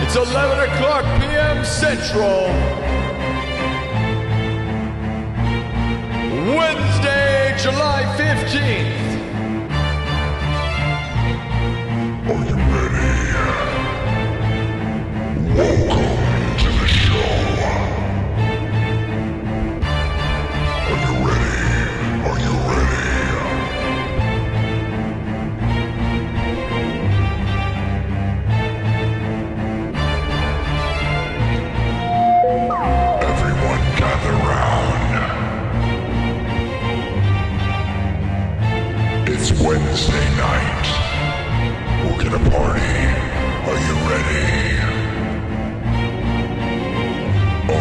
It's 11 o'clock p.m. Central. Wednesday, July 15th. Are you ready? Welcome to the show. Are you ready? Are you ready? Everyone gather round. It's Wednesday night. We're gonna party. Are you ready? Oh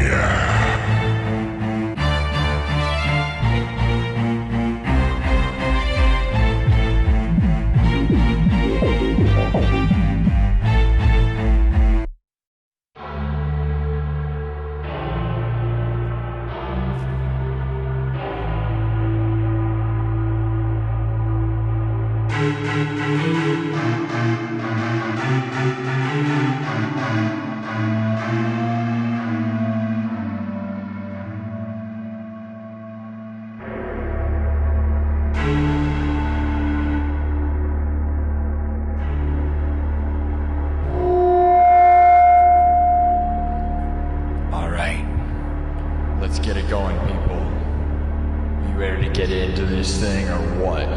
yeah. Let's get it going, people. You ready to get into this thing or what?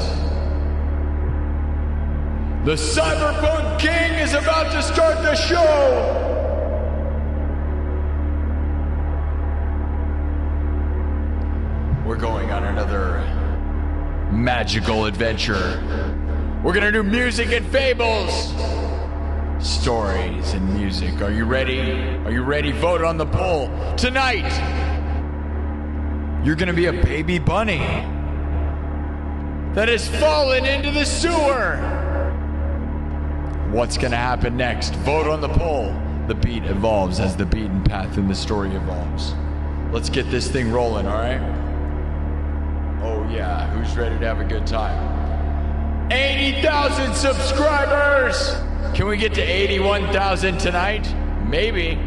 The Cyberpunk King is about to start the show! We're going on another magical adventure. We're gonna do music and fables! Stories and music. Are you ready? Are you ready? Vote on the poll. Tonight, you're gonna be a baby bunny that has fallen into the sewer. What's gonna happen next? Vote on the poll. The beat evolves as the beaten path in the story evolves. Let's get this thing rolling, all right? Oh yeah, who's ready to have a good time? 80,000 subscribers! Can we get to 81,000 tonight? Maybe.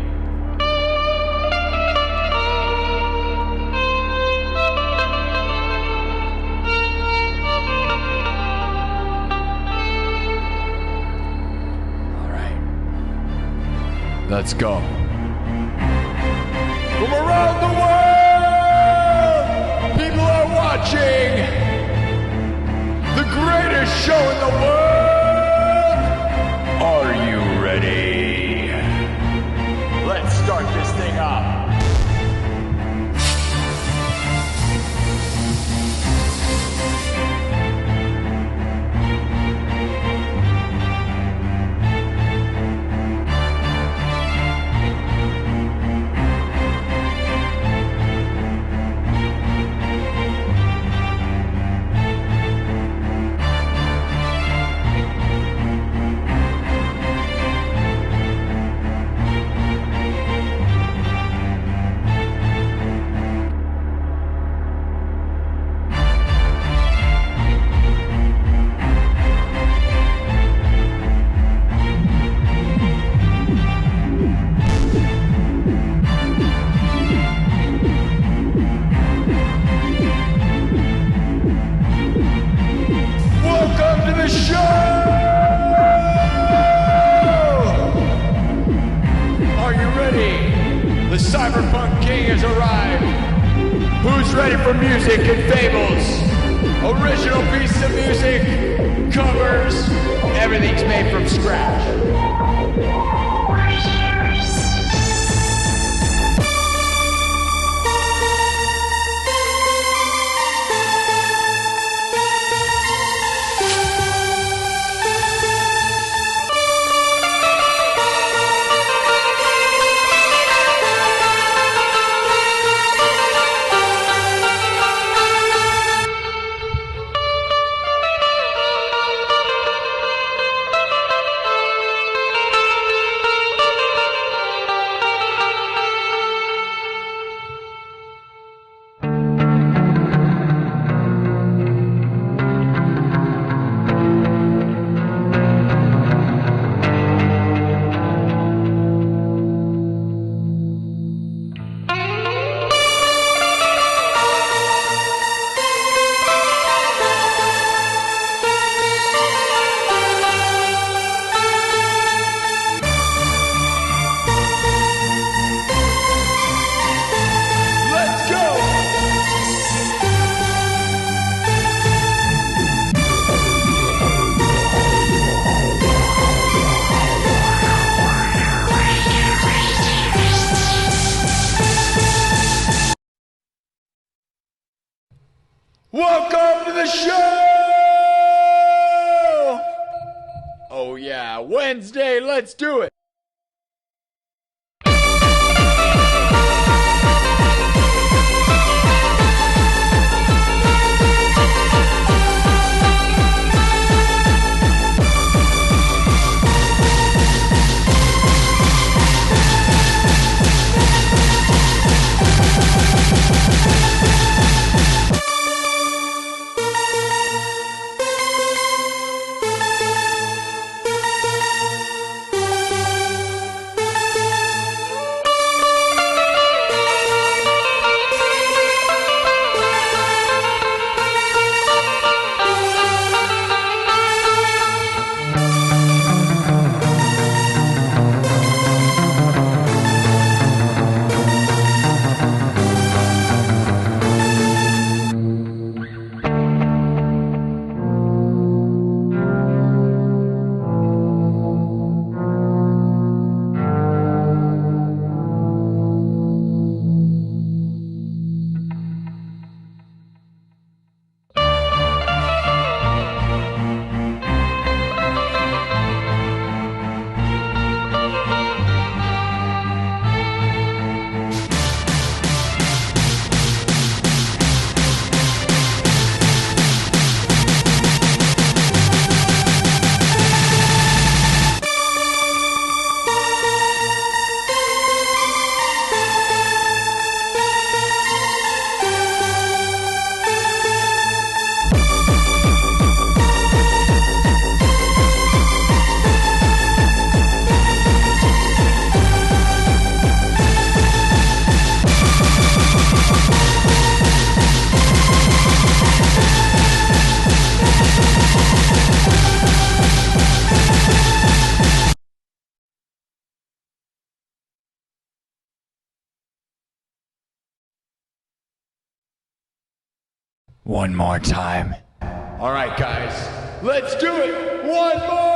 Let's go. From around the world, people are watching the greatest show in the world. Are you ready? Let's start this thing up. party. The cyberpunk king has arrived. Who's ready for music and fables? Original pieces of music, covers, everything's made from scratch. Welcome to the show! Oh yeah, Wednesday, let's do it! One more time. All right, guys, let's do it. One more!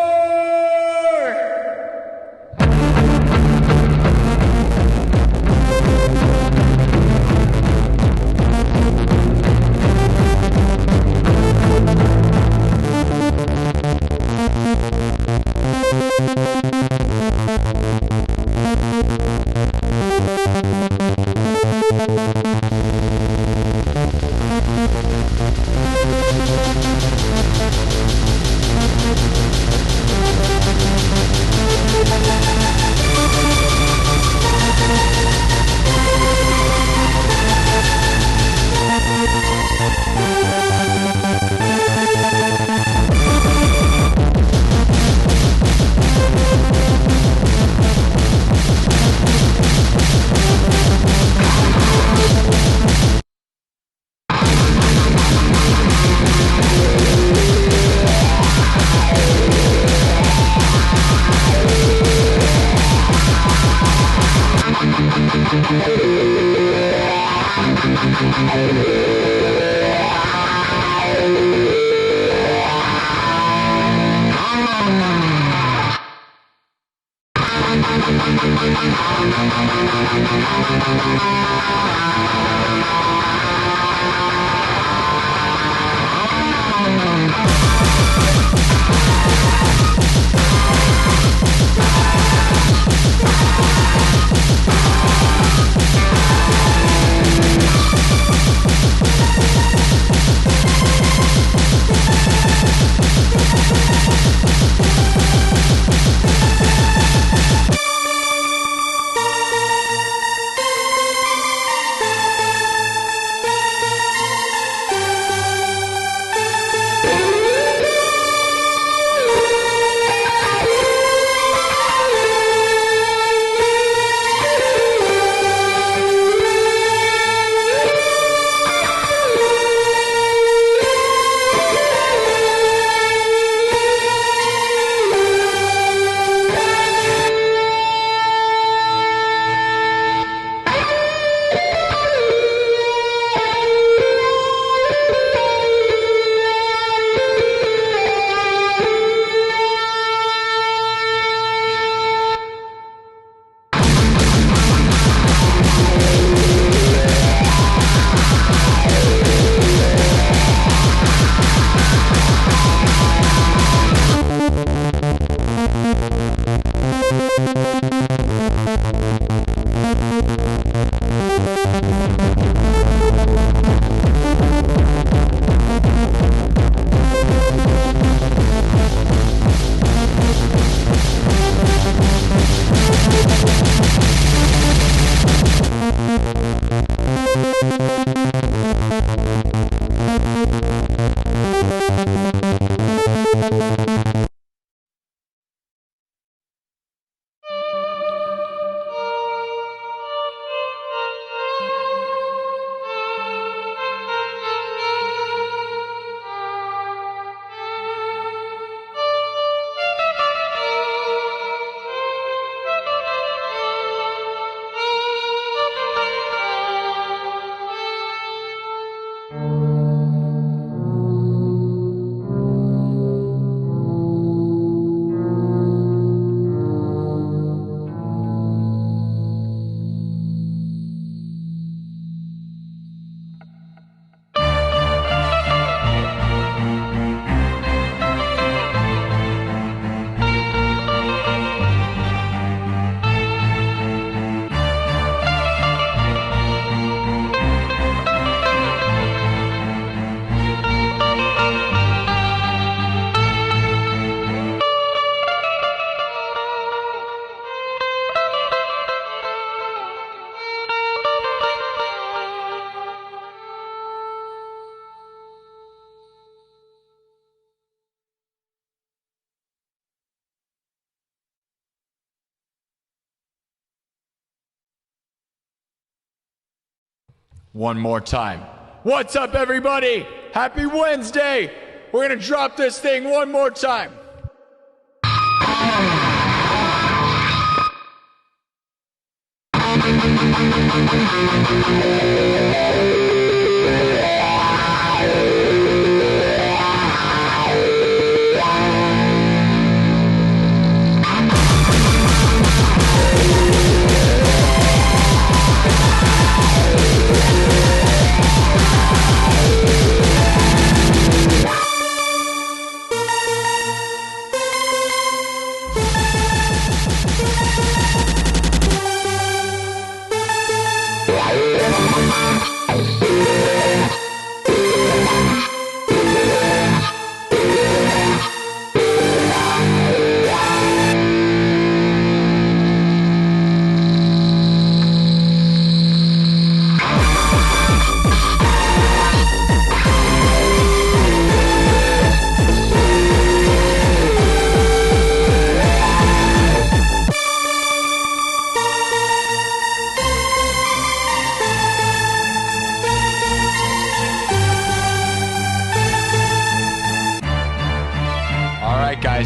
One more time. What's up, everybody? Happy Wednesday. We're going to drop this thing one more time.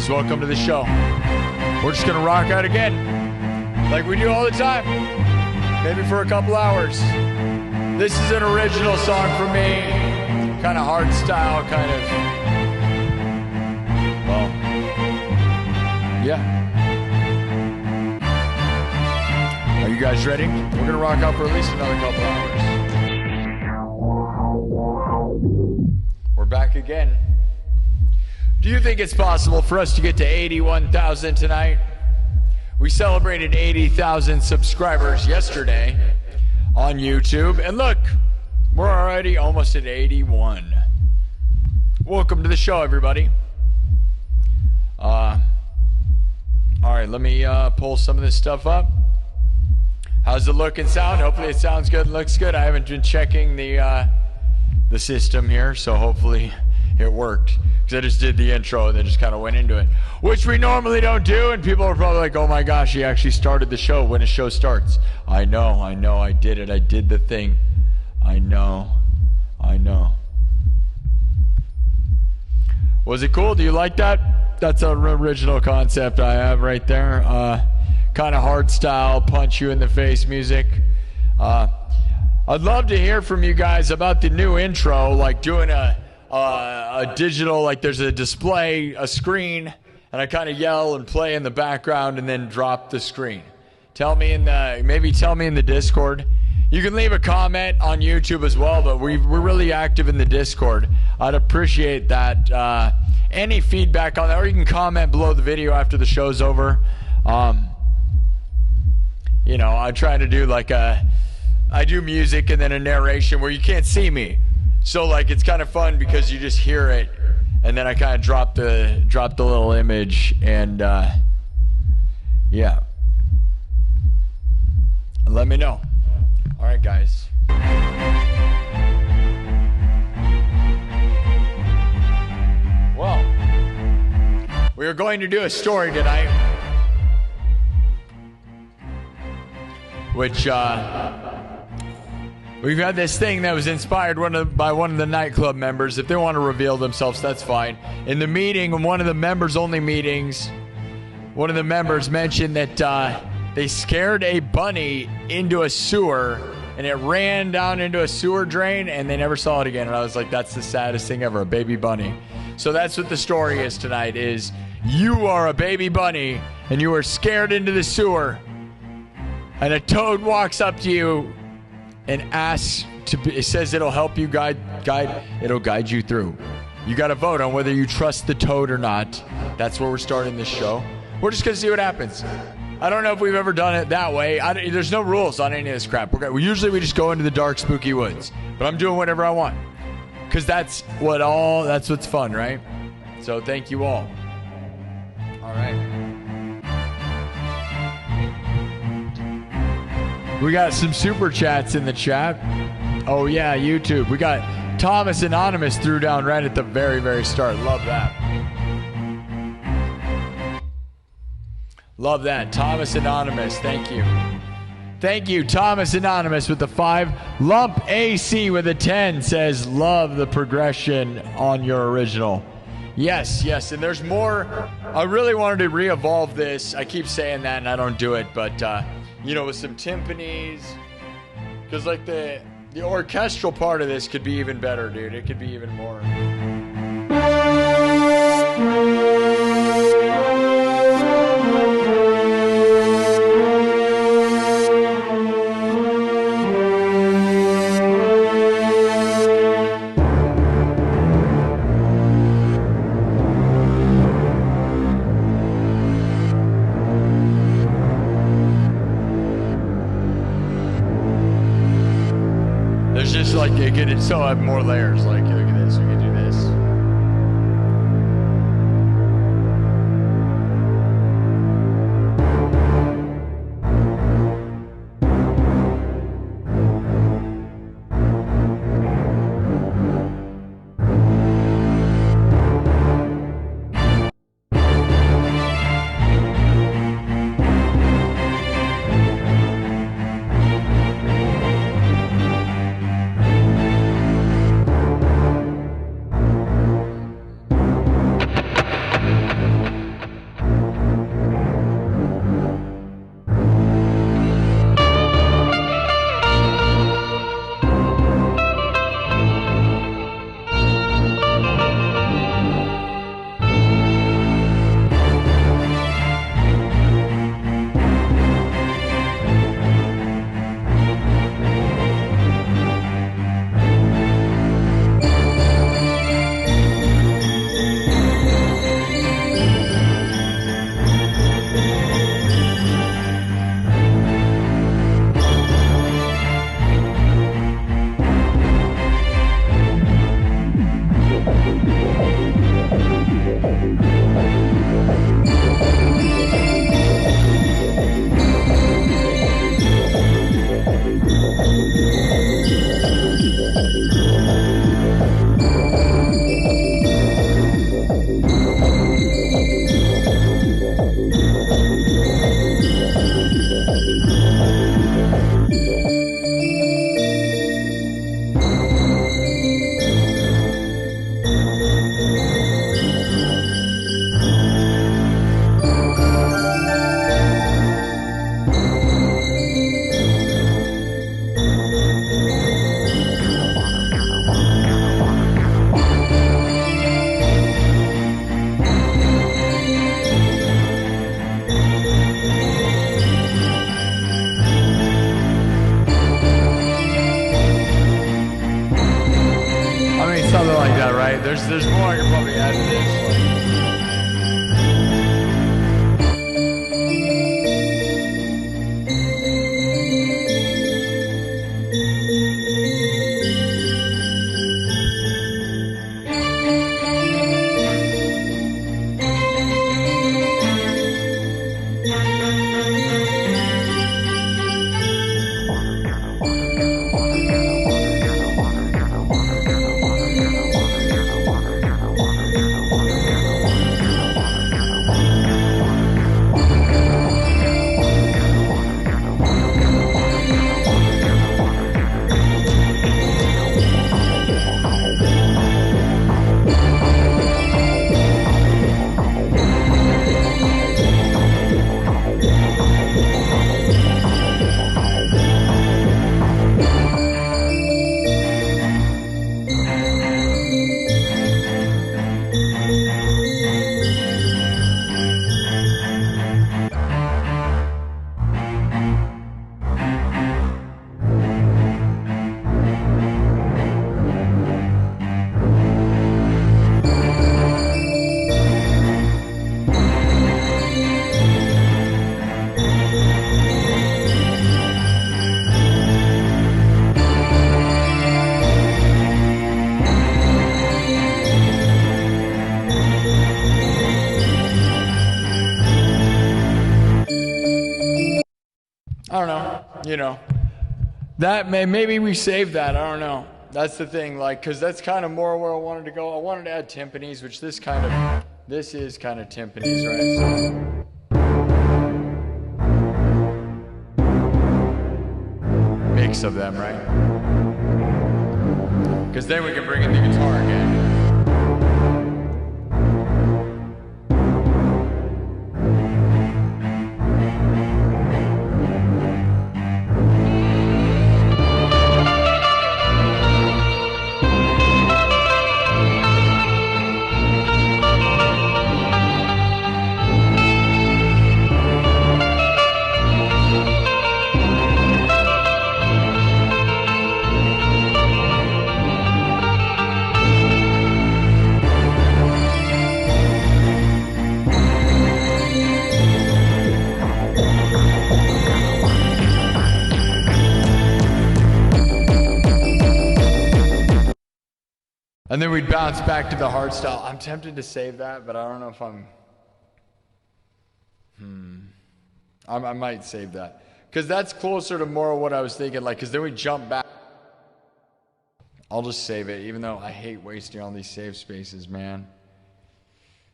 Welcome to the show. We're just gonna rock out again like we do all the time, maybe for a couple hours. This is an original song for me, kind of hard style, kind of, well, yeah. Are you guys ready? We're gonna rock out for at least another couple hours. We're back again. Do you think it's possible for us to get to 81,000 tonight? We celebrated 80,000 subscribers yesterday on YouTube. And look, we're already almost at 81. Welcome to the show, everybody. All right, let me pull some of this stuff up. How's it look and sound? Hopefully it sounds good and looks good. I haven't been checking the system here, so hopefully it worked. Because I just did the intro and then just kind of went into it, which we normally don't do, and people are probably like, oh my gosh, he actually started the show when a show starts. I know, I did it. I did the thing. I know. Was it cool? Do you like that? That's an original concept I have right there. Kind of hard style, punch you in the face music. I'd love to hear from you guys about the new intro, like doing a digital, like there's a display, a screen, and I kind of yell and play in the background and then drop the screen. Maybe tell me in the Discord. You can leave a comment on YouTube as well, but we're really active in the Discord. I'd appreciate that. Any feedback on that, or you can comment below the video after the show's over. You know, I try to do I do music and then a narration where you can't see me. So like it's kind of fun because you just hear it, and then I kind of drop the little image, and yeah. Let me know. All right, guys. Well, we are going to do a story tonight, which we've had this thing that was inspired by one of the nightclub members. If they want to reveal themselves, that's fine. In the meeting, in one of the members-only meetings, one of the members mentioned that they scared a bunny into a sewer, and it ran down into a sewer drain, and they never saw it again. And I was like, that's the saddest thing ever, a baby bunny. So that's what the story is tonight, is you are a baby bunny, and you are scared into the sewer, and a toad walks up to you and asks it says it'll help you it'll guide you through. You got to vote on whether you trust the toad or not. That's where we're starting this show. We're just going to see what happens. I don't know if we've ever done it that way. There's no rules on any of this crap. Usually we just go into the dark, spooky woods. But I'm doing whatever I want. Because that's what's fun, right? So thank you all. All right. We got some super chats in the chat. Oh yeah, YouTube. We got Thomas Anonymous threw down right at the very, very start. Love that. Love that. Thomas Anonymous, thank you. Thank you. Thomas Anonymous with the 5. Lump AC with a 10 says, love the progression on your original. Yes, yes, and there's more. I really wanted to re-evolve this. I keep saying that and I don't do it, but, with some timpanis. Because, like, the orchestral part of this could be even better, dude. It could be even more. So I have more layers. Like, look at this. We can do this. There's more I can probably add to this. That maybe we save that. I don't know. That's the thing, like, because that's kind of more where I wanted to go. I wanted to add timpanis, which this is kind of timpanis, right? So. mix of them, right? Because then we can bring in the guitar again. And then we'd bounce back to the hard style. I'm tempted to save that, but I don't know if I might save that. Because that's closer to more of what I was thinking. Like, because then we jump back. I'll just save it, even though I hate wasting all these save spaces, man.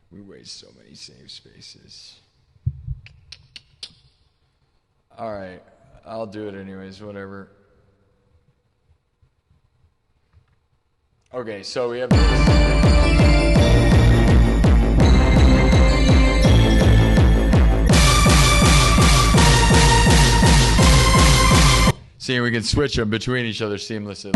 We waste so many save spaces. All right. I'll do it anyways, whatever. Okay, so we have this. See, we can switch them between each other seamlessly.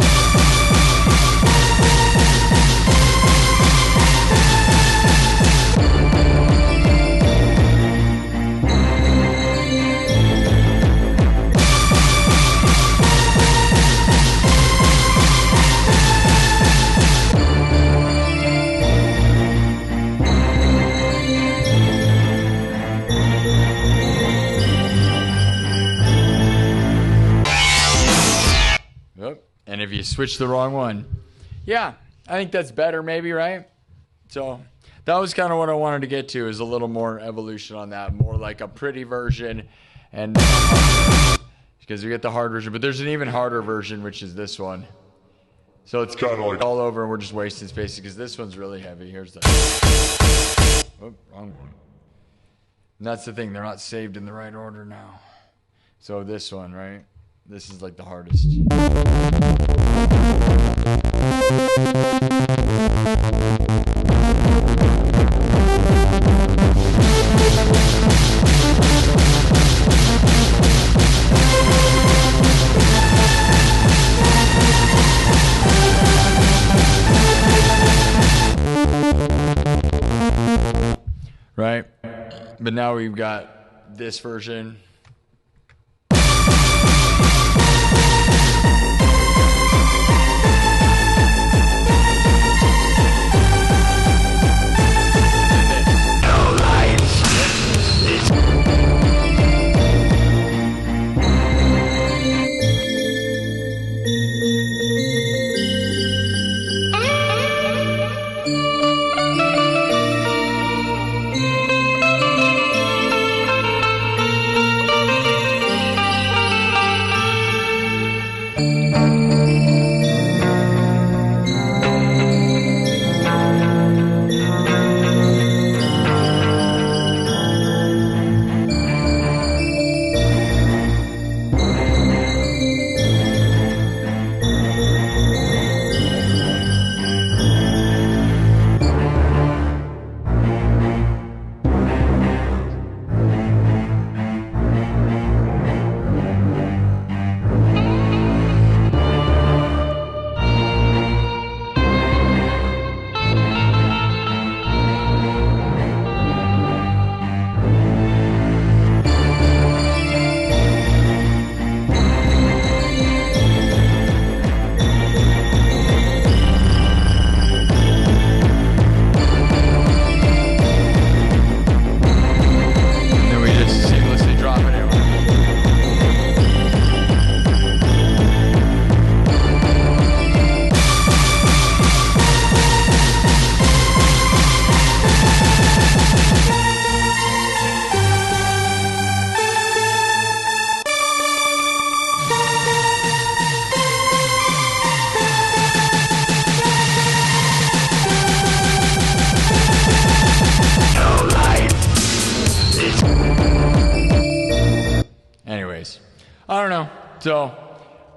And if you switch the wrong one, yeah, I think that's better maybe, right? So that was kind of what I wanted to get to, is a little more evolution on that, more like a pretty version, and because you get the hard version, but there's an even harder version, which is this one. So it's kind of like all over and we're just wasting space because this one's really heavy. Here's the, oh, wrong one. And that's the thing, they're not saved in the right order now. So this one, right? This is like the hardest. Right? But now we've got this version.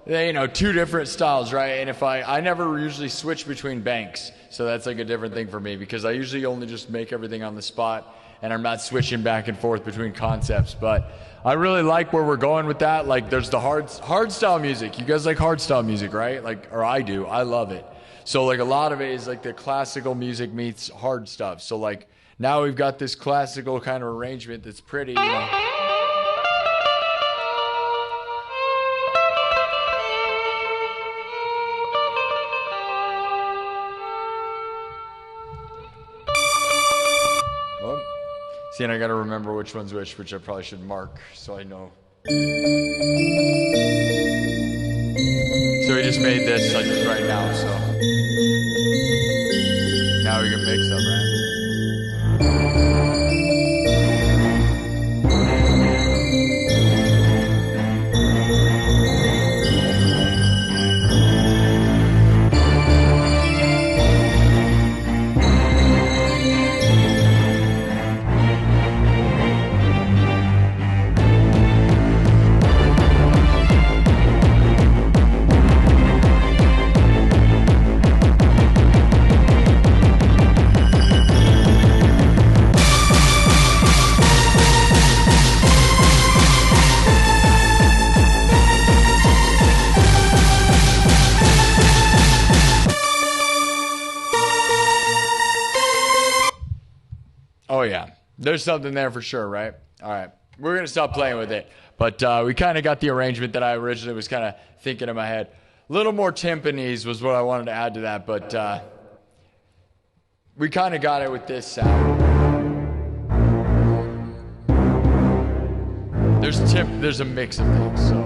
you know, two different styles, right? And if I never usually switch between banks, so that's like a different thing for me because I usually only just make everything on the spot and I'm not switching back and forth between concepts. But I really like where we're going with that. Like there's the hard style music. You guys like hard style music, right? Like, or I do. I love it. So like a lot of it is like the classical music meets hard stuff. So like now we've got this classical kind of arrangement that's pretty, you know. See, and I gotta remember which one's which I probably should mark so I know. So we just made this like right now, so now we can mix them, right? Oh yeah, there's something there for sure, right? All right, we're gonna stop playing with it, but we kind of got the arrangement that I originally was kind of thinking in my head. A little more timpanis was what I wanted to add to that, but we kind of got it with this sound. There's a mix of things, so.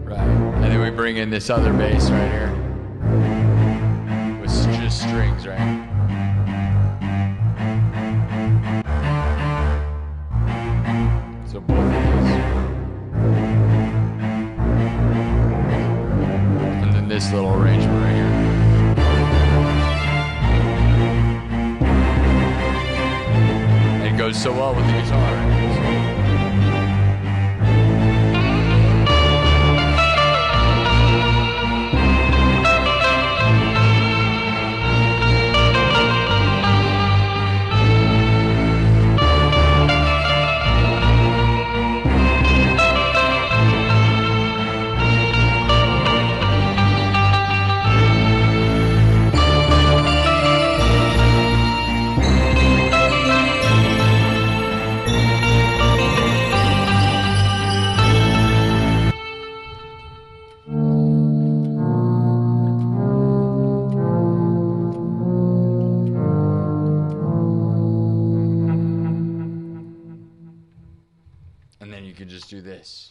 Right, and then we bring in this other bass right here. Just strings, right? So both of these. And then this little arrangement right here. And it goes so well with the guitar, right? Just do this.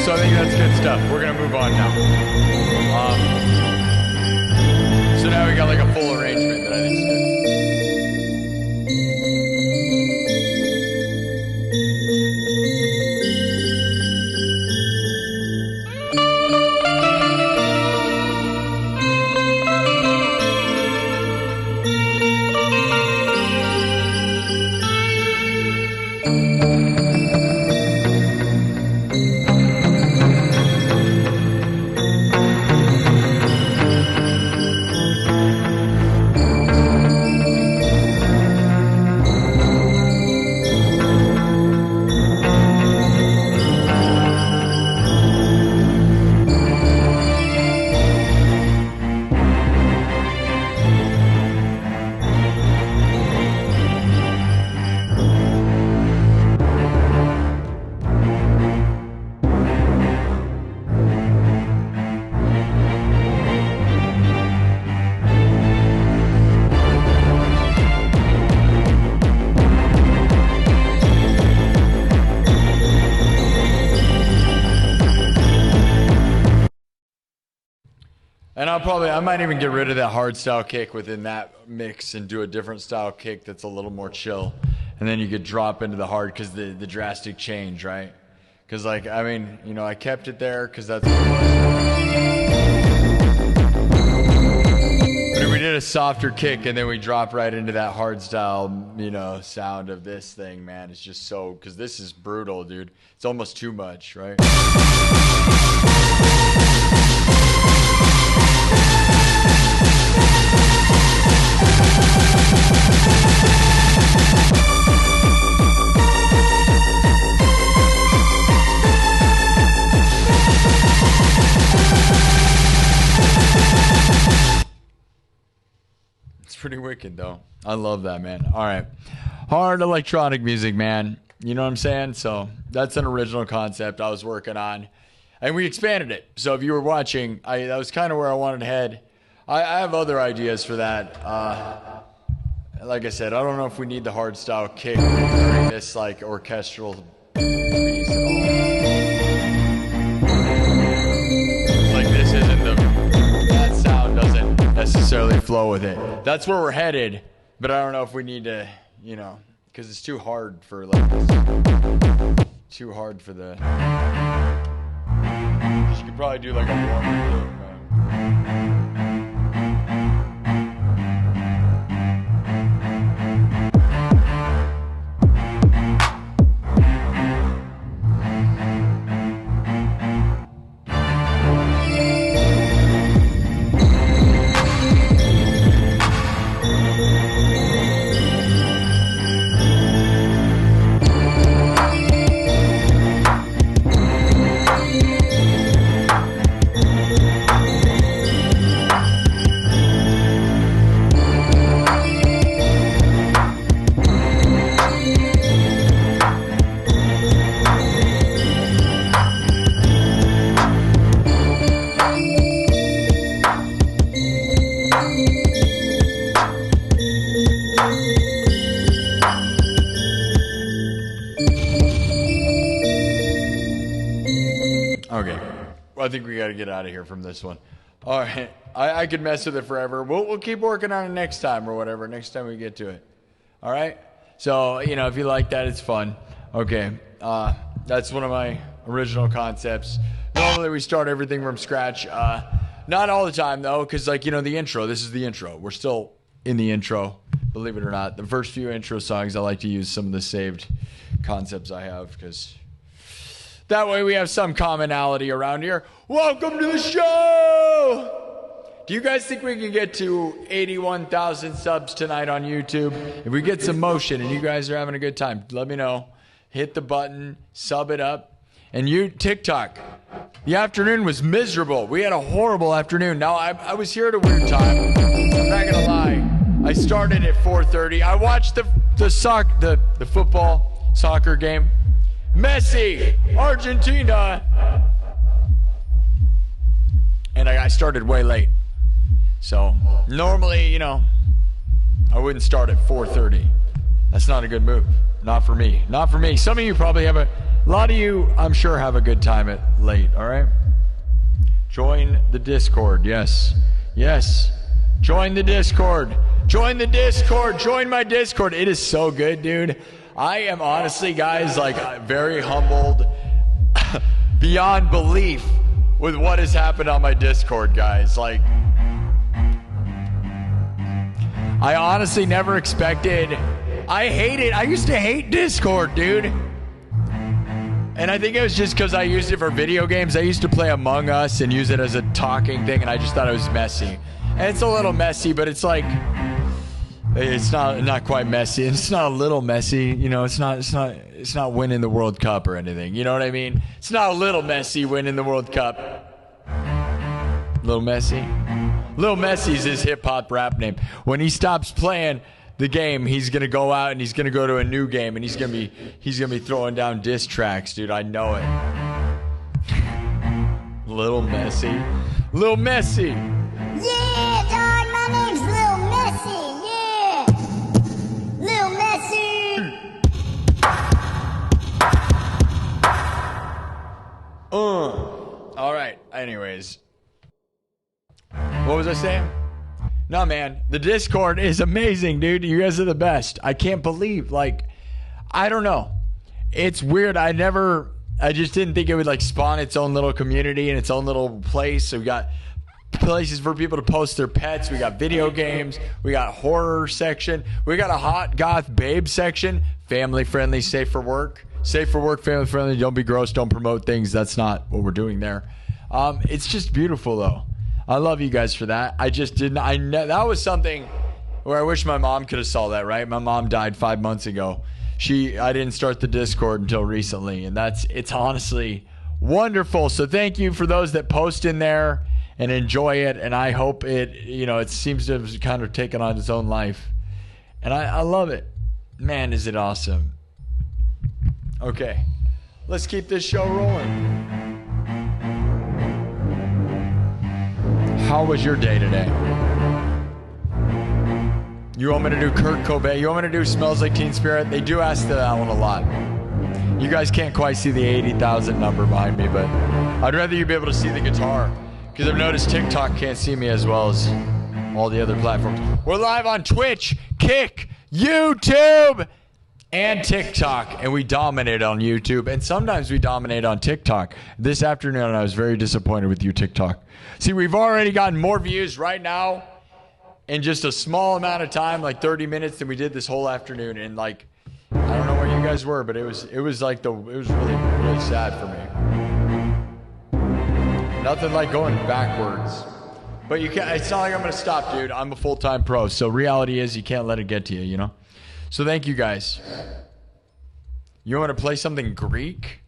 So I think that's good stuff. We're gonna move on now. So now we got like a full arrangement that I think is good. I might even get rid of that hard style kick within that mix and do a different style kick that's a little more chill. And then you could drop into the hard because the drastic change, right? Because, like, I mean, you know, I kept it there because that's what it was. But if we did a softer kick and then we drop right into that hard style, you know, sound of this thing, man, it's just so, because this is brutal, dude. It's almost too much, right? It's pretty wicked, though. I love that, man. All right. Hard electronic music, man. You know what I'm saying? So that's an original concept I was working on. And we expanded it. So if you were watching, that was kind of where I wanted to head. I have other ideas for that. Like I said, I don't know if we need the hard style kick during this like orchestral piece at all. It's like this isn't that sound doesn't necessarily flow with it. That's where we're headed, but I don't know if we need to, you know, because it's too hard for like this. Too hard for the. You could probably do like a warm-up thing, man. Okay, well, I think we got to get out of here from this one. All right, I could mess with it forever. We'll keep working on it next time or whatever, next time we get to it. All right? So, you know, if you like that, it's fun. Okay, that's one of my original concepts. Normally we start everything from scratch. Not all the time, though, because, like, you know, the intro, this is the intro. We're still in the intro, believe it or not. The first few intro songs, I like to use some of the saved concepts I have, because that way we have some commonality around here. Welcome to the show! Do you guys think we can get to 81,000 subs tonight on YouTube? If we get some motion and you guys are having a good time, let me know. Hit the button, sub it up. And you, TikTok, the afternoon was miserable. We had a horrible afternoon. Now, I was here at a weird time. I'm not going to lie. I started at 4:30. I watched the football soccer game. Messi, Argentina. And I started way late. So normally, you know, I wouldn't start at 4:30. That's not a good move. Not for me. Not for me. Some of you probably have a lot of you, I'm sure, have a good time at late, all right? Join the Discord. Yes. Yes. Join the Discord. Join the Discord. Join my Discord. It is so good, dude. I am honestly, guys, like very humbled beyond belief with what has happened on my Discord, guys. Like, I honestly never expected. I hate it. I used to hate Discord, dude. And I think it was just because I used it for video games. I used to play Among Us and use it as a talking thing, and I just thought it was messy. And it's a little messy, but it's like, it's not quite messy. It's not a little messy, you know. It's not winning the World Cup or anything. You know what I mean? It's not a little messy winning the World Cup. Little Messy. Lil Messy's his hip hop rap name. When he stops playing the game, he's gonna go out and he's gonna go to a new game and he's gonna be throwing down diss tracks, dude. I know it. Lil Messy. Lil Messy. Yeah, dog, my name's Lil Messy. Yeah, Lil Messy. All right. Anyways, what was saying? No, man, the Discord is amazing, dude. You guys are the best. I can't believe, like, I don't know. It's weird. I just didn't think it would like spawn its own little community and its own little place. So we got places for people to post their pets. We got video games. We got horror section. We got a hot goth babe section. Family friendly, safe for work. Safe for work, family friendly. Don't be gross. Don't promote things. That's not what we're doing there. It's just beautiful though. I love you guys for that. I just didn't. That was something where I wish my mom could have saw that. Right, my mom died 5 months ago. I didn't start the Discord until recently, and it's honestly wonderful. So thank you for those that post in there and enjoy it. And I hope it seems to have kind of taken on its own life, and I love it. Man, is it awesome? Okay, let's keep this show rolling. How was your day today? You want me to do Kurt Cobain? You want me to do Smells Like Teen Spirit? They do ask that one a lot. You guys can't quite see the 80,000 number behind me, but I'd rather you be able to see the guitar, because I've noticed TikTok can't see me as well as all the other platforms. We're live on Twitch, Kick, YouTube, and TikTok, and we dominate on YouTube, and sometimes we dominate on TikTok. This afternoon, I was very disappointed with you, TikTok. See, we've already gotten more views right now in just a small amount of time, like 30 minutes, than we did this whole afternoon. And like, I don't know where you guys were, but it was really, really sad for me. Nothing like going backwards. But you can't, it's not like I'm going to stop, dude. I'm a full-time pro. So reality is you can't let it get to you, you know? So thank you guys. You want to play something Greek?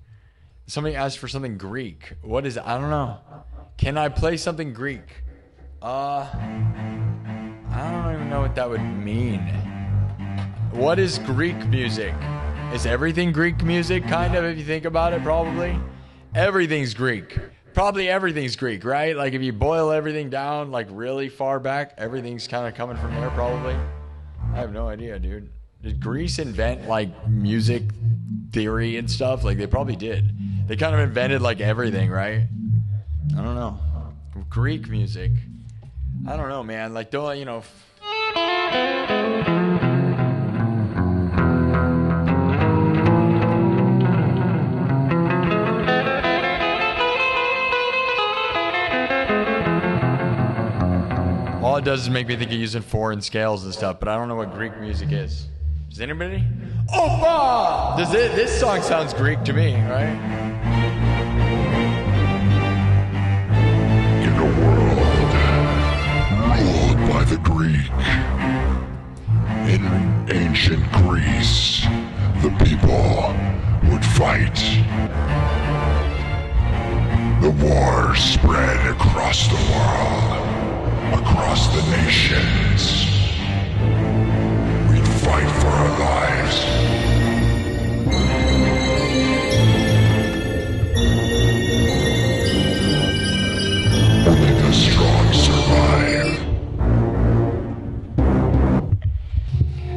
Somebody asked for something Greek. What is it? I don't know. Can I play something Greek? I don't even know what that would mean. What is Greek music? Is everything Greek music? Kind of, if you think about it, probably. Everything's Greek. Probably everything's Greek, right? Like if you boil everything down like really far back, everything's kind of coming from there probably. I have no idea, dude. Did Greece invent like music theory and stuff? Like they probably did. They kind of invented like everything, right? I don't know. Greek music. I don't know, man. Like, don't, you know. All it does is make me think of using foreign scales and stuff, but I don't know what Greek music is. Does anybody? Opa! This song sounds Greek to me, right? Ruled by the Greek. In ancient Greece, the people would fight. The war spread across the world, across the nations. We'd fight for our lives. Only the strong survive.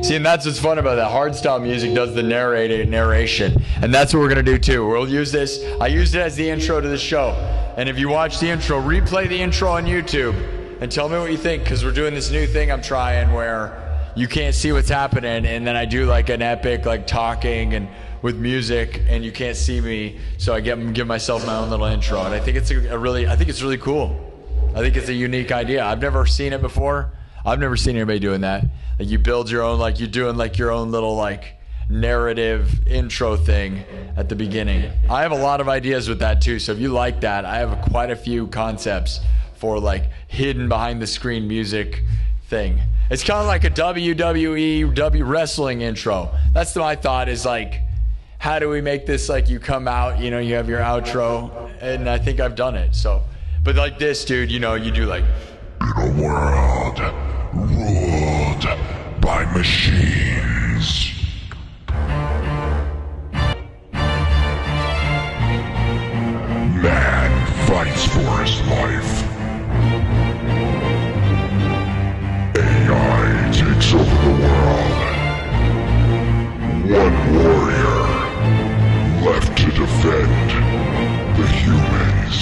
See, and that's what's fun about that. Hardstyle music does the narration, and that's what we're gonna do too. We'll use this. I used it as the intro to the show, and if you watch the intro, replay the intro on YouTube, and tell me what you think, because we're doing this new thing I'm trying where you can't see what's happening, and then I do like an epic like talking and with music, and you can't see me, so I give myself my own little intro, and I think it's really cool. I think it's a unique idea. I've never seen it before. I've never seen anybody doing that. Like you build your own, like you're doing like your own little like narrative intro thing at the beginning. I have a lot of ideas with that too. So if you like that, I have quite a few concepts for like hidden behind the screen music thing. It's kind of like a WWE wrestling intro. That's my thought is like, how do we make this like you come out, you know, you have your outro, and I think I've done it. So, but like this, dude, you know, you do like, In a world ruled by machines. Man fights for his life. AI takes over the world. One warrior left to defend the humans.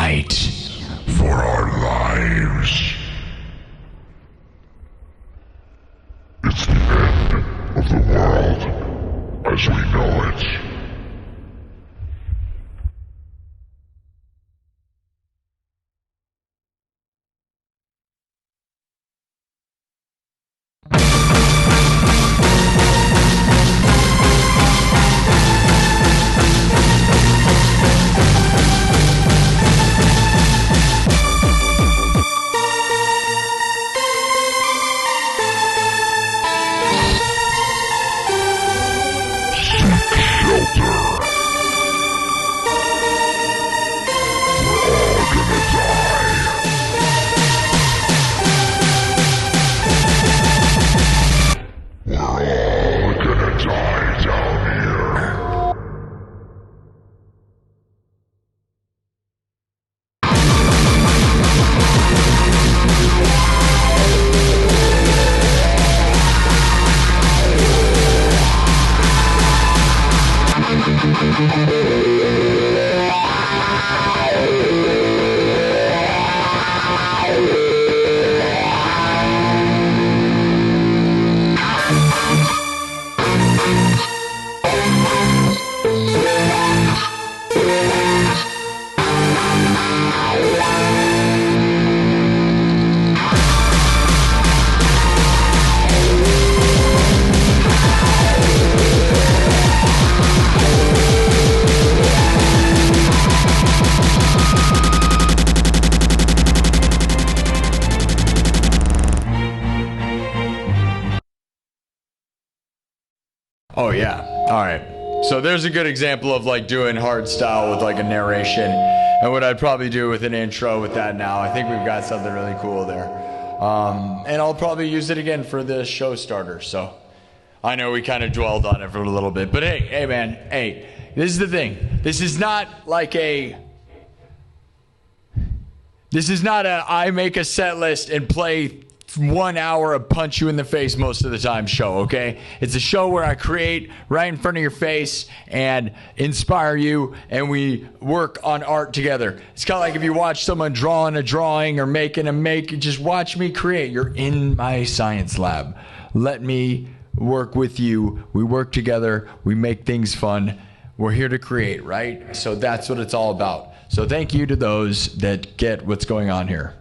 fight for our lives. It's the end of the world as we know it. Oh yeah. All right. So there's a good example of like doing hard style with like a narration, and what I'd probably do with an intro with that now. I think we've got something really cool there. And I'll probably use it again for the show starter. So I know we kind of dwelled on it for a little bit, but hey man, this is the thing. This is not I make a set list and play 1 hour of punch you in the face most of the time show, okay? It's a show where I create right in front of your face and inspire you, and we work on art together. It's kind of like if you watch someone drawing a drawing or making a just watch me create. You're in my science lab. Let me work with you. We work together. We make things fun. We're here to create, right? So that's what it's all about. So thank you to those that get what's going on here.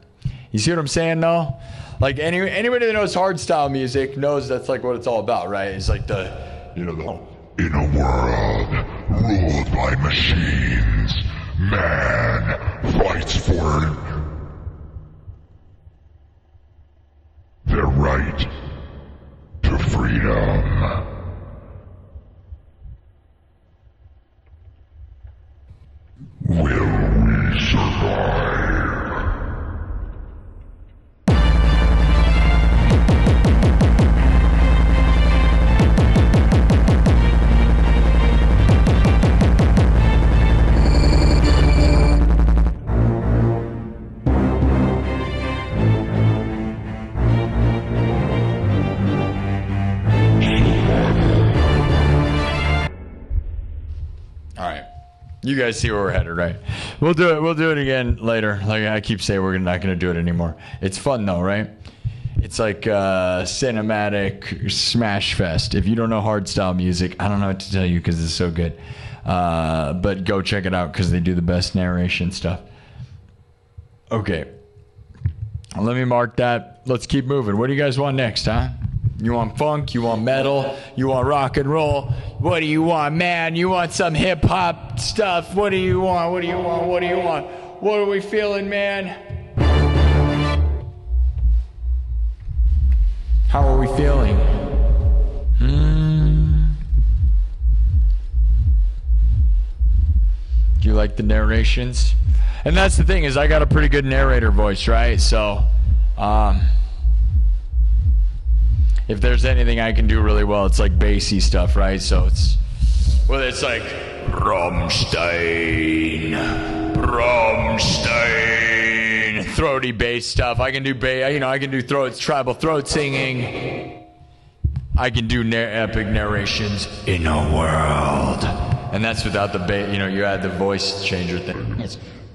You see what I'm saying, though? Like anybody that knows hardstyle music knows that's like what it's all about, right? It's like in a world ruled by machines, man fights for their right to freedom. Will we survive? You guys see where we're headed, right? We'll do it again later. Like I keep saying, we're not going to do it anymore. It's fun though, right? It's like cinematic smash fest. If you don't know hardstyle music, I don't know what to tell you because it's so good. But go check it out because they do the best narration stuff. Okay. Let me mark that. Let's keep moving. What do you guys want next, huh? You want funk? You want metal? You want rock and roll? What do you want, man? You want some hip hop stuff? What do you want? What do you want? What do you want? What are we feeling, man? How are we feeling? Do you like the narrations? And that's the thing is I got a pretty good narrator voice, right? So, if there's anything I can do really well, it's like bassy stuff, right? So it's like Rammstein, throaty bass stuff. I can do I can do tribal throat singing. I can do epic narrations in a world, and that's without the bass. You add the voice changer thing.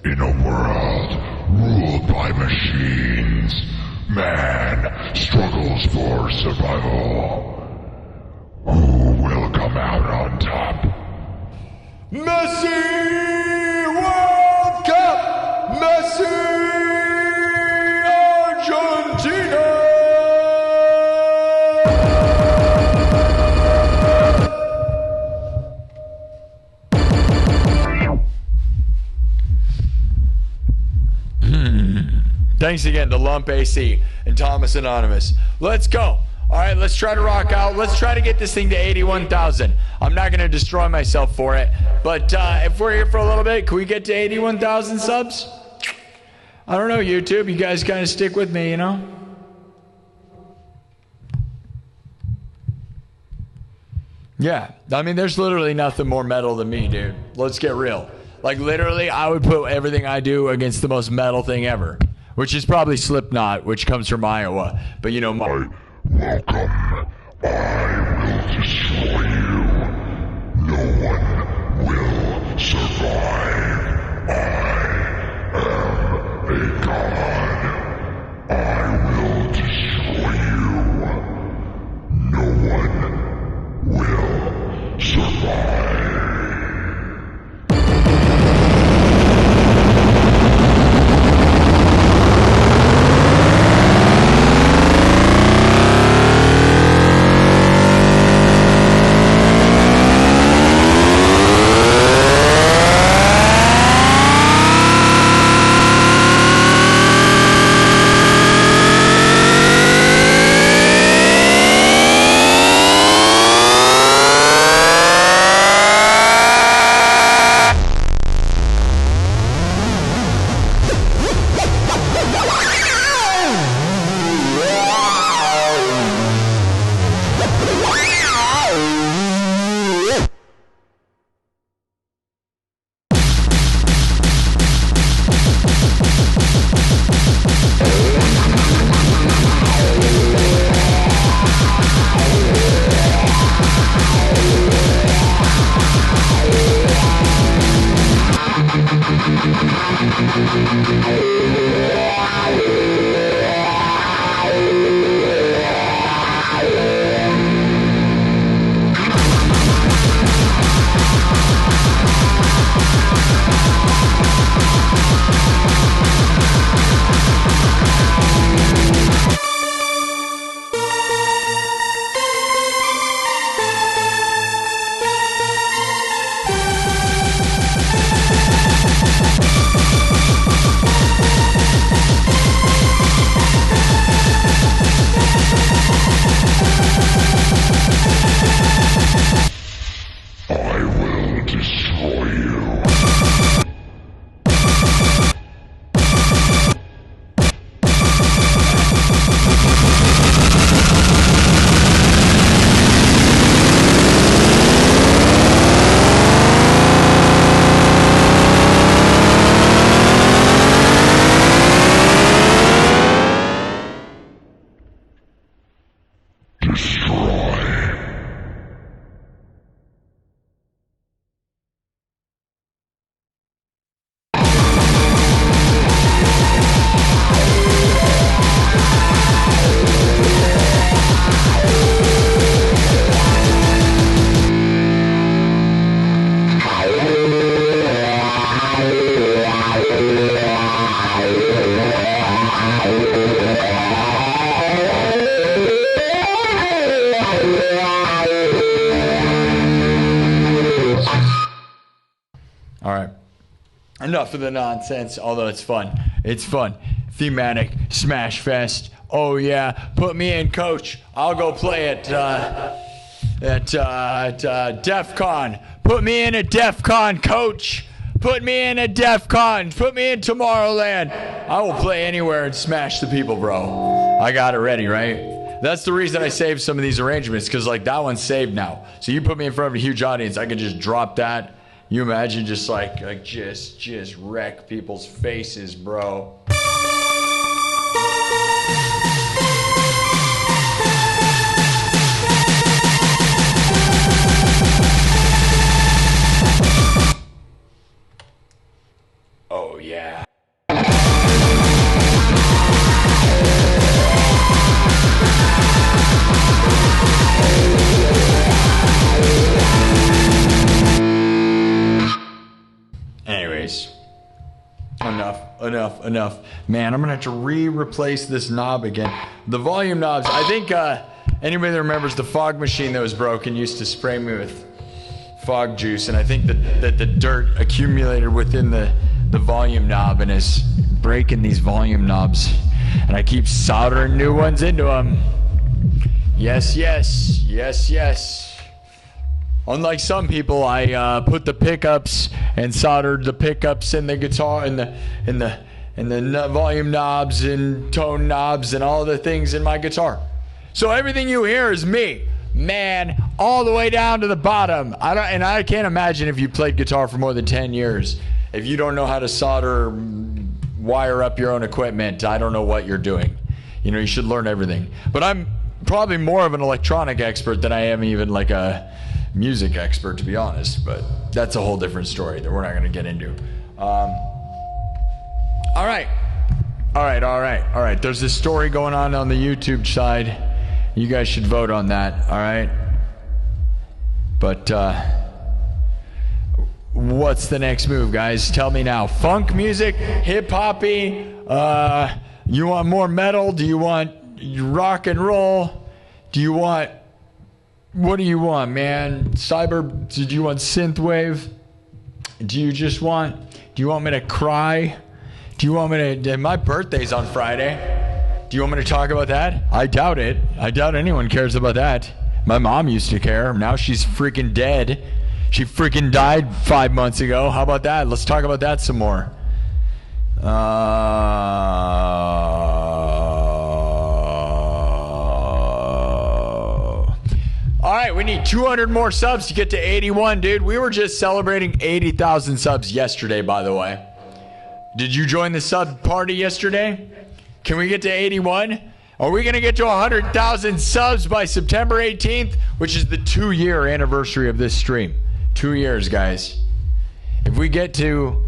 In a world ruled by machines, man struggles for survival. Who will come out on top? Messi World Cup! Messi Argentina! Thanks again to Lump AC and Thomas Anonymous. Let's go. All right, let's try to rock out. Let's try to get this thing to 81,000. I'm not going to destroy myself for it, but if we're here for a little bit, can we get to 81,000 subs? I don't know, YouTube. You guys kind of stick with me, you know? Yeah, I mean, there's literally nothing more metal than me, dude. Let's get real. Like, literally, I would put everything I do against the most metal thing ever, which is probably Slipknot, which comes from Iowa. But, you know, Welcome. I will destroy you. No one will survive. I am a god. I will destroy you. No one will survive. All right. Enough of the nonsense, although it's fun. It's fun. Thematic Smash Fest. Oh, yeah. Put me in, coach. I'll go play at DEF CON. Put me in at DEF CON, coach. Put me in at DEF CON. Put me in Tomorrowland. I will play anywhere and smash the people, bro. I got it ready, right? That's the reason I saved some of these arrangements, because, like, that one's saved now. So you put me in front of a huge audience, I can just drop that. You imagine just like just wreck people's faces, bro. Oh yeah. anyways. Enough. Man, I'm gonna have to replace this knob again. The volume knobs, I think anybody that remembers the fog machine that was broken used to spray me with fog juice, and I think that the dirt accumulated within the volume knob and is breaking these volume knobs, and I keep soldering new ones into them. Yes. Unlike some people, I put the pickups and soldered the pickups and the guitar and the volume knobs and tone knobs and all the things in my guitar. So everything you hear is me, man, all the way down to the bottom. I can't imagine if you played guitar for more than 10 years, if you don't know how to solder, wire up your own equipment, I don't know what you're doing. You should learn everything. But I'm probably more of an electronic expert than I am even like a music expert, to be honest, but that's a whole different story that we're not going to get into. All right. There's this story going on the YouTube side. You guys should vote on that. All right. But what's the next move, guys? Tell me now. Funk music, hip hoppy. You want more metal? Do you want rock and roll? What do you want, man? Do you want synthwave? Do you want me to cry? Do you want me to, my birthday's on Friday. Do you want me to talk about that? I doubt it. I doubt anyone cares about that. My mom used to care. Now she's freaking dead. She freaking died 5 months ago. How about that? Let's talk about that some more. All right, we need 200 more subs to get to 81, dude. We were just celebrating 80,000 subs yesterday, by the way. Did you join the sub party yesterday? Can we get to 81? Are we going to get to 100,000 subs by September 18th, which is the 2-year anniversary of this stream? 2 years, guys. If we get to...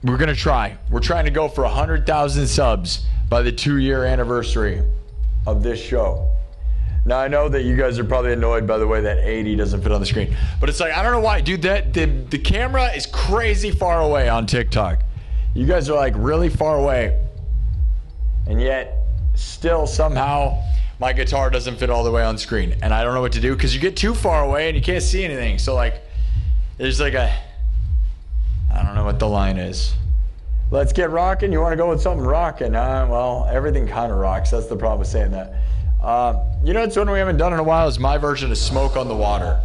We're going to try. We're trying to go for 100,000 subs by the 2-year anniversary of this show. Now, I know that you guys are probably annoyed by the way that 80 doesn't fit on the screen. But it's like, I don't know why. Dude, the camera is crazy far away on TikTok. You guys are like really far away. And yet, still somehow, my guitar doesn't fit all the way on screen. And I don't know what to do because you get too far away and you can't see anything. So like, there's like I don't know what the line is. Let's get rocking. You want to go with something rocking? Well, everything kind of rocks. That's the problem with saying that. It's one we haven't done in a while is my version of Smoke on the Water.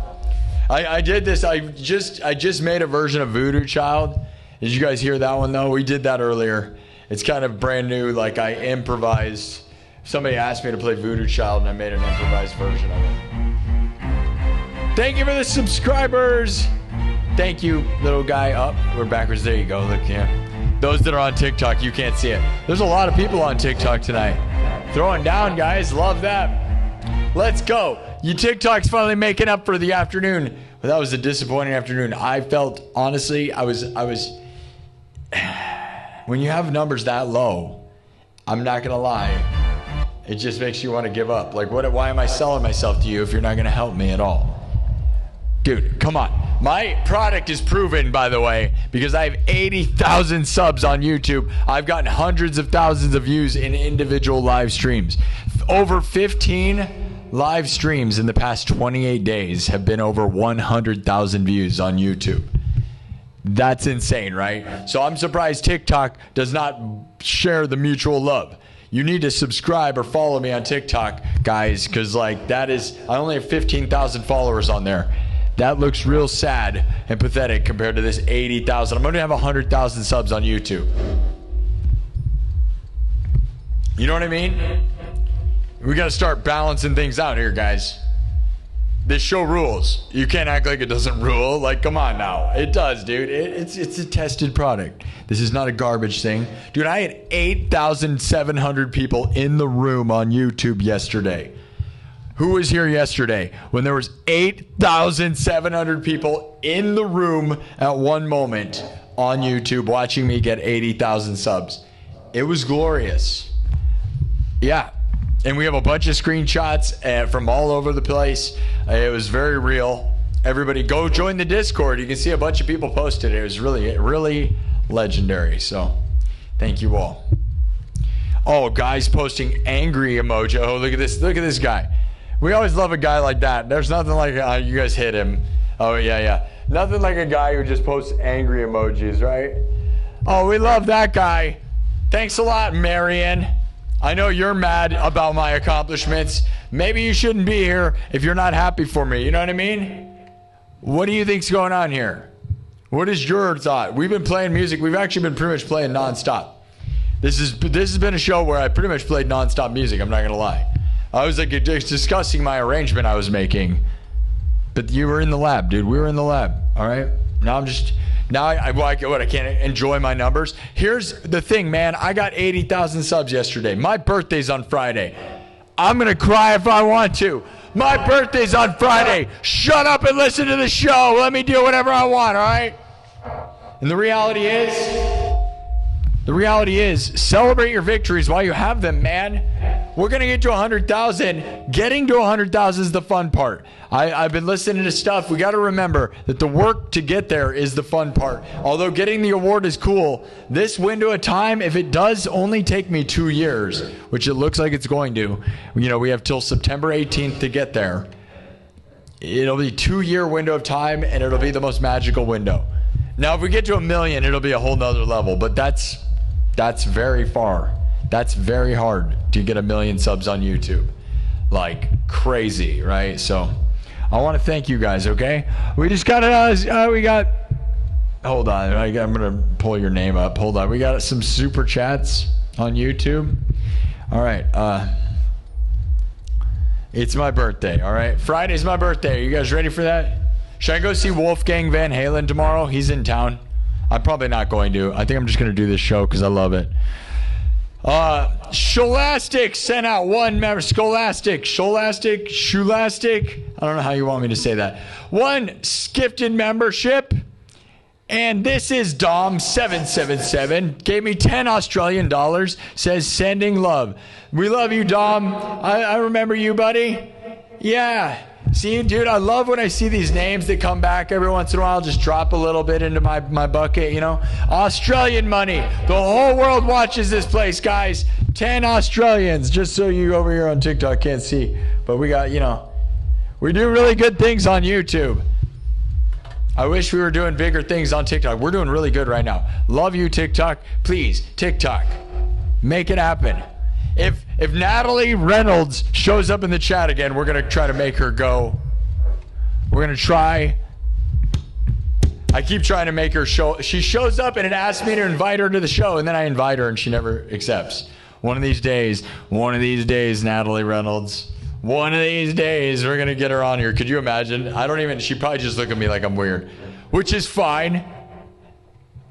I did this. I just made a version of Voodoo Child. Did you guys hear that one though? We did that earlier. It's kind of brand new. Like I improvised. Somebody asked me to play Voodoo Child and I made an improvised version of it. Thank you for the subscribers. Thank you, little guy. Up. We're backwards. There you go. Look, yeah. Those that are on TikTok, you can't see it. There's a lot of people on TikTok tonight. Throwing down, guys. Love that. Let's go. Your TikTok's finally making up for the afternoon. But that was a disappointing afternoon. I felt, honestly, I was. When you have numbers that low, I'm not going to lie, it just makes you want to give up. Like, why am I selling myself to you if you're not going to help me at all? Dude, come on. My product is proven, by the way, because I have 80,000 subs on YouTube. I've gotten hundreds of thousands of views in individual live streams. Over 15 live streams in the past 28 days have been over 100,000 views on YouTube. That's insane, right? So I'm surprised TikTok does not share the mutual love. You need to subscribe or follow me on TikTok, guys, because like that is, I only have 15,000 followers on there. That looks real sad and pathetic compared to this 80,000. I'm going to have 100,000 subs on YouTube. You know what I mean? We got to start balancing things out here, guys. This show rules. You can't act like it doesn't rule. Like, come on now. It does, dude. It's a tested product. This is not a garbage thing. Dude, I had 8,700 people in the room on YouTube yesterday. Who was here yesterday when there was 8,700 people in the room at one moment on YouTube watching me get 80,000 subs? It was glorious. Yeah. And we have a bunch of screenshots from all over the place. It was very real. Everybody go join the Discord. You can see a bunch of people posted it. It was really, really legendary. So thank you all. Oh, guys posting angry emoji. Oh, look at this. Look at this guy. We always love a guy like that. There's nothing like, you guys hit him. Oh, yeah. Nothing like a guy who just posts angry emojis, right? Oh, we love that guy. Thanks a lot, Marion. I know you're mad about my accomplishments. Maybe you shouldn't be here if you're not happy for me. You know what I mean? What do you think's going on here? What is your thought? We've been playing music. We've actually been pretty much playing nonstop. This has been a show where I pretty much played nonstop music. I'm not gonna lie. I was like discussing my arrangement I was making, but you were in the lab, dude. We were in the lab. All right. Now I can't enjoy my numbers. Here's the thing, man. I got 80,000 subs yesterday. My birthday's on Friday. I'm gonna cry if I want to. My birthday's on Friday. Shut up and listen to the show. Let me do whatever I want, all right? And the reality is, celebrate your victories while you have them, man. We're going to get to 100,000. Getting to 100,000 is the fun part. I've been listening to stuff. We got to remember that the work to get there is the fun part. Although getting the award is cool, this window of time, if it does only take me 2 years, which it looks like it's going to, we have till September 18th to get there. It'll be a 2-year window of time, and it'll be the most magical window. Now, if we get to 1 million, it'll be a whole nother level, but that's very far. That's very hard to get 1 million subs on YouTube. Like crazy, right? So I want to thank you guys, okay? We just got hold on. I'm going to pull your name up. Hold on. We got some super chats on YouTube. All right. It's my birthday, all right? Friday's my birthday. Are you guys ready for that? Should I go see Wolfgang Van Halen tomorrow? He's in town. I'm probably not going to. I think I'm just going to do this show because I love it. Scholastic sent out one member. Scholastic. I don't know how you want me to say that. One gifted membership. And this is Dom777. Gave me 10 Australian dollars. Says sending love. We love you, Dom. I remember you, buddy. Yeah. See, dude, I love when I see these names that come back every once in a while. Just drop a little bit into my bucket, Australian money. The whole world watches this place, guys. 10 Australians, just so you over here on TikTok can't see. But we got, we do really good things on YouTube. I wish we were doing bigger things on TikTok. We're doing really good right now. Love you, TikTok. Please, TikTok, make it happen. If Natalie Reynolds shows up in the chat again, we're going to try to make her go. We're going to try. I keep trying to make her show. She shows up and it asks me to invite her to the show, and then I invite her and she never accepts. One of these days, Natalie Reynolds. One of these days, we're going to get her on here. Could you imagine? She probably just look at me like I'm weird, which is fine.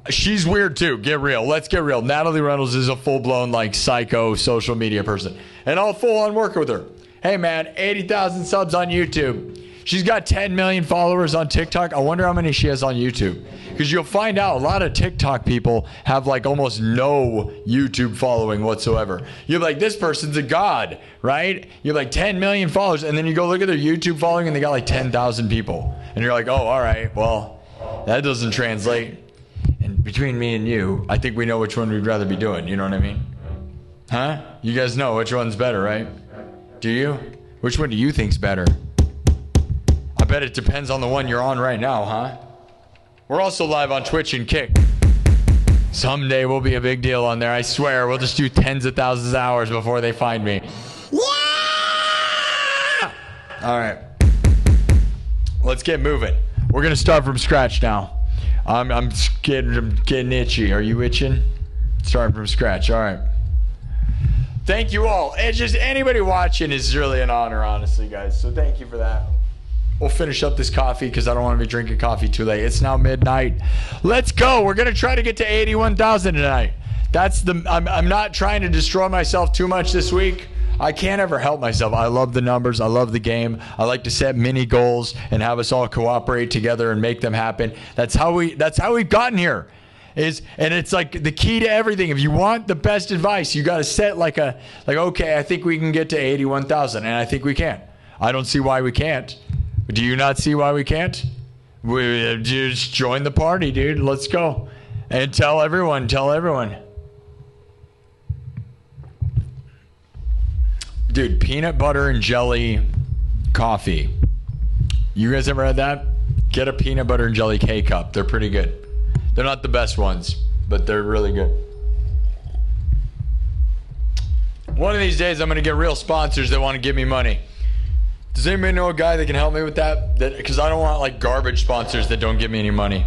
She's weird too. Get real. Let's get real. Natalie Reynolds is a full-blown psycho social media person. And I'll full-on work with her. Hey man, 80,000 subs on YouTube. She's got 10 million followers on TikTok. I wonder how many she has on YouTube. Because you'll find out a lot of TikTok people have almost no YouTube following whatsoever. You're like, this person's a god, right? You're 10 million followers. And then you go look at their YouTube following and they got 10,000 people. And you're like, oh, all right, well, that doesn't translate. And between me and you, I think we know which one we'd rather be doing. You know what I mean? Huh? You guys know which one's better, right? Do you? Which one do you think's better? I bet it depends on the one you're on right now, huh? We're also live on Twitch and Kick. Someday we'll be a big deal on there. I swear. We'll just do tens of thousands of hours before they find me. Yeah! All right. Let's get moving. We're going to start from scratch now. I'm getting itchy. Are you itching? Starting from scratch. All right. Thank you all. It's just anybody watching is really an honor, honestly, guys. So thank you for that. We'll finish up this coffee because I don't want to be drinking coffee too late. It's now midnight. Let's go. We're going to try to get to 81,000 tonight. I'm not trying to destroy myself too much this week. I can't ever help myself. I love the numbers. I love the game. I like to set mini goals and have us all cooperate together and make them happen. That's how we've gotten here. And it's the key to everything. If you want the best advice, you got to set okay, I think we can get to 81,000, and I think we can. I don't see why we can't. Do you not see why we can't? We just join the party, dude. Let's go. And tell everyone. Dude, peanut butter and jelly coffee. You guys ever had that? Get a peanut butter and jelly K-cup. They're pretty good. They're not the best ones, but they're really good. One of these days, I'm going to get real sponsors that want to give me money. Does anybody know a guy that can help me with that? Because I don't want like garbage sponsors that don't give me any money.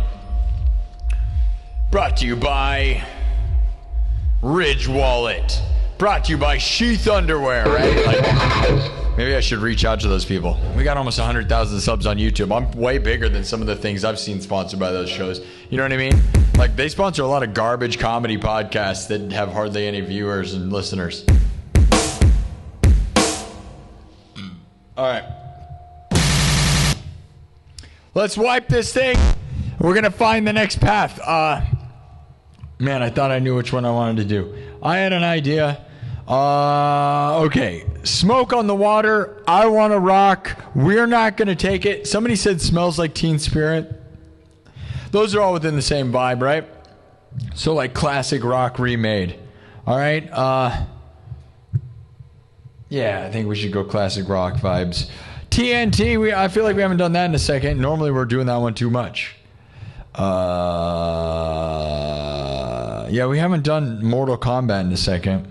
Brought to you by Ridge Wallet. Brought to you by Sheath Underwear, right? Like, maybe I should reach out to those people. We got almost 100,000 subs on YouTube. I'm way bigger than some of the things I've seen sponsored by those shows. You know what I mean? Like, they sponsor a lot of garbage comedy podcasts that have hardly any viewers and listeners. All right. Let's wipe this thing. We're going to find the next path. Man, I thought I knew which one I wanted to do. I had an idea. Okay. Smoke on the Water. I Want to Rock. We're not going to take it. Somebody said Smells Like Teen Spirit. Those are all within the same vibe, right? So like classic rock remade. All right. Yeah, I think we should go classic rock vibes. TNT, I feel like we haven't done that in a second. Normally we're doing that one too much. Yeah, we haven't done Mortal Kombat in a second.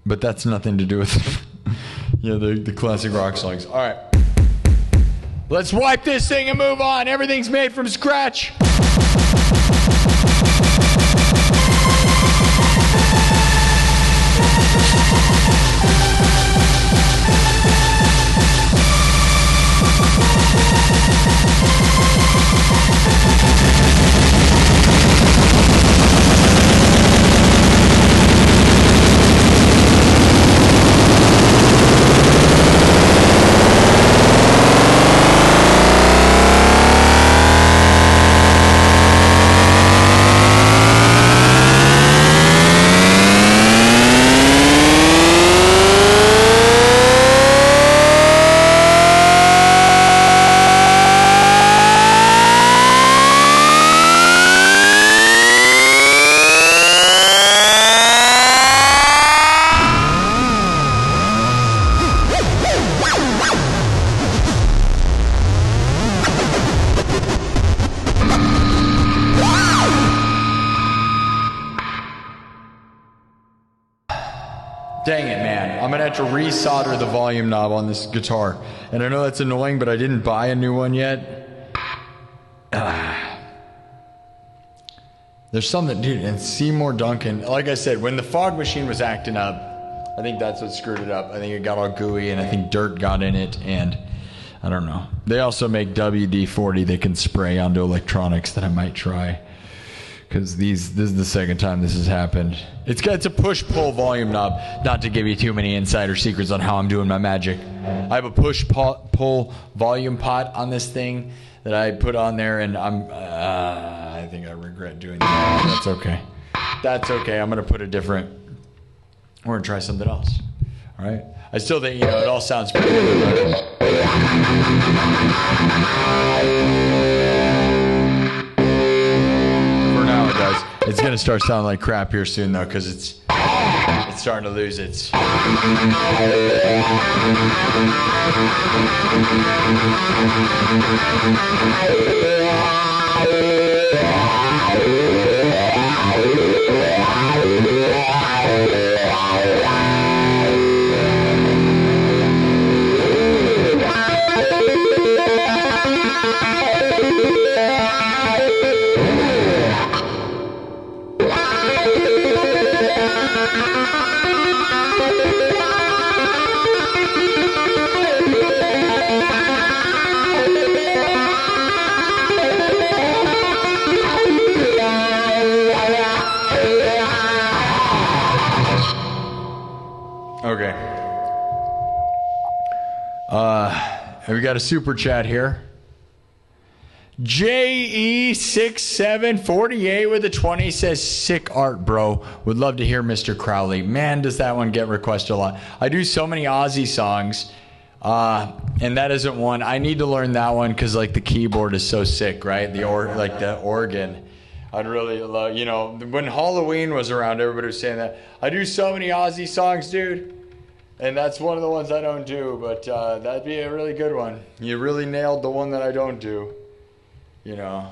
But that's nothing to do with the classic rock songs. All right. Let's wipe this thing and move on. Everything's made from scratch. Dang it, man. I'm going to have to resolder the volume knob on this guitar. And I know that's annoying, but I didn't buy a new one yet. There's something, dude, and Seymour Duncan. Like I said, when the fog machine was acting up, I think that's what screwed it up. I think it got all gooey, and I think dirt got in it, and I don't know. They also make WD-40 they can spray onto electronics that I might try. Because this is the second time this has happened. It's a push-pull volume knob. Not to give you too many insider secrets on how I'm doing my magic. I have a push-pull volume pot on this thing that I put on there, and I think I regret doing that. That's okay. That's okay. I'm going to put a different... We're going to try something else. All right? I still think, it all sounds pretty good. It's gonna start sounding like crap here soon though, because it's starting to lose its. Okay. We got a super chat here. JE6748 with a 20 says, sick art, bro. Would love to hear Mr. Crowley. Man, does that one get requested a lot. I do so many Aussie songs. And that isn't one. I need to learn that one because like the keyboard is so sick, right? The organ. I'd really love, you know, when Halloween was around, everybody was saying that. I do so many Ozzy songs, dude. And that's one of the ones I don't do, but that'd be a really good one. You really nailed the one that I don't do, you know.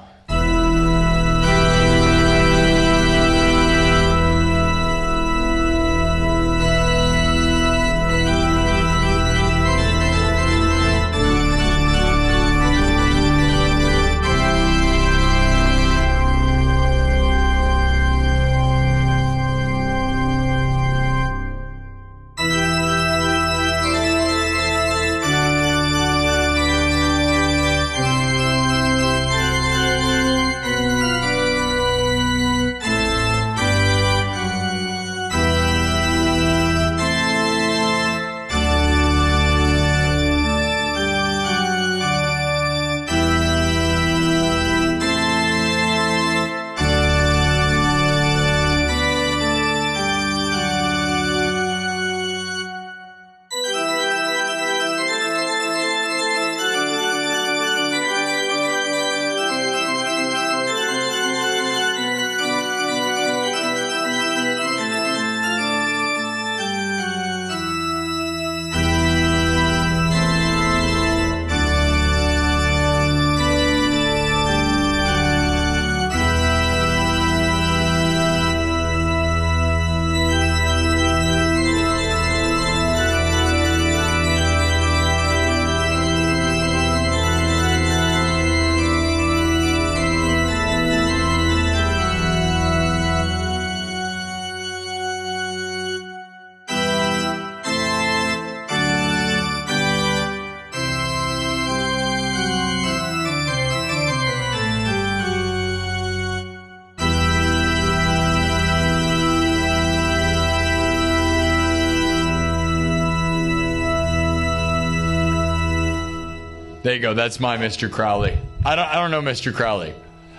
There you go. That's my Mr. Crowley. I don't know Mr. Crowley.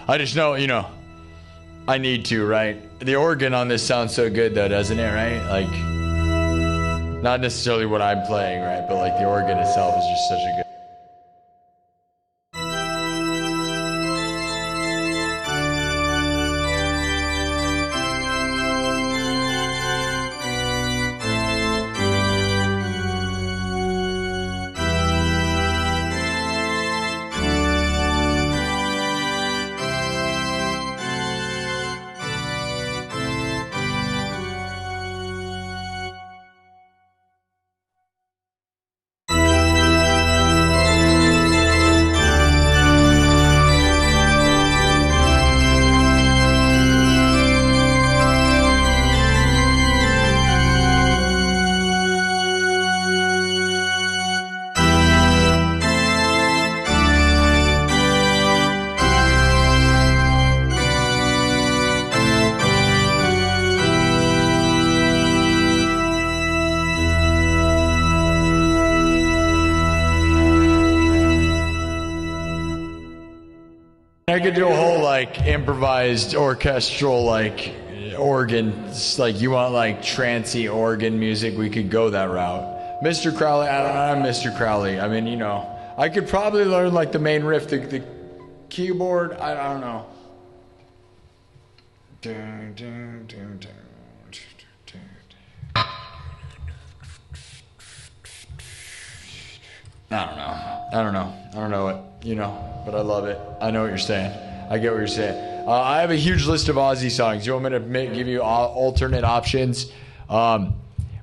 I just know, you know, I need to, right? The organ on this sounds so good though, doesn't it, right? Like, not necessarily what I'm playing, right? But like the organ itself is just such a good. I could do a whole like improvised orchestral like organ, like you want like trancey organ music, we could go that route. Mr. Crowley, I'm Mr. Crowley. I mean, you know, I could probably learn like the main riff, the keyboard, I don't know. I don't know it, you know, but I love it. I know what you're saying. I get what you're saying. I have a huge list of Ozzy songs. You want me to give you alternate options?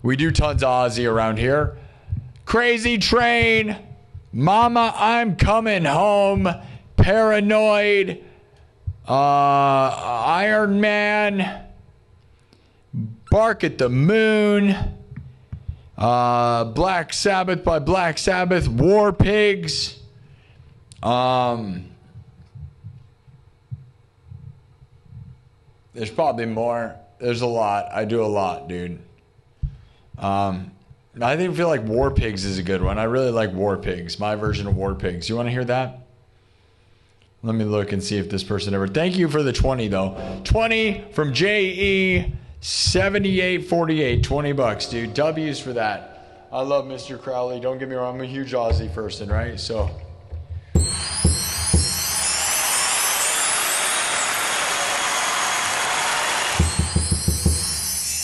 We do tons of Ozzy around here. Crazy Train, Mama, I'm Coming Home, Paranoid, Iron Man, Bark at the Moon, Black Sabbath by Black Sabbath, War Pigs, there's probably more. There's a lot. I do a lot, dude. I feel like War Pigs is a good one. I really like War Pigs, my version of War Pigs. You want to hear that? Let me look and see if this person ever. Thank you for the 20 though. 20 from JE 7848. $20, dude. W's for that. I love Mr. Crowley. Don't get me wrong, I'm a huge Ozzy person, right? So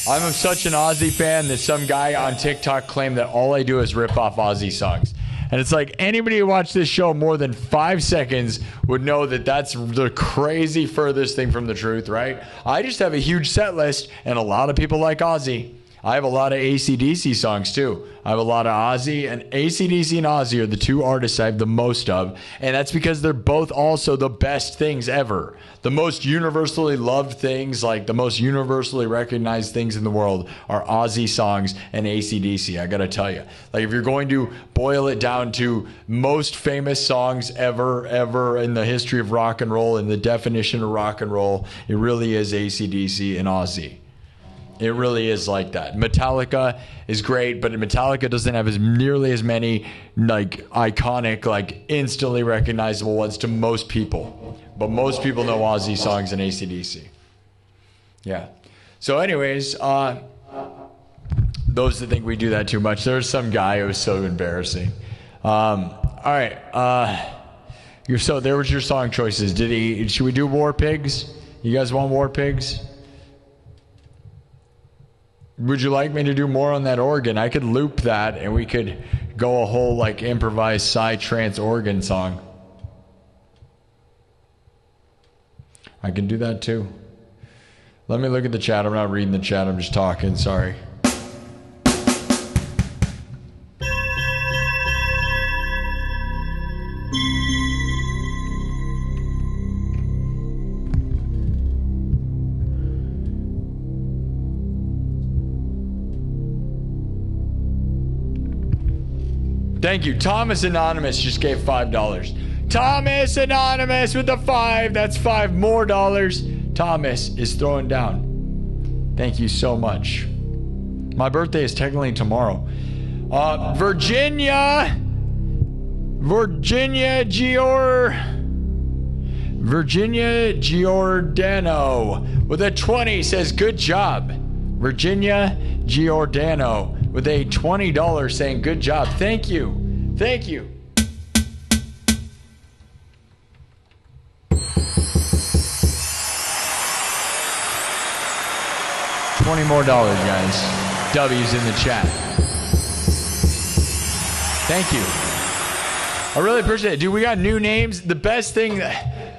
I'm such an Ozzy fan that some guy on TikTok claimed that all I do is rip off Ozzy songs. And it's like anybody who watched this show more than 5 seconds would know that that's the crazy furthest thing from the truth, right? I just have a huge set list, and a lot of people like Ozzy. I have a lot of AC/DC songs too. I have a lot of Ozzy, and AC/DC and Ozzy are the two artists I have the most of, and that's because they're both also the best things ever. The most universally loved things, like the most universally recognized things in the world are Ozzy songs and AC/DC, I gotta tell you. Like if you're going to boil it down to most famous songs ever in the history of rock and roll and the definition of rock and roll, it really is AC/DC and Ozzy. It really is like that. Metallica is great, but Metallica doesn't have as nearly as many like iconic, like instantly recognizable ones to most people. But most people know Ozzy songs and AC/DC. Yeah. So anyways, those that think we do that too much, there's some guy who was so embarrassing. All right. So there was your song choices. Should we do War Pigs? You guys want War Pigs? Would you like me to do more on that organ? I could loop that and we could go a whole like improvised psy-trance organ song. I can do that too. Let me look at the chat. I'm not reading the chat. I'm just talking. Sorry. Thank you. Thomas Anonymous just gave $5. Thomas Anonymous with the 5. That's $5 more. Thomas is throwing down. Thank you so much. My birthday is technically tomorrow. Virginia Giordano with a 20 says, good job. Virginia Giordano with a $20 saying, good job. Thank you. Thank you. $20 more, guys. W's in the chat. Thank you. I really appreciate it. Dude, we got new names. The best thing,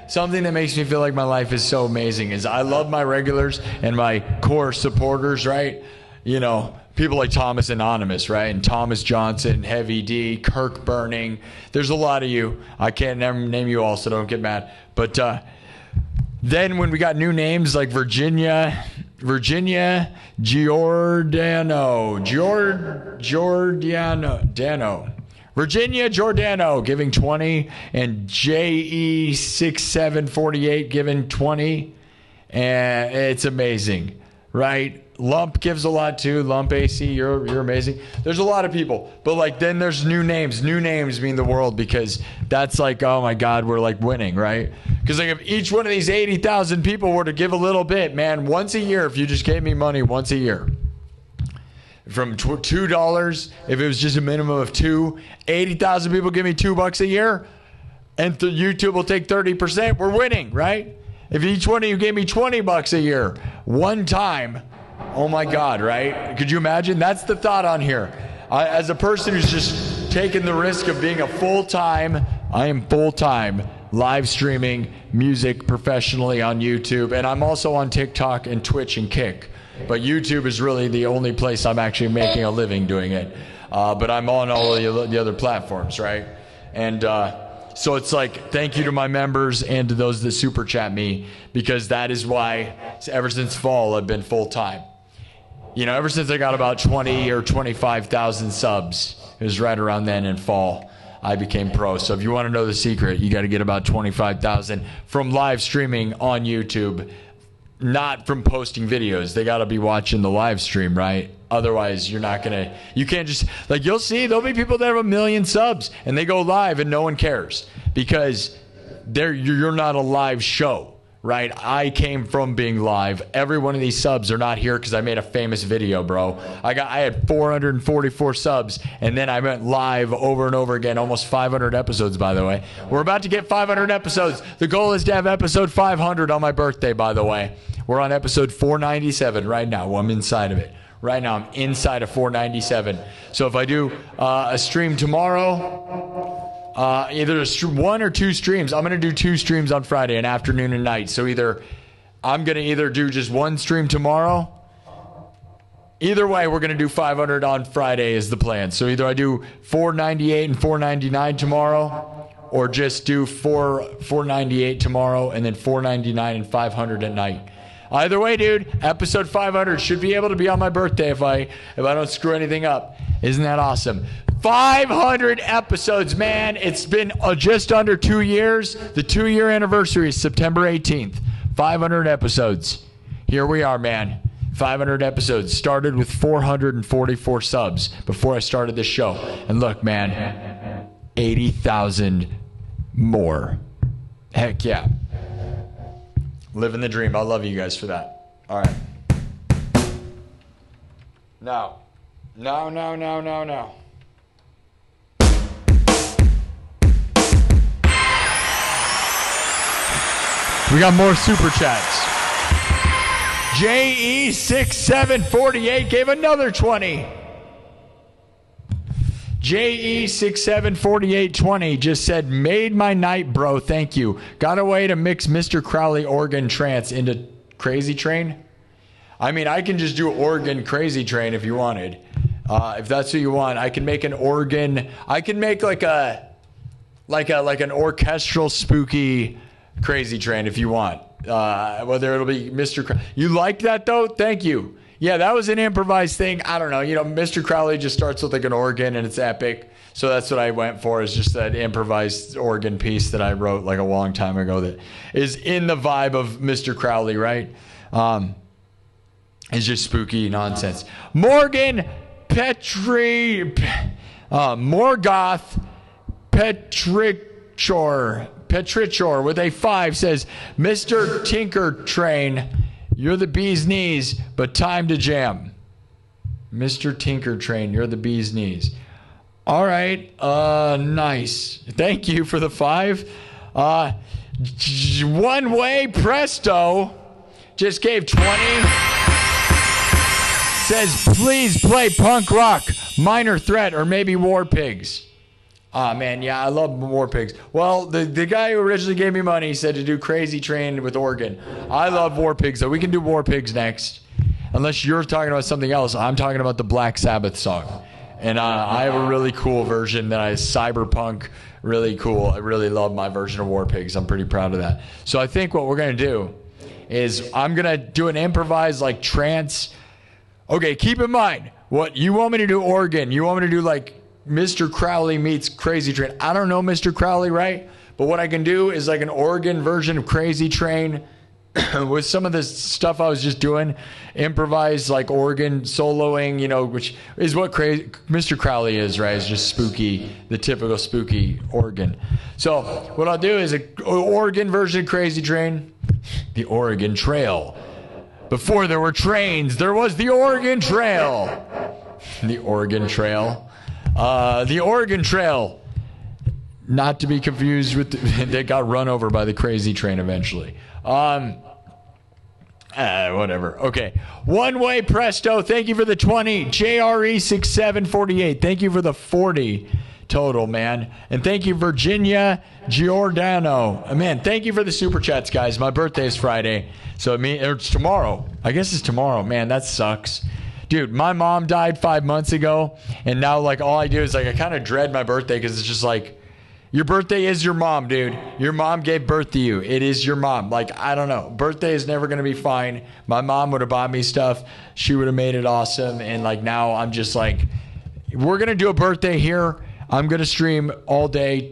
something that makes me feel like my life is so amazing is I love my regulars and my core supporters, right? You know, people like Thomas Anonymous, right? And Thomas Johnston, Heavy D, Kirk Burning. There's a lot of you. I can't name you all, so don't get mad. But then when we got new names like Virginia Virginia Giordano giving 20, and JE6748 giving 20, and it's amazing, right? Lump gives a lot too. Lump AC, you're amazing. There's a lot of people, but like then there's new names. New names mean the world because that's like, oh my God, we're like winning, right? Because like if each one of these 80,000 people were to give a little bit, man, once a year, if you just gave me money once a year, from $2, if it was just a minimum of 80,000 people give me $2 a year, and YouTube will take 30%, we're winning, right? If each one of you gave me $20 a year, one time, oh my God, right? Could you imagine? That's the thought on here. As a person who's just taken the risk of being I am full-time live streaming music professionally on YouTube, and I'm also on TikTok and Twitch and Kick. But YouTube is really the only place I'm actually making a living doing it. But I'm on all of the other platforms, right? And so it's like, thank you to my members and to those that super chat me, because that is why ever since fall I've been full-time. You know, ever since I got about 20 or 25,000 subs, it was right around then in fall, I became pro. So if you want to know the secret, you got to get about 25,000 from live streaming on YouTube, not from posting videos. They got to be watching the live stream, right? Otherwise, you're not going to, you can't just, like you'll see, there'll be people that have 1 million subs and they go live and no one cares because you're not a live show, right? I came from being live. Every one of these subs are not here because I made a famous video, bro. I had 444 subs, and then I went live over and over again, almost 500 episodes, by the way. We're about to get 500 episodes. The goal is to have episode 500 on my birthday, by the way. We're on episode 497 right now. Well, I'm inside of it. Right now, I'm inside of 497. So if I do a stream tomorrow, either one or two streams. I'm going to do 2 streams on Friday, an afternoon and night. So I'm going to either do just 1 stream tomorrow. Either way, we're going to do 500 on Friday is the plan. So either I do 498 and 499 tomorrow, or just do 498 tomorrow and then 499 and 500 at night. Either way, dude, episode 500 should be able to be on my birthday if I don't screw anything up. Isn't that awesome? 500 episodes, man. It's been just under 2 years. The 2-year anniversary is September 18th. 500 episodes. Here we are, man. 500 episodes. Started with 444 subs before I started this show. And look, man, 80,000 more. Heck yeah. Living the dream. I love you guys for that. All right. No. We got more super chats. JE6748 gave another 20. JE674820 just said, made my night, bro. Thank you. Got a way to mix Mr. Crowley organ trance into Crazy Train? I mean, I can just do organ Crazy Train if you wanted. If that's what you want, I can make an organ. I can make like an orchestral spooky Crazy Train if you want. Whether it'll be Mr. You like that though? Thank you. Yeah, that was an improvised thing. I don't know. You know, Mr. Crowley just starts with like an organ and it's epic. So that's what I went for, is just that improvised organ piece that I wrote like a long time ago that is in the vibe of Mr. Crowley, right? It's just spooky nonsense. Morgan Morgoth Petrichor with a 5 says, Mr. Tinker Train, you're the bee's knees, but time to jam. Mr. Tinker Train, you're the bee's knees. All right. Nice. Thank you for the 5. One Way Presto just gave 20. Says, please play punk rock, Minor Threat, or maybe War Pigs. Oh, man, yeah, I love War Pigs. Well, the guy who originally gave me money said to do Crazy Train with organ. I love War Pigs, though. We can do War Pigs next. Unless you're talking about something else. I'm talking about the Black Sabbath song. And I have a really cool version that is cyberpunk, really cool. I really love my version of War Pigs. I'm pretty proud of that. So I think what we're going to do is I'm going to do an improvised, like, trance. Okay, keep in mind, what you want me to do organ. You want me to do, like, Mr. Crowley meets Crazy Train. I don't know Mr. Crowley, right? But what I can do is like an organ version of Crazy Train with some of the stuff I was just doing, improvised like organ soloing, you know, which is what Mr. Crowley is, right? It's just spooky, the typical spooky organ. So what I'll do is an organ version of Crazy Train, the Oregon Trail. Before there were trains, there was the Oregon Trail. The Oregon Trail. The Oregon Trail, not to be confused with they got run over by the Crazy Train eventually. Whatever. Okay. One Way Presto, thank you for the 20. JRE6748, thank you for the 40 total, man. And thank you, Virginia Giordano. Man, thank you for the super chats, guys. My birthday is Friday, so it's tomorrow. I guess it's tomorrow. Man, that sucks. Dude, my mom died 5 months ago, and now, like, all I do is, like, I kind of dread my birthday because it's just, like, your birthday is your mom, dude. Your mom gave birth to you. It is your mom. Like, I don't know. Birthday is never going to be fine. My mom would have bought me stuff. She would have made it awesome, and, like, now I'm just, like, we're going to do a birthday here. I'm going to stream all day.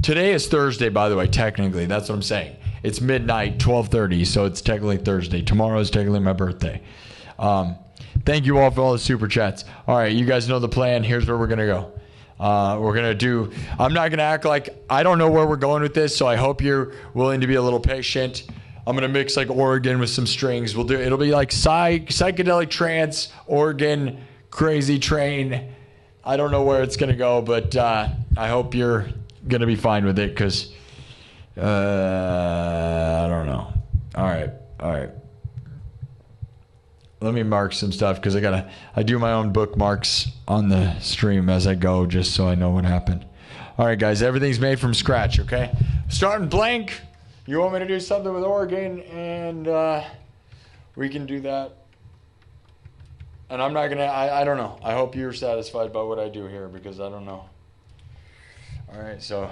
Today is Thursday, by the way, technically. That's what I'm saying. It's midnight, 12:30, so it's technically Thursday. Tomorrow is technically my birthday. Thank you all for all the super chats. All right, you guys know the plan. Here's where we're going to go. I'm not going to act like I don't know where we're going with this, so I hope you're willing to be a little patient. I'm going to mix like organ with some strings. It'll be like psychedelic trance, organ, crazy train. I don't know where it's going to go, but I hope you're going to be fine with it because I don't know. All right. Let me mark some stuff because I do my own bookmarks on the stream as I go just so I know what happened. All right, guys, everything's made from scratch, okay? Starting blank. You want me to do something with organ, and we can do that. And I'm not going to, I don't know. I hope you're satisfied by what I do here because I don't know. All right, so.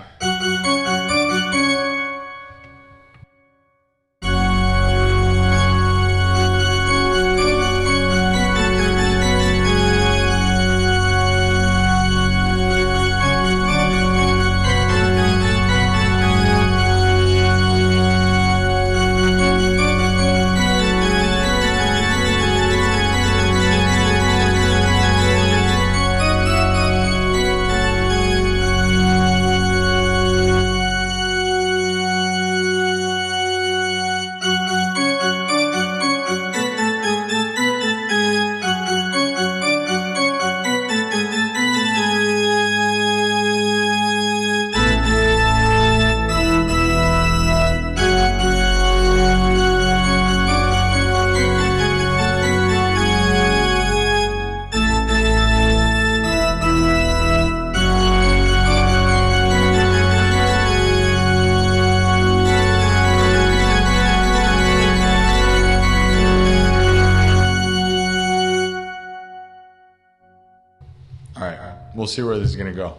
We'll see where this is going to go.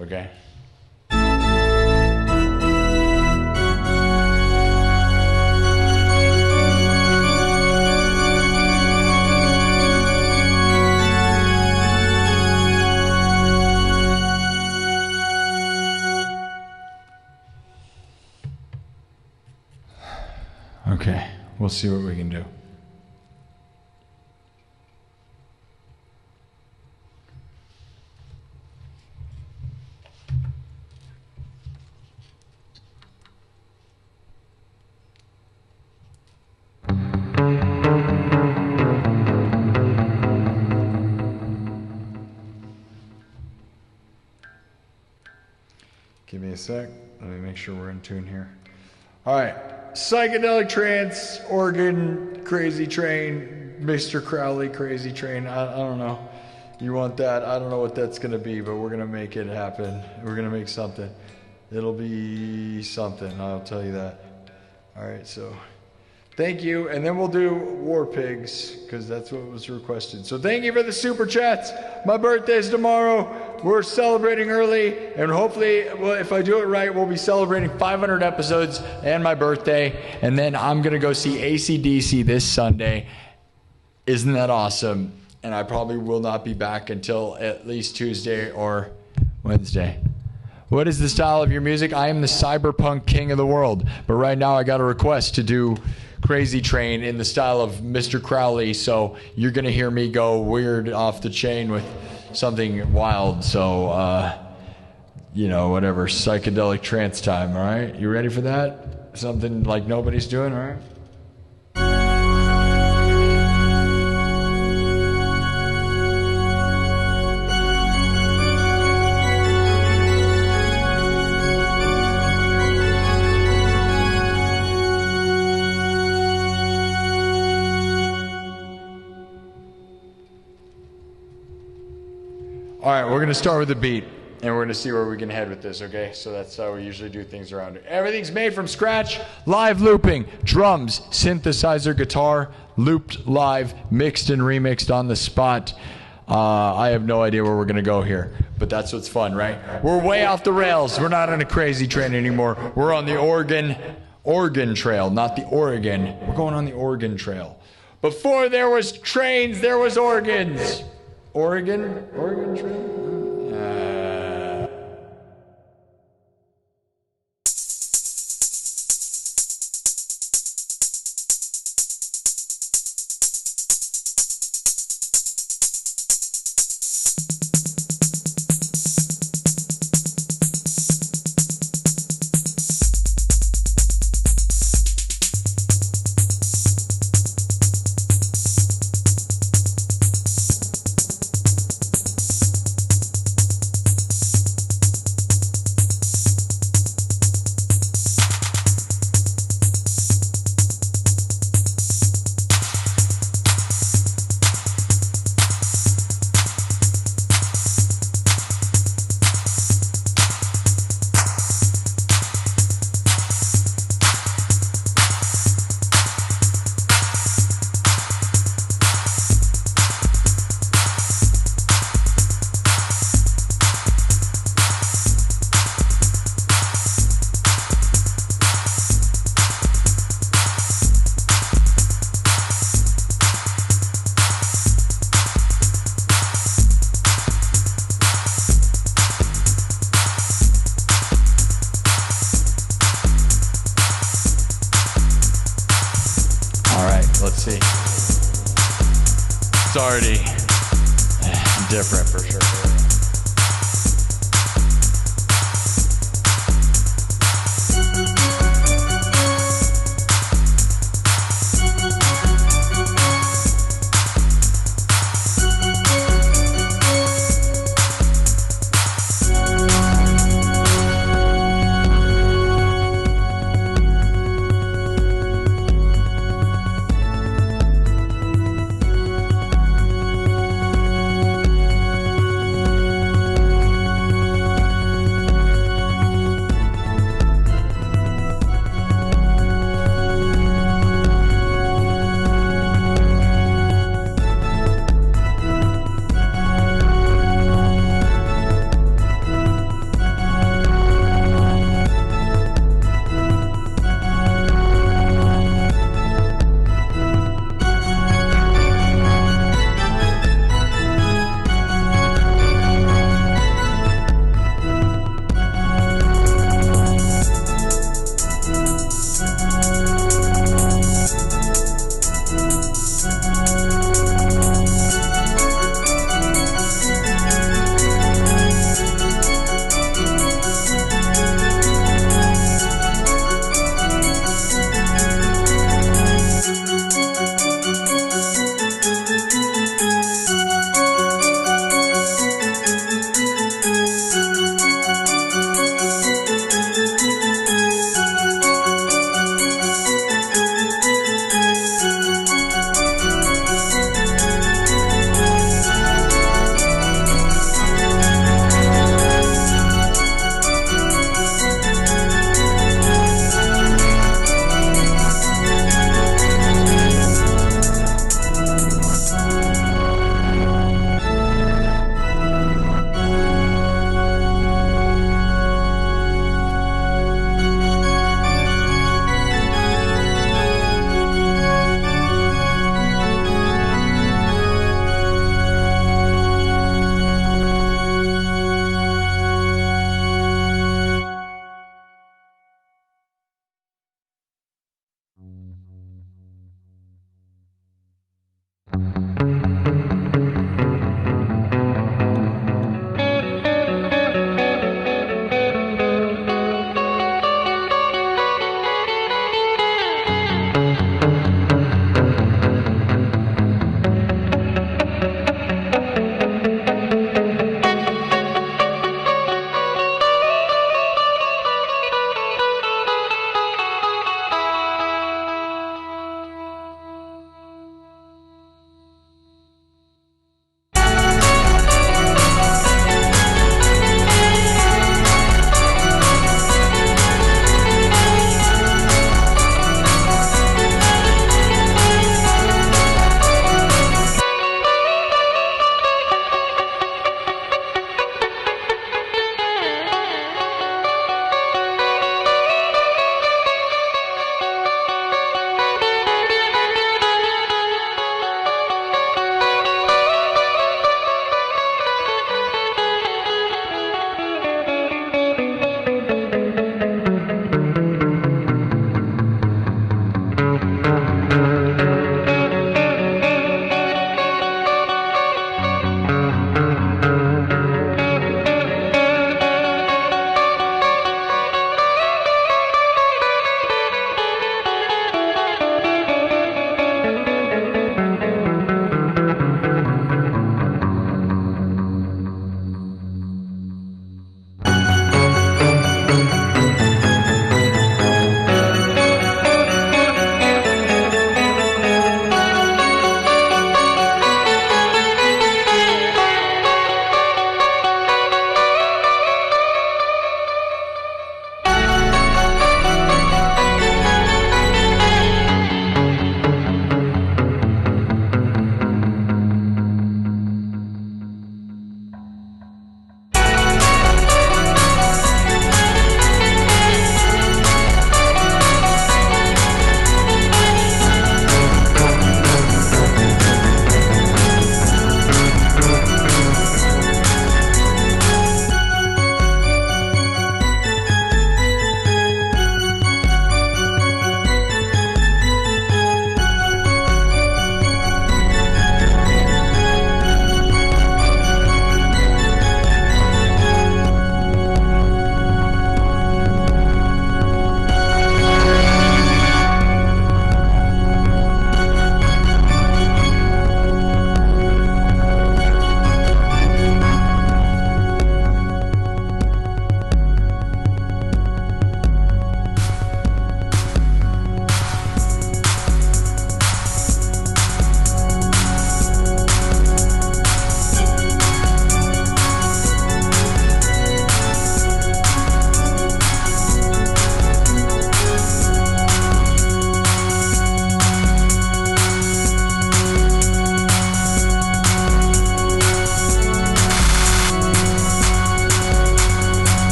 Okay? Okay. We'll see what we can do. Give me a sec. Let me make sure we're in tune here. All right. Psychedelic trance, organ, crazy train, Mr. Crowley, crazy train. I don't know. You want that? I don't know what that's going to be, but we're going to make it happen. We're going to make something. It'll be something. I'll tell you that. All right. So thank you. And then we'll do War Pigs because that's what was requested. So thank you for the super chats. My birthday's tomorrow. We're celebrating early, and hopefully, well, if I do it right, we'll be celebrating 500 episodes and my birthday, and then I'm going to go see AC/DC this Sunday. Isn't that awesome? And I probably will not be back until at least Tuesday or Wednesday. What is the style of your music? I am the cyberpunk king of the world, but right now I got a request to do Crazy Train in the style of Mr. Crowley, so you're going to hear me go weird off the chain with something wild, so whatever, psychedelic trance time. All right, you ready for that? Something like nobody's doing. All right. All right, we're going to start with the beat, and we're going to see where we can head with this, okay? So that's how we usually do things around here. Everything's made from scratch, live looping, drums, synthesizer, guitar, looped live, mixed and remixed on the spot. I have no idea where we're going to go here, but that's what's fun, right? We're way off the rails. We're not on a crazy train anymore. We're on the Oregon Trail, not the Oregon. We're going on the Oregon Trail. Before there was trains, there was organs. Oregon Trail? see. It's already different for sure.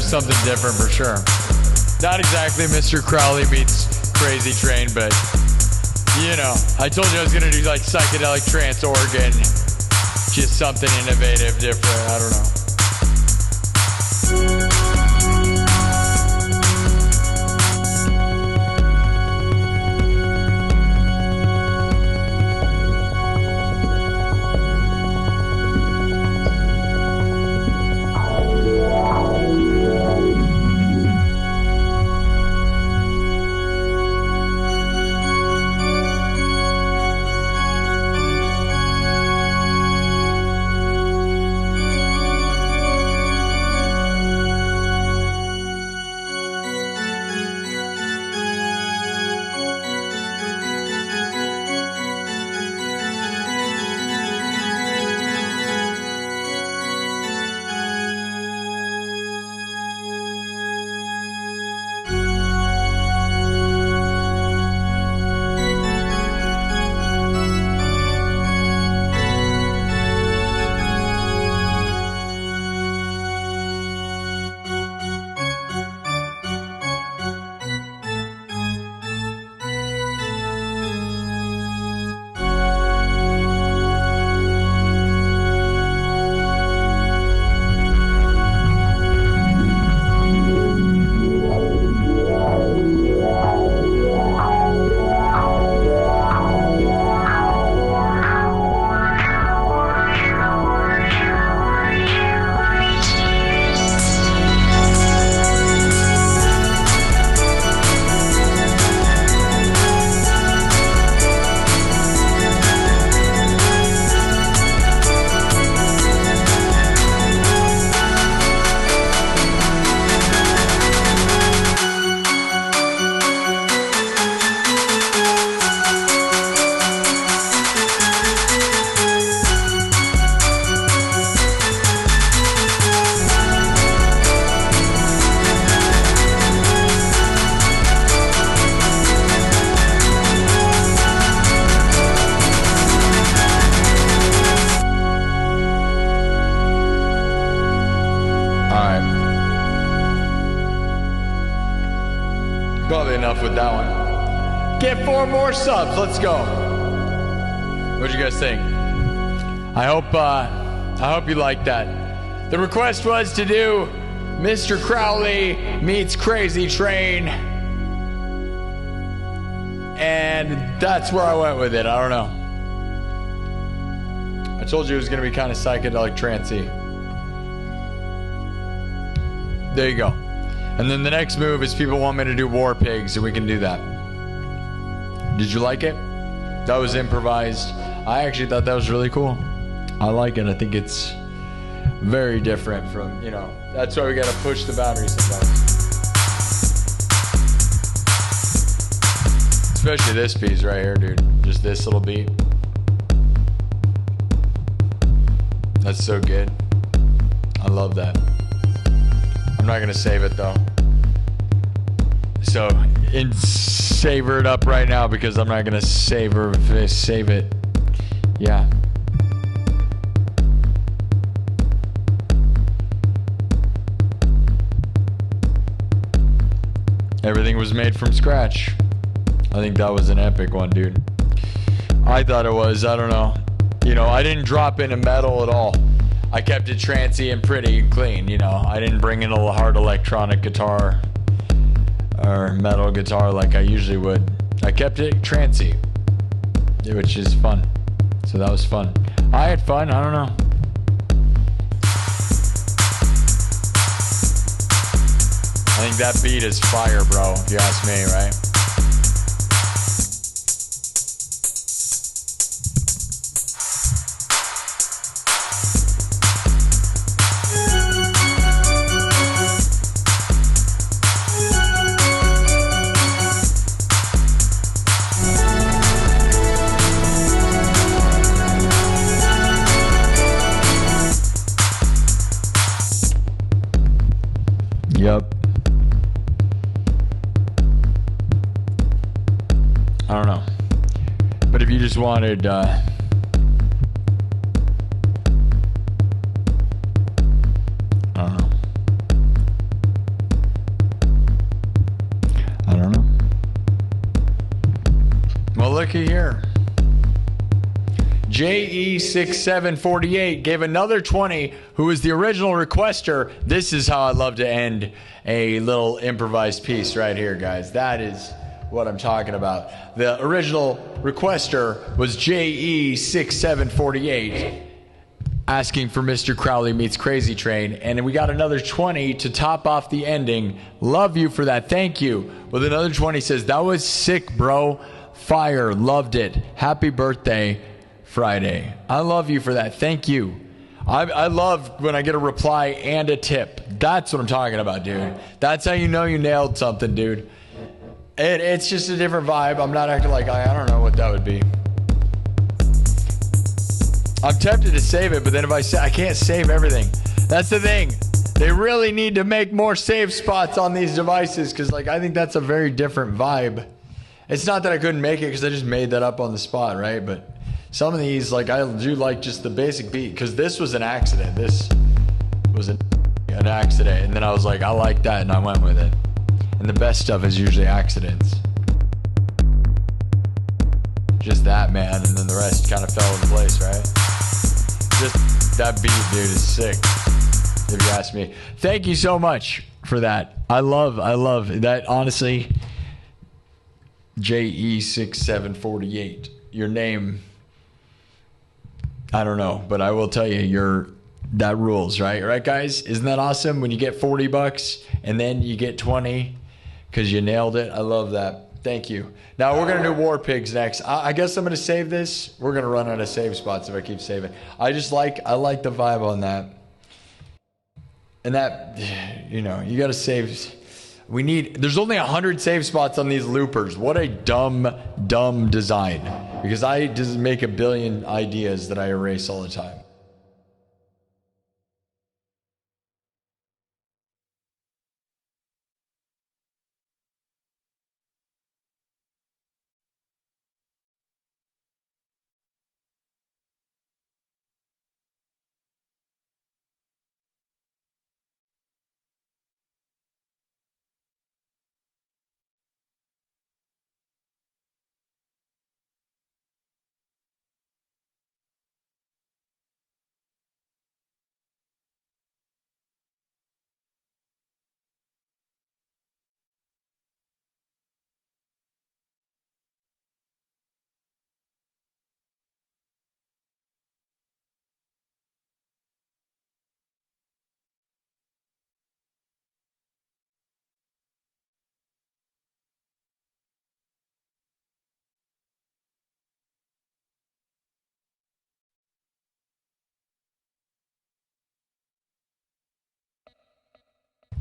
something different for sure. Not exactly Mr. Crowley meets Crazy Train, but you know, I told you I was gonna do like psychedelic trance organ, just something innovative, different. I don't know. enough with that one. Get 4 more subs. Let's go. What'd you guys think? I hope you liked that. The request was to do Mr. Crowley meets Crazy Train. And that's where I went with it. I don't know. I told you it was going to be kind of psychedelic trancey. There you go. And then the next move is people want me to do War Pigs, and we can do that. Did you like it? That was improvised. I actually thought that was really cool. I like it. I think it's very different from, you know, that's why we got to push the boundaries sometimes. Especially this piece right here, dude. Just this little beat. That's so good. I love that. I'm not gonna save it though. So, savor it up right now because I'm not gonna save it. Yeah. Everything was made from scratch. I think that was an epic one, dude. I thought it was. I don't know. You know, I didn't drop into metal at all. I kept it trancey and pretty clean, you know. I didn't bring in a hard electronic guitar or metal guitar like I usually would. I kept it trancey, which is fun. So that was fun. I had fun. I don't know. I think that beat is fire, bro, if you ask me, right? Yep. I don't know. But if you just wanted, I don't know. I don't know. Well, looky here. JE6748 gave another 20, who was the original requester. This is how I love to end a little improvised piece right here, guys. That is what I'm talking about. The original requester was JE6748 asking for Mr. Crowley meets Crazy Train, and we got another 20 to top off the ending. Love you for that. Thank you. With another 20 says, that was sick, bro. Fire. Loved it. Happy birthday, Friday. I love you for that. Thank you. I love when I get a reply and a tip. That's what I'm talking about, dude. That's how you know you nailed something, dude. It's just a different vibe. I'm not acting like I don't know what that would be. I'm tempted to save it, but then if I say I can't save everything. That's the thing. They really need to make more save spots on these devices because, like, I think that's a very different vibe. It's not that I couldn't make it because I just made that up on the spot, right? But some of these, like, I do like just the basic beat because this was an accident. This was an accident, and then I was like, I like that, and I went with it. And the best stuff is usually accidents. Just that, man, and then the rest kind of fell into place, right? Just that beat, dude, is sick, if you ask me. Thank you so much for that. I love that, honestly. JE6748, your name, I don't know, but I will tell you, that rules, right? Right, guys? Isn't that awesome when you get $40 and then you get 20 because you nailed it? I love that. Thank you. Now we're gonna do War Pigs next. I guess I'm gonna save this. We're gonna run out of save spots if I keep saving. I like the vibe on that. And that, you know, you gotta save. There's only 100 save spots on these loopers. What a dumb design. Because I just make a billion ideas that I erase all the time.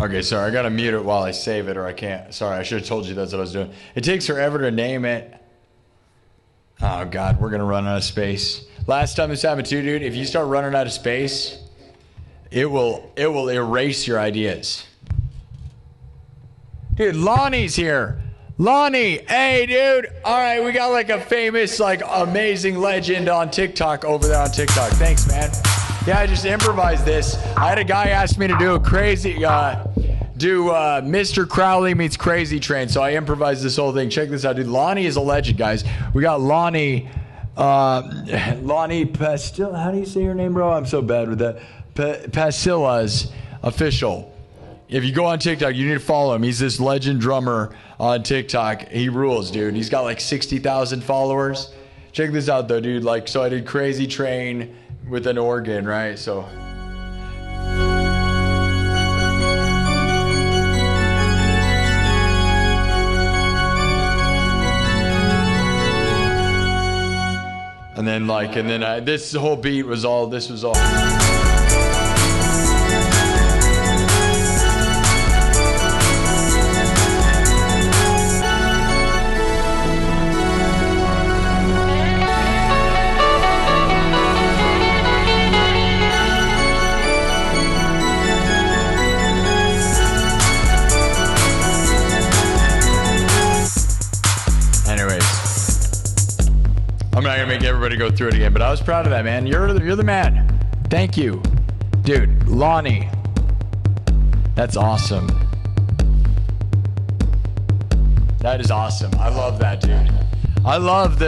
Okay, sorry, I gotta mute it while I save it or I can't. Sorry, I should have told you that's what I was doing. It takes forever to name it. Oh God, we're gonna run out of space. Last time this happened too, dude, if you start running out of space, it will erase your ideas. Dude, Lonnie's here. Lonnie, hey dude. All right, we got like a famous, like amazing legend on TikTok over there on TikTok. Thanks, man. Yeah, I just improvised this. I had a guy ask me to do a crazy, Mr. Crowley meets Crazy Train. So I improvised this whole thing. Check this out, dude. Lonnie is a legend, guys. We got Lonnie Pastil. How do you say your name, bro? I'm so bad with that. Pastilla's official. If you go on TikTok, you need to follow him. He's this legend drummer on TikTok. He rules, dude. He's got like 60,000 followers. Check this out, though, dude. Like, so I did Crazy Train with an organ, right? So. And then this whole beat was all, this was all. I'm not gonna make everybody go through it again, but I was proud of that, man. You're the man. Thank you, dude. Lonnie, that's awesome. That is awesome. I love that, dude. I love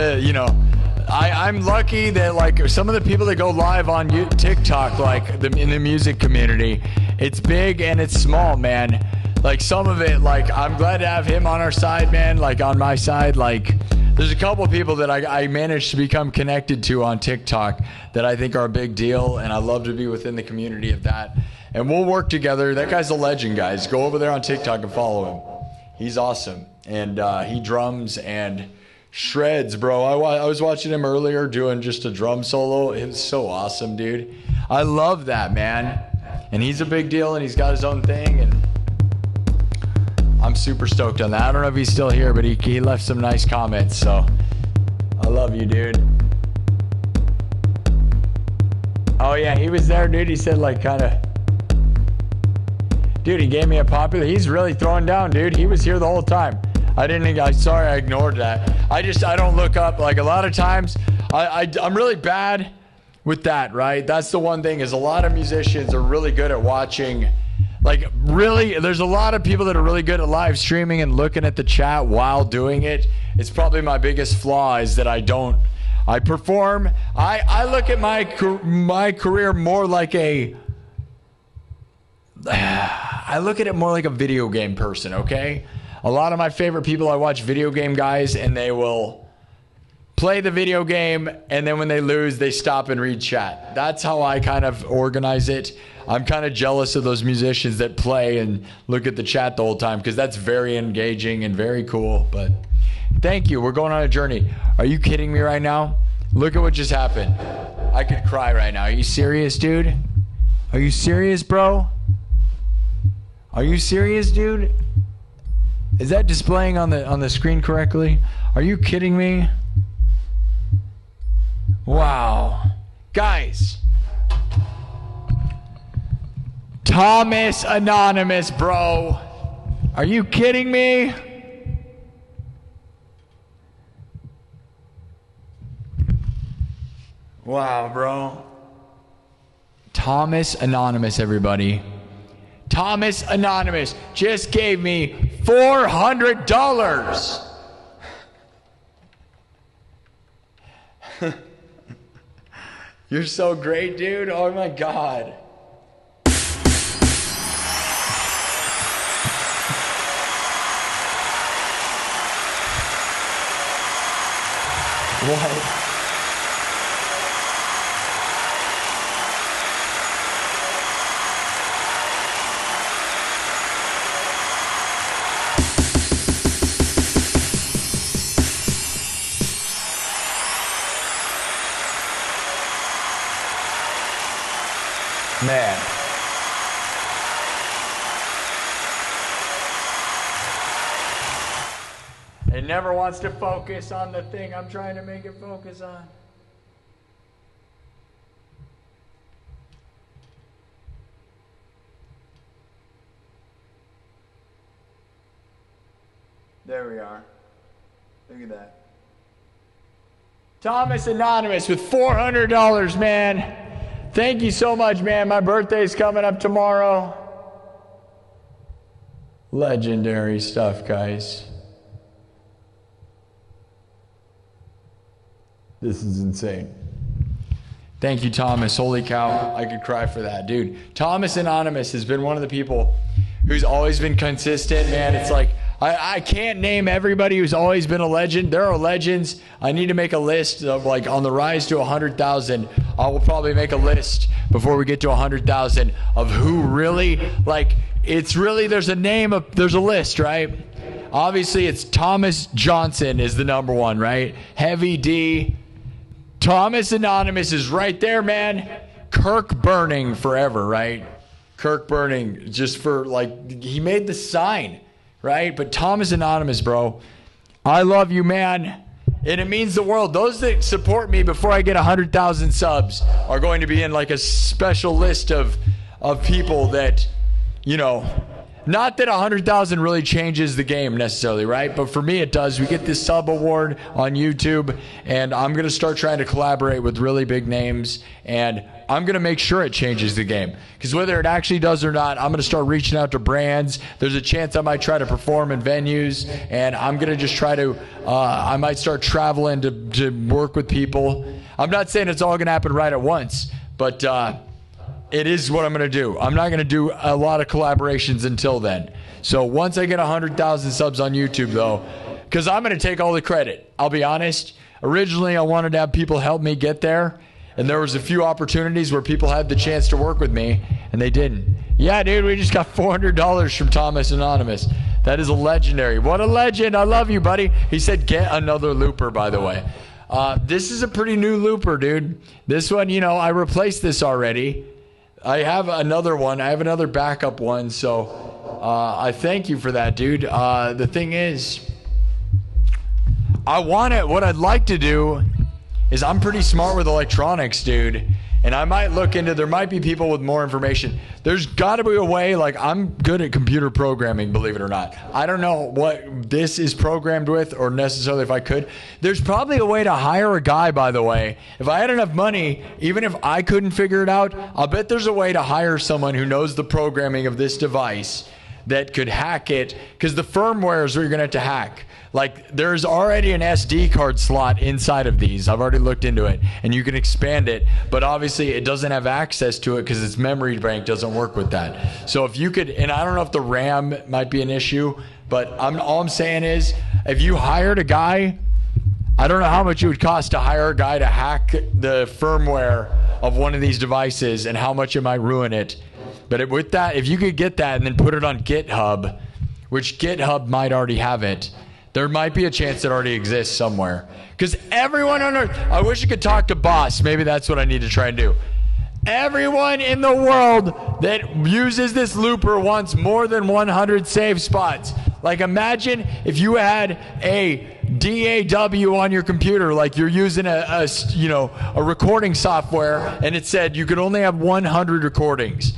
I'm lucky that like some of the people that go live on TikTok, like in the music community, it's big and it's small, man. Like some of it, like I'm glad to have him on our side, man. Like on my side, like. There's a couple of people that I managed to become connected to on TikTok that I think are a big deal, and I love to be within the community of that. And we'll work together. That guy's a legend, guys. Go over there on TikTok and follow him. He's awesome. And he drums and shreds, bro. I was watching him earlier doing just a drum solo. It was so awesome, dude. I love that, man. And he's a big deal, and he's got his own thing, and I'm super stoked on that. I don't know if he's still here, but he left some nice comments, so I love you, dude. Oh yeah, he was there, dude. He said like kind of, dude, he gave me a popular. He's really throwing down, dude. He was here the whole time. Sorry, I ignored that. I don't look up. Like a lot of times, I'm really bad with that, right? That's the one thing is a lot of musicians are really good at watching. Like really, there's a lot of people that are really good at live streaming and looking at the chat while doing it. It's probably my biggest flaw is that I perform. I look at my career more like I look at it more like a video game person, okay? A lot of my favorite people, I watch video game guys and they will play the video game and then when they lose, they stop and read chat. That's how I kind of organize it. I'm kind of jealous of those musicians that play and look at the chat the whole time because that's very engaging and very cool. But thank you. We're going on a journey. Are you kidding me right now? Look at what just happened. I could cry right now. Are you serious, dude? Are you serious, bro? Are you serious, dude? Is that displaying on the screen correctly? Are you kidding me? Wow. Guys. Thomas Anonymous, bro. Are you kidding me? Wow, bro. Thomas Anonymous, everybody. Thomas Anonymous just gave me $400. You're so great, dude. Oh my God. What? Man. It never wants to focus on the thing I'm trying to make it focus on. There we are. Look at that. Thomas Anonymous with $400, man. Thank you so much, man. My birthday's coming up tomorrow. Legendary stuff, guys. This is insane. Thank you, Thomas. Holy cow. I could cry for that. Dude, Thomas Anonymous has been one of the people who's always been consistent, man. It's like, I can't name everybody who's always been a legend. There are legends. I need to make a list of, like, on the rise to 100,000. I will probably make a list before we get to 100,000 of who really, like, it's really, there's a list, right? Obviously, it's Thomas Johnston is the number one, right? Heavy D. Thomas Anonymous is right there, man. Kirk Burning forever, right? Kirk Burning, just for, like, he made the sign, right? But Thomas Anonymous, bro, I love you, man. And it means the world. Those that support me before I get 100,000 subs are going to be in, like, a special list of people that, you know, not that 100,000 really changes the game necessarily, right? But for me, it does. We get this sub award on YouTube, and I'm going to start trying to collaborate with really big names, and I'm going to make sure it changes the game. Because whether it actually does or not, I'm going to start reaching out to brands. There's a chance I might try to perform in venues, and I'm going to just try to, I might start traveling to work with people. I'm not saying it's all going to happen right at once, but it is what I'm going to do. I'm not going to do a lot of collaborations until then. So once I get 100,000 subs on YouTube, though, because I'm going to take all the credit. I'll be honest. Originally, I wanted to have people help me get there, and there was a few opportunities where people had the chance to work with me, and they didn't. Yeah, dude, we just got $400 from Thomas Anonymous. That is a legendary. What a legend. I love you, buddy. He said, get another looper, by the way. This is a pretty new looper, dude. This one, you know, I replaced this already. I have another one. I have another backup one, so I thank you for that, dude. The thing is, what I'd like to do is I'm pretty smart with electronics, dude, and I might look into, there might be people with more information. There's got to be a way, like, I'm good at computer programming, believe it or not. I don't know what this is programmed with, or necessarily if I could. There's probably a way to hire a guy, by the way. If I had enough money, even if I couldn't figure it out, I'll bet there's a way to hire someone who knows the programming of this device that could hack it, because the firmware is where you're going to have to hack. Like, there's already an SD card slot inside of these. I've already looked into it, and you can expand it, but obviously it doesn't have access to it because its memory bank doesn't work with that. So if you could, and I don't know if the RAM might be an issue, but all I'm saying is, if you hired a guy, I don't know how much it would cost to hire a guy to hack the firmware of one of these devices and how much it might ruin it. But with that, if you could get that and then put it on GitHub, which GitHub might already have it, there might be a chance it already exists somewhere. Because everyone on Earth, I wish I could talk to Boss. Maybe that's what I need to try and do. Everyone in the world that uses this looper wants more than 100 save spots. Like, imagine if you had a DAW on your computer, like you're using a recording software, and it said you could only have 100 recordings.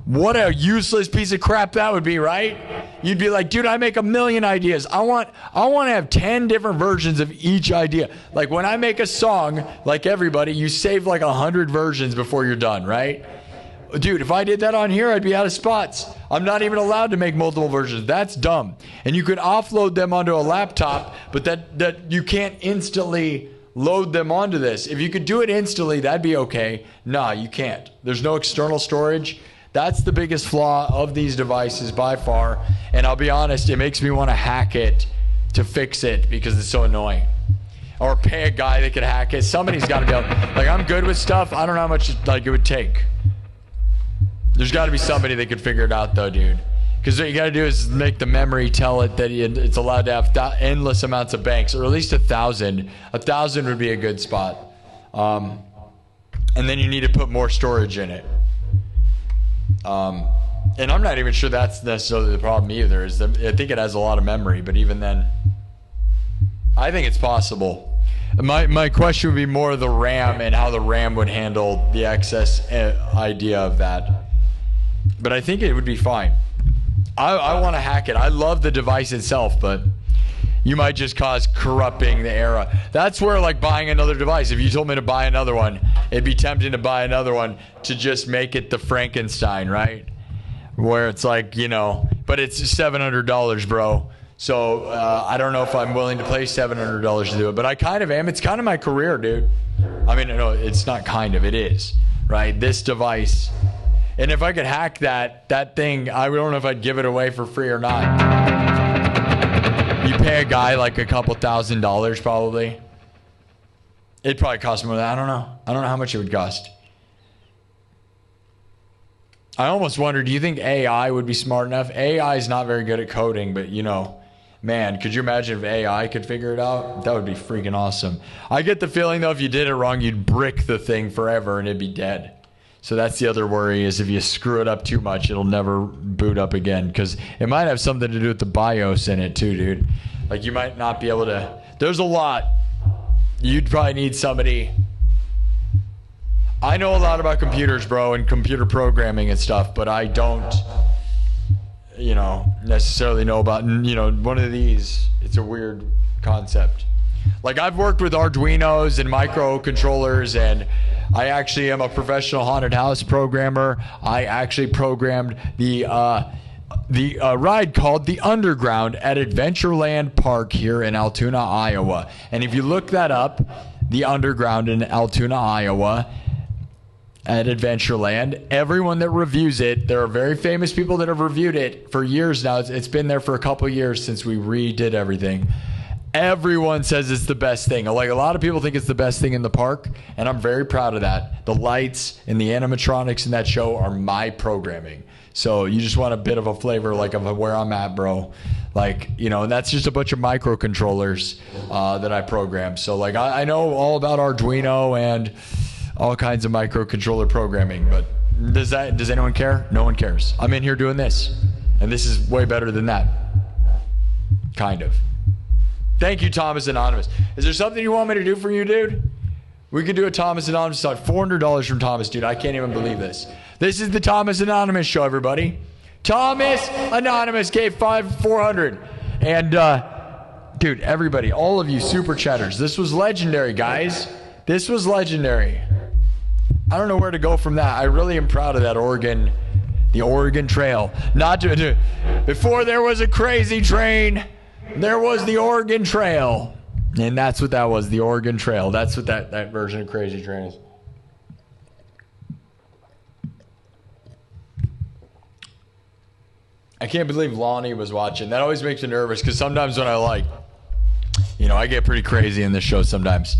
What a useless piece of crap that would be, right? You'd be like, dude, I make 1,000,000 ideas. I want to have 10 different versions of each idea. Like, when I make a song, like everybody, you save like 100 versions before you're done, right? Dude, if I did that on here, I'd be out of spots. I'm not even allowed to make multiple versions. That's dumb. And you could offload them onto a laptop, but that you can't instantly load them onto this. If you could do it instantly, that'd be okay. Nah, you can't. There's no external storage. That's the biggest flaw of these devices by far. And I'll be honest, it makes me want to hack it to fix it because it's so annoying. Or pay a guy that could hack it. Somebody's got to be able, like, I'm good with stuff. I don't know how much it would take. There's got to be somebody that could figure it out though, dude. Because what you got to do is make the memory tell it that it's allowed to have endless amounts of banks, or at least 1,000. 1,000 would be a good spot. And then you need to put more storage in it. And I'm not even sure that's necessarily the problem either. I think it has a lot of memory, but even then, I think it's possible. My question would be more the RAM and how the RAM would handle the excess idea of that. But I think it would be fine. I want to hack it. I love the device itself, but you might just cause corrupting the era. That's where, like, buying another device, if you told me to buy another one, it'd be tempting to buy another one to just make it the Frankenstein, right? Where it's like, you know, but it's $700, bro. So I don't know if I'm willing to pay $700 to do it, but I kind of am. It's kind of my career, dude. I mean, no, it's not kind of. It is, right? This device. And if I could hack that thing, I don't know if I'd give it away for free or not. You pay a guy like a couple $1,000s probably. It'd probably cost more than that. I don't know. I don't know how much it would cost. I almost wonder, do you think AI would be smart enough? AI is not very good at coding, but, you know, man, could you imagine if AI could figure it out? That would be freaking awesome. I get the feeling, though, if you did it wrong, you'd brick the thing forever and it'd be dead. So that's the other worry, is if you screw it up too much, it'll never boot up again, because it might have something to do with the BIOS in it too, dude. Like, you might not be able to... There's a lot. You'd probably need somebody... I know a lot about computers, bro, and computer programming and stuff, but I don't, you know, necessarily know about, you know, one of these. It's a weird concept. Like, I've worked with Arduinos and microcontrollers, and I actually am a professional haunted house programmer. I actually programmed the ride called The Underground at Adventureland Park here in Altoona, Iowa. And if you look that up, The Underground in Altoona, Iowa, at Adventureland, everyone that reviews it, there are very famous people that have reviewed it for years now. It's been there for a couple of years since we redid everything. Everyone says it's the best thing. Like, a lot of people think it's the best thing in the park, and I'm very proud of that. The lights and the animatronics in that show are my programming. So you just want a bit of a flavor, like, of where I'm at, bro. Like, you know, and that's just a bunch of microcontrollers that I program. So, like, I know all about Arduino and all kinds of microcontroller programming, but does anyone care? No one cares. I'm in here doing this, and this is way better than that. Kind of. Thank you, Thomas Anonymous. Is there something you want me to do for you, dude? We could do a Thomas Anonymous talk. $400 from Thomas, dude. I can't even believe this. This is the Thomas Anonymous show, everybody. Thomas Anonymous gave $400. And, dude, everybody, all of you super chatters, this was legendary, guys. This was legendary. I don't know where to go from that. I really am proud of that Oregon, the Oregon Trail. Before there was a crazy train, there was the Oregon Trail. And that's what that was, the Oregon Trail. That's what that version of Crazy Train is. I can't believe Lonnie was watching. That always makes me nervous, because sometimes when I I get pretty crazy in this show sometimes.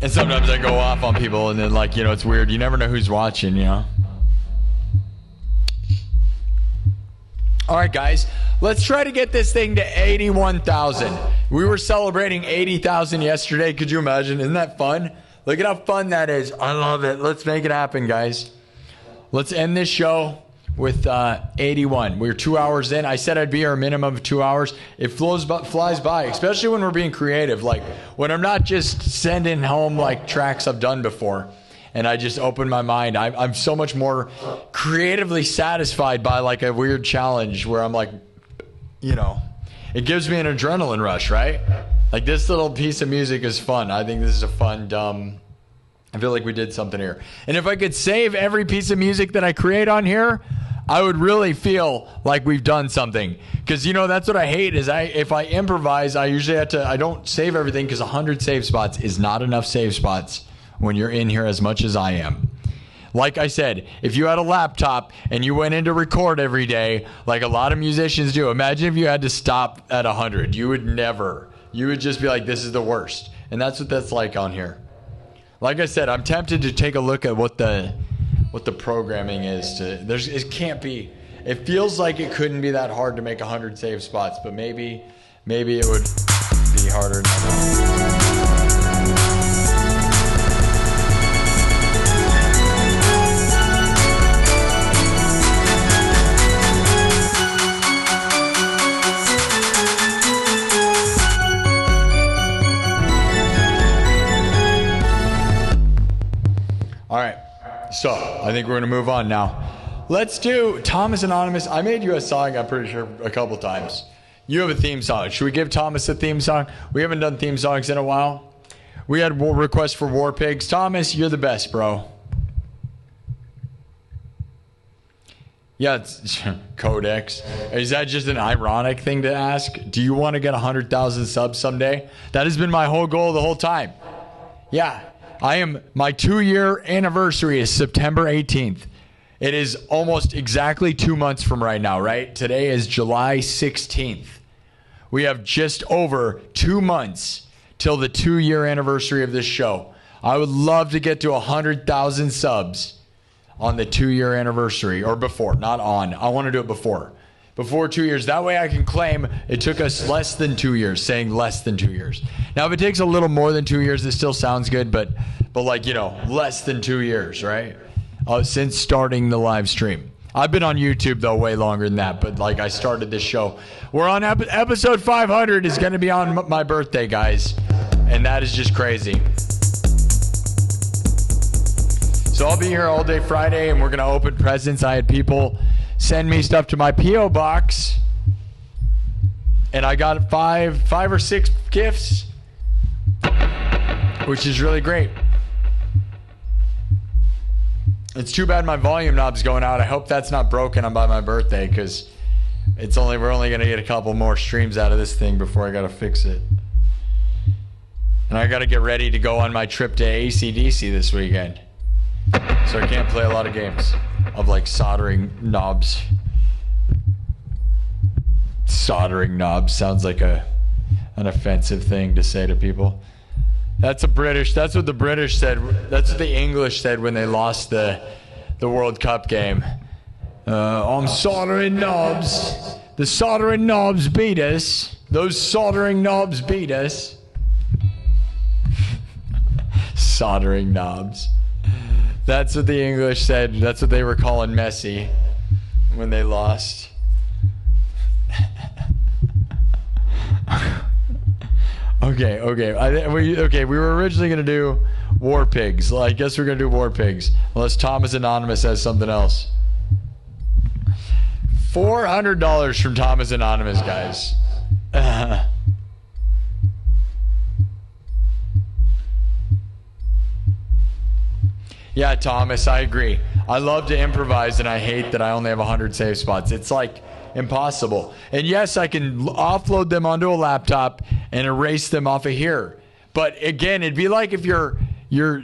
And sometimes I go off on people, and then, it's weird. You never know who's watching, All right, guys. Let's try to get this thing to 81,000. We were celebrating 80,000 yesterday. Could you imagine? Isn't that fun? Look at how fun that is. I love it. Let's make it happen, guys. Let's end this show with 81. We're 2 hours in. I said I'd be here a minimum of 2 hours. It flies by, especially when we're being creative. Like, when I'm not just sending home tracks I've done before, and I just open my mind. I'm so much more creatively satisfied by a weird challenge where I'm it gives me an adrenaline rush, right? Like, this little piece of music is fun. I think this is a fun, I feel like we did something here. And if I could save every piece of music that I create on here, I would really feel like we've done something. Because, that's what I hate is if I improvise, I usually I don't save everything, because 100 save spots is not enough save spots when you're in here as much as I am. Like I said, if you had a laptop and you went in to record every day, like a lot of musicians do, imagine if you had to stop at 100. You would never. You would just be like, this is the worst. And that's what that's like on here. Like I said, I'm tempted to take a look at what the programming is. It can't be. It feels like it couldn't be that hard to make 100 save spots, but maybe it would be harder than that. So I think we're going to move on now. Let's do Thomas Anonymous. I made you a song, I'm pretty sure, a couple times. You have a theme song. Should we give Thomas a theme song? We haven't done theme songs in a while. We had a request for War Pigs. Thomas, you're the best, bro. Yeah, it's Codex. Is that just an ironic thing to ask? Do you want to get 100,000 subs someday? That has been my whole goal the whole time. Yeah, my 2-year anniversary is September 18th. It is almost exactly 2 months from right now, right? Today is July 16th. We have just over 2 months till the 2-year anniversary of this show. I would love to get to 100,000 subs on the 2-year anniversary, or before, not on. I want to do it before 2 years. That way I can claim it took us less than 2 years, saying less than 2 years. Now, if it takes a little more than 2 years, it still sounds good, but like, less than 2 years, right? Since starting the live stream. I've been on YouTube, though, way longer than that, but like I started this show. We're on episode 500 is going to be on my birthday, guys, and that is just crazy. So I'll be here all day Friday, and we're going to open presents. I had people send me stuff to my P.O. box, and I got five or six gifts, which is really great. It's too bad my volume knob's going out. I hope that's not broken on by my birthday, because we're only going to get a couple more streams out of this thing before I got to fix it. And I got to get ready to go on my trip to AC/DC this weekend. So I can't play a lot of games of like soldering knobs. Soldering knobs sounds like an offensive thing to say to people. That's what the British said. That's what the English said when they lost the World Cup game. I'm soldering knobs. The soldering knobs beat us. Those soldering knobs beat us. Soldering knobs. That's what the English said. That's what they were calling Messi when they lost. Okay. We were originally going to do War Pigs. Well, I guess we're going to do War Pigs. Unless Thomas Anonymous has something else. $400 from Thomas Anonymous, guys. Yeah, Thomas, I agree. I love to improvise, and I hate that I only have 100 save spots. It's like impossible. And yes, I can offload them onto a laptop and erase them off of here. But again, it'd be like if your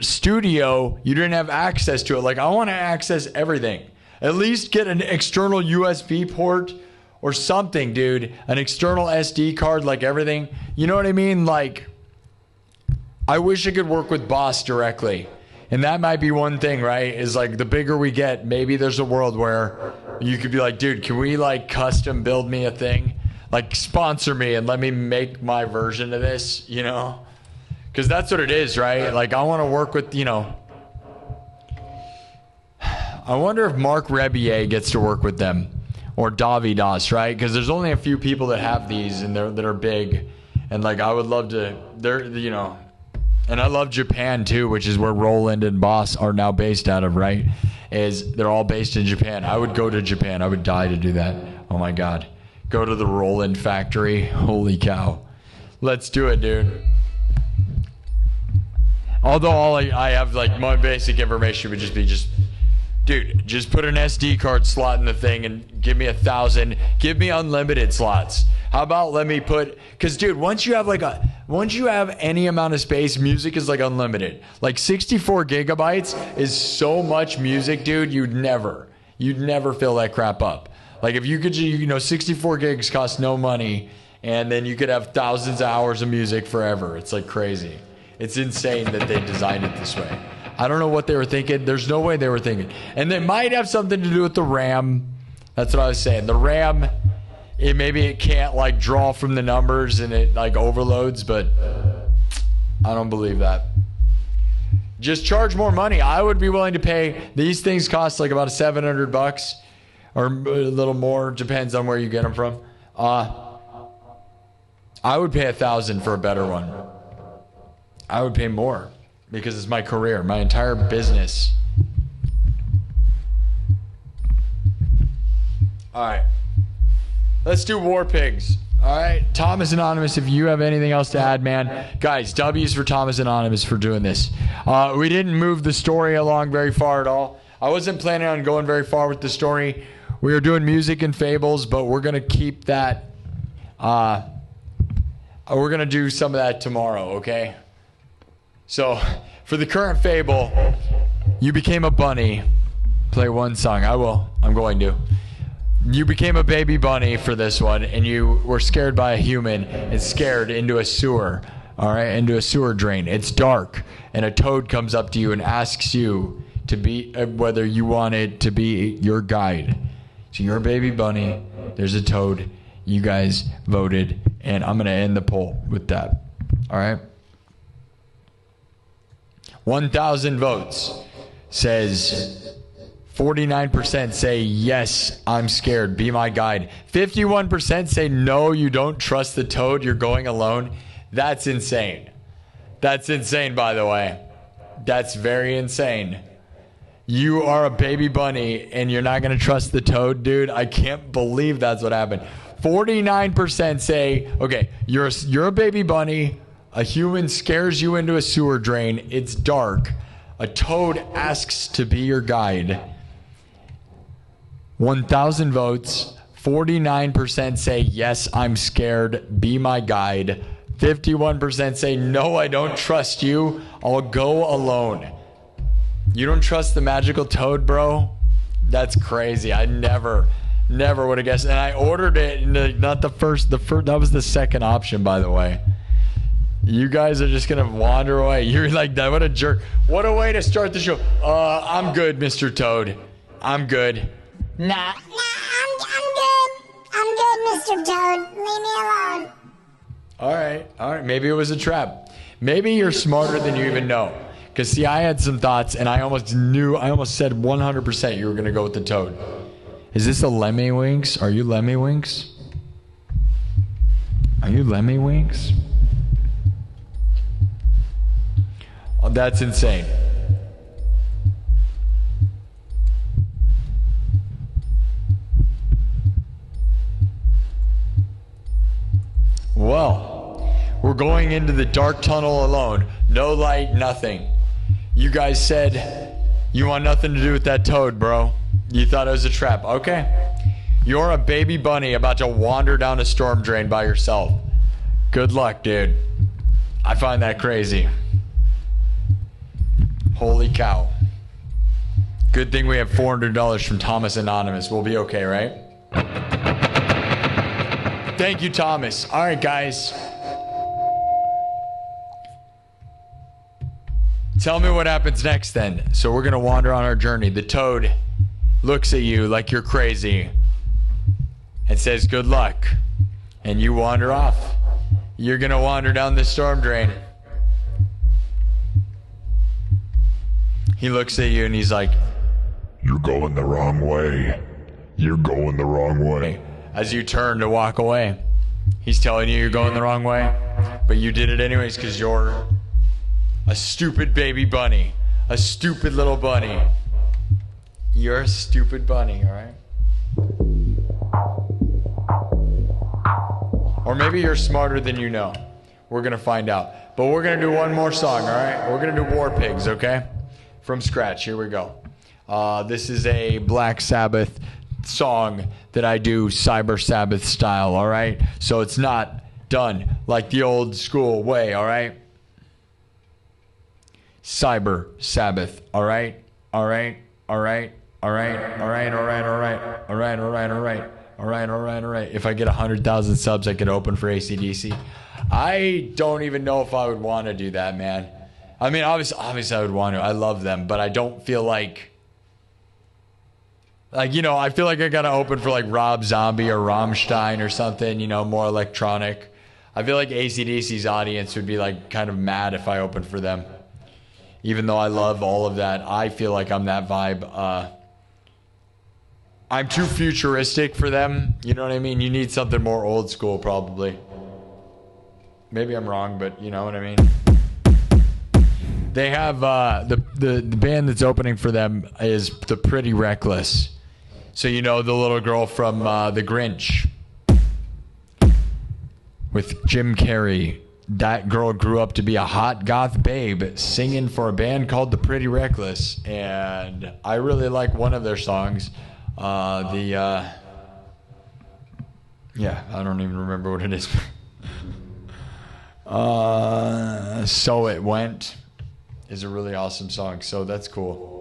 studio, you didn't have access to it. Like, I want to access everything. At least get an external USB port or something, dude. An external SD card, like everything. You know what I mean? Like, I wish I could work with Boss directly. And that might be one thing, right? Is like the bigger we get, maybe there's a world where you could be like, dude, can we like custom build me a thing? Like, sponsor me and let me make my version of this, Because that's what it is, right? Like, I want to work with, I wonder if Mark Rebier gets to work with them, or Davidas, right? Because there's only a few people that have these and that are big, and like I would love to. And I love Japan too, which is where Roland and Boss are now based out of, right? They're all based in Japan. I would go to Japan. I would die to do that. Oh my God, go to the Roland factory. Holy cow, let's do it, dude. Although all I have, like, my basic information would just be dude, just put an SD card slot in the thing and give me 1,000. Give me unlimited slots. How about let me put, because dude, once you have any amount of space, music is like unlimited. Like 64 gigabytes is so much music, dude. You'd never fill that crap up. Like if you could, 64 gigs cost no money, and then you could have thousands of hours of music forever. It's like crazy. It's insane that they designed it this way. I don't know what they were thinking. There's no way they were thinking. And they might have something to do with the RAM. That's what I was saying. The RAM, maybe it can't like draw from the numbers and it like overloads, but I don't believe that. Just charge more money. I would be willing to pay. These things cost like about $700 or a little more. Depends on where you get them from. I would pay $1,000 for a better one. I would pay more because it's my career. My entire business All right. Let's do War Pigs. All right. Thomas Anonymous, if you have anything else to add, man. Guys, W's for Thomas Anonymous for doing this. We didn't move the story along very far at all. I wasn't planning on going very far with the story. We were doing music and fables, but we're going to keep that. We're going to do some of that tomorrow, okay? So, for the current fable, you became a bunny. Play one song. I will. I'm going to. You became a baby bunny for this one, and you were scared by a human and scared into a sewer, all right, into a sewer drain. It's dark, and a toad comes up to you and asks you to be whether you wanted to be your guide. So you're a baby bunny. There's a toad. You guys voted, and I'm going to end the poll with that, all right? 1,000 votes says... 49% say, yes, I'm scared. Be my guide. 51% say, no, you don't trust the toad. You're going alone. That's insane. That's insane, by the way. That's very insane. You are a baby bunny, and you're not going to trust the toad, dude. I can't believe that's what happened. 49% say, okay, you're a baby bunny. A human scares you into a sewer drain. It's dark. A toad asks to be your guide. 1,000 votes, 49% say, yes, I'm scared, be my guide. 51% say, no, I don't trust you, I'll go alone. You don't trust the magical toad, bro? That's crazy. I never would have guessed. And I ordered it, not the first, that was the second option, by the way. You guys are just going to wander away. You're like, what a jerk. What a way to start the show. I'm good, Mr. Toad. I'm good. Nah, I'm good. I'm good, Mr. Toad. Leave me alone. All right. Maybe it was a trap. Maybe you're smarter than you even know. Because, see, I had some thoughts, and I almost said 100% you were going to go with the toad. Is this a Lemmy Winks? Are you Lemmy Winks? Are you Lemmy Winks? Oh, that's insane. Well, we're going into the dark tunnel alone. No light, nothing. You guys said you want nothing to do with that toad, bro. You thought it was a trap. Okay. You're a baby bunny about to wander down a storm drain by yourself. Good luck, dude. I find that crazy. Holy cow. Good thing we have $400 from Thomas Anonymous. We'll be okay, right? Thank you, Thomas. All right, guys. Tell me what happens next then. So we're going to wander on our journey. The toad looks at you like you're crazy and says, good luck. And you wander off. You're going to wander down the storm drain. He looks at you and he's like, you're going the wrong way. You're going the wrong way. As you turn to walk away, he's telling you you're going the wrong way, but you did it anyways because you're a stupid baby bunny. A stupid little bunny. You're a stupid bunny, all right? Or maybe you're smarter than you know. We're going to find out. But we're going to do one more song, all right? We're going to do War Pigs, okay? From scratch. Here we go. This is a Black Sabbath song that I do Cyber Sabbath style, all right? So it's not done like the old school way, all right? Cyber Sabbath, all right? All right? All right? All right? All right? All right? All right? All right? All right? All right? All right? All right? All right? If I get 100,000 subs, I can open for AC/DC. I don't even know if I would want to do that, man. I mean, obviously I would want to. I love them, but I don't feel like, you know, I feel like I got to open for like Rob Zombie or Rammstein or something, you know, more electronic. I feel like AC/DC's audience would be like kind of mad if I opened for them. Even though I love all of that, I feel like I'm that vibe. I'm too futuristic for them. You know what I mean? You need something more old school, probably. Maybe I'm wrong, but you know what I mean? They have the band that's opening for them is the Pretty Reckless. So you know the little girl from The Grinch with Jim Carrey. That girl grew up to be a hot goth babe singing for a band called The Pretty Reckless. And I really like one of their songs. Yeah, I don't even remember what it is. So It Went is a really awesome song. So that's cool.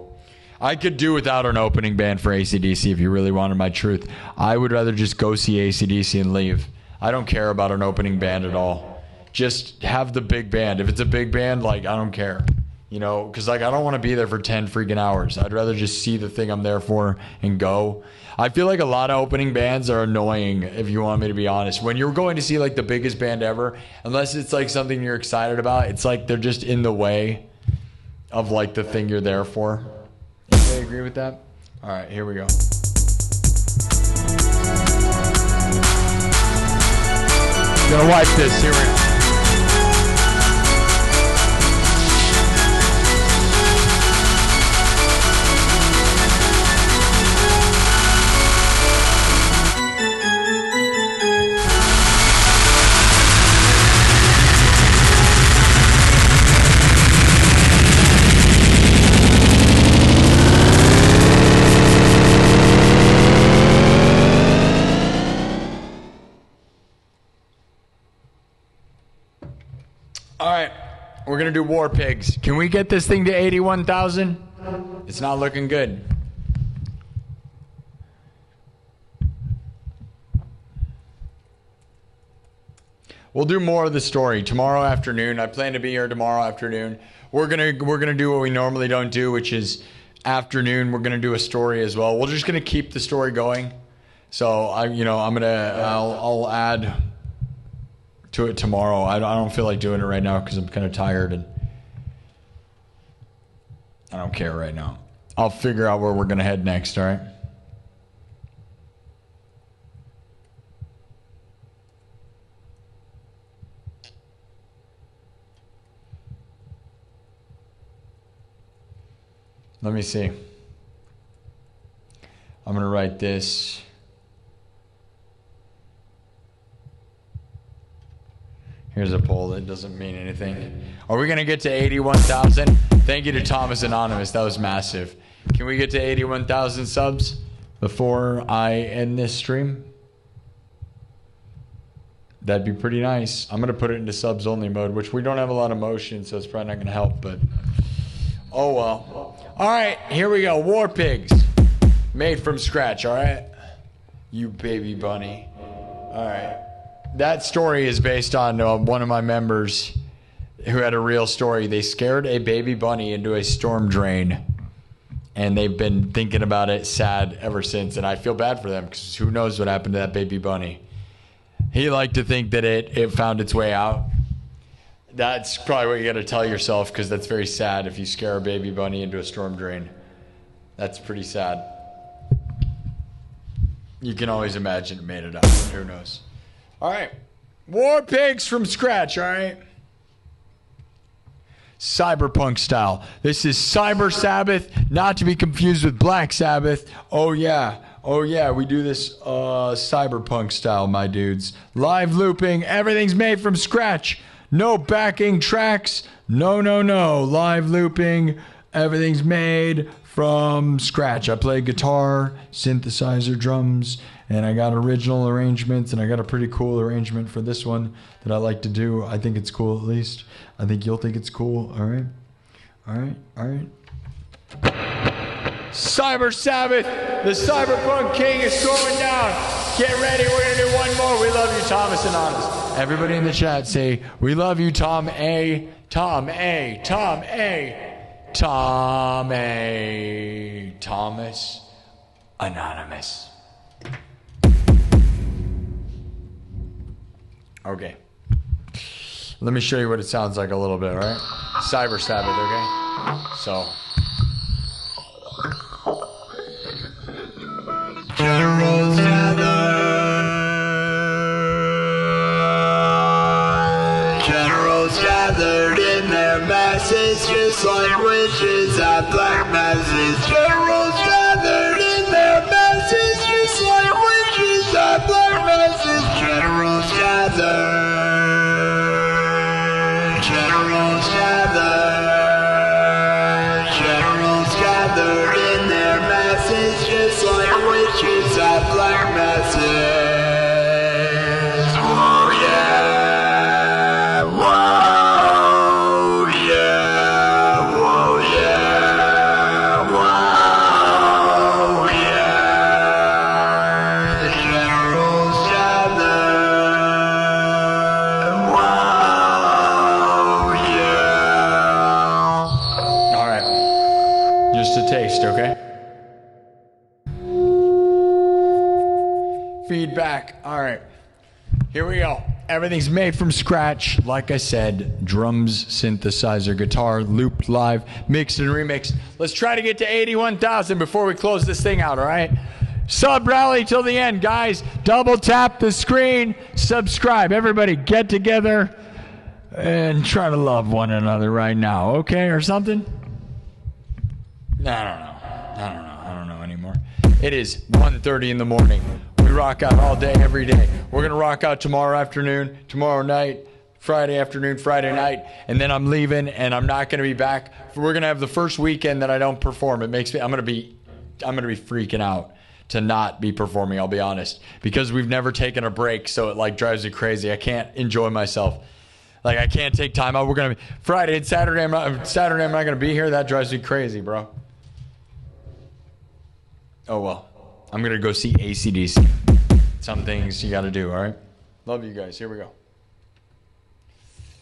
I could do without an opening band for AC/DC if you really wanted my truth. I would rather just go see AC/DC and leave. I don't care about an opening band at all. Just have the big band. If it's a big band, like, I don't care. You know, because, like, I don't want to be there for 10 freaking hours. I'd rather just see the thing I'm there for and go. I feel like a lot of opening bands are annoying, if you want me to be honest. When you're going to see, like, the biggest band ever, unless it's, like, something you're excited about, it's like they're just in the way of, like, the thing you're there for. Anybody agree with that? All right, here we go. Gonna wipe this. Here we go. All right, we're going to do War Pigs. Can we get this thing to 81,000? It's not looking good. We'll do more of the story tomorrow afternoon. I plan to be here tomorrow afternoon. We're gonna do what we normally don't do, which is afternoon. We're gonna do a story as well. We're just gonna keep the story going. So I'll add to it tomorrow. I don't feel like doing it right now because I'm kind of tired and I don't care right now. I'll figure out where we're going to head next, all right? Let me see. I'm going to write this. Here's a poll that doesn't mean anything. Are we going to get to 81,000? Thank you to Thomas Anonymous. That was massive. Can we get to 81,000 subs before I end this stream? That'd be pretty nice. I'm going to put it into subs only mode, which we don't have a lot of motion, so it's probably not going to help, but oh well. All right, here we go. War Pigs. Made from scratch, all right? You baby bunny. All right. That story is based on one of my members who had a real story. They scared a baby bunny into a storm drain, and they've been thinking about it sad ever since, and I feel bad for them because who knows what happened to that baby bunny. He liked to think that it found its way out. That's probably what you got to tell yourself because that's very sad if you scare a baby bunny into a storm drain. That's pretty sad. You can always imagine it made it out. Who knows? All right. War Pigs from scratch, all right? Cyberpunk style. This is Cyber Sabbath, not to be confused with Black Sabbath. Oh, yeah. Oh, yeah. We do this cyberpunk style, my dudes. Live looping. Everything's made from scratch. No backing tracks. No. Live looping. Everything's made from scratch. I play guitar, synthesizer, drums, and I got original arrangements, and I got a pretty cool arrangement for this one that I like to do. I think it's cool, at least. I think you'll think it's cool. All right. Cyber Sabbath, the Cyberpunk King is going down. Get ready, we're going to do one more. We love you, Thomas Anonymous. Everybody in the chat say, we love you, Tom A. Tom A. Tom A. Tom A. Thomas Anonymous. Okay. Let me show you what it sounds like a little bit, all right? Cyber Sabbath, okay? So. Generals gathered in their masses, just like witches at black masses. Generals gathered in their masses. feedback. All right. Here we go. Everything's made from scratch. Like I said, drums, synthesizer, guitar, looped live, mixed and remixed. Let's try to get to 81,000 before we close this thing out, all right? Sub rally till the end, guys. Double tap the screen. Subscribe. Everybody get together and try to love one another right now, okay, or something? I don't know anymore. It is 1:30 in the morning. We rock out all day, every day. We're going to rock out tomorrow afternoon, tomorrow night, Friday afternoon, Friday night, and then I'm leaving, and I'm not going to be back. We're going to have the first weekend that I don't perform. It makes me, I'm going to be freaking out to not be performing, I'll be honest, because we've never taken a break, so it like drives me crazy. I can't enjoy myself. Like, I can't take time out. We're going to be Friday and Saturday. I'm not going to be here. That drives me crazy, bro. Oh, well. I'm going to go see AC/DC. Some things you got to do, all right? Love you guys. Here we go.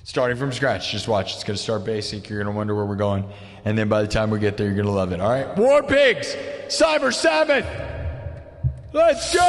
Starting from scratch. Just watch. It's going to start basic. You're going to wonder where we're going. And then by the time we get there, you're going to love it, all right? War Pigs! Cyber 7th! Let's go!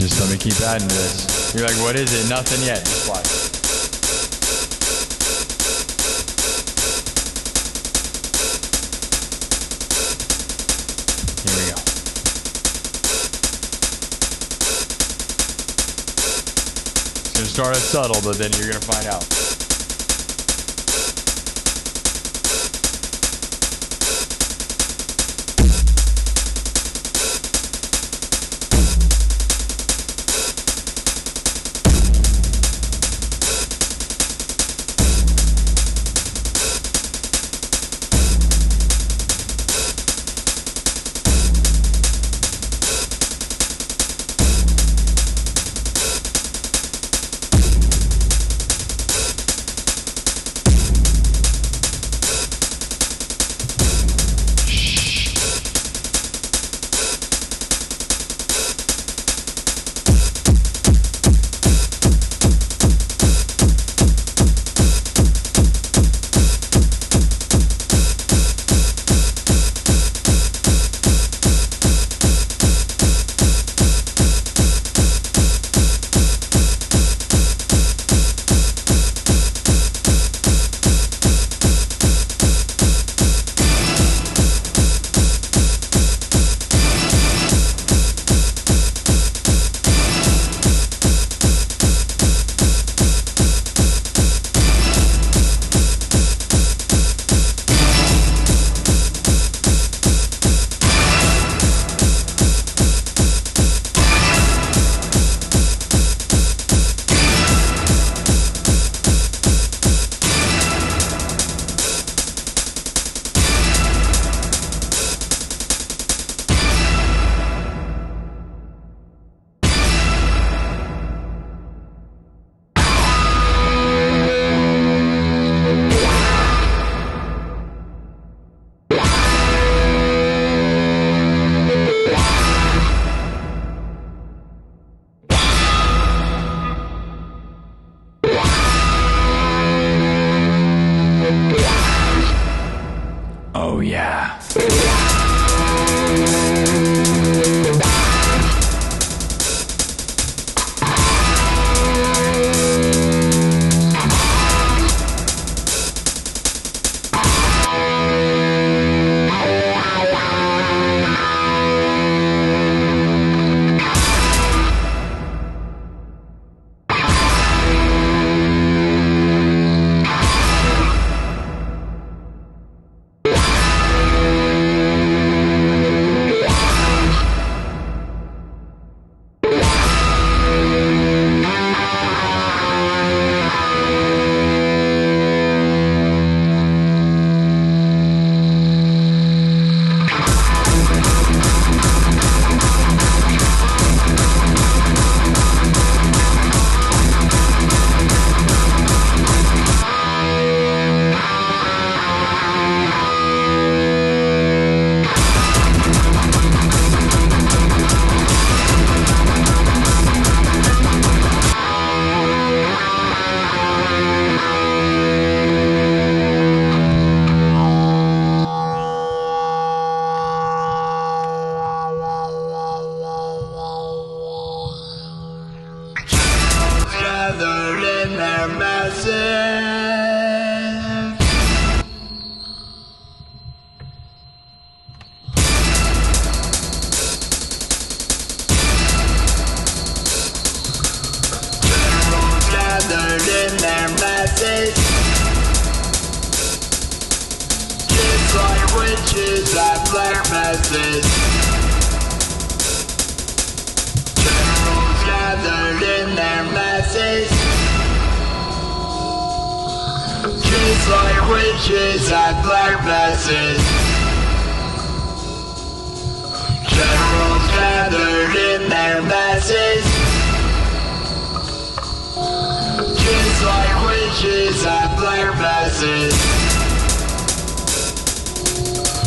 Just let me keep adding to this. You're like, what is it? Nothing yet. Just watch. Here we go. It's going to start out subtle, but then you're going to find out. gathered in their masses. Generals gathered in their masses. Kids like witches at black masses. Gathered in their masses. Kids like witches at black masses. Generals gathered in their masses. Kids like witches at black masses.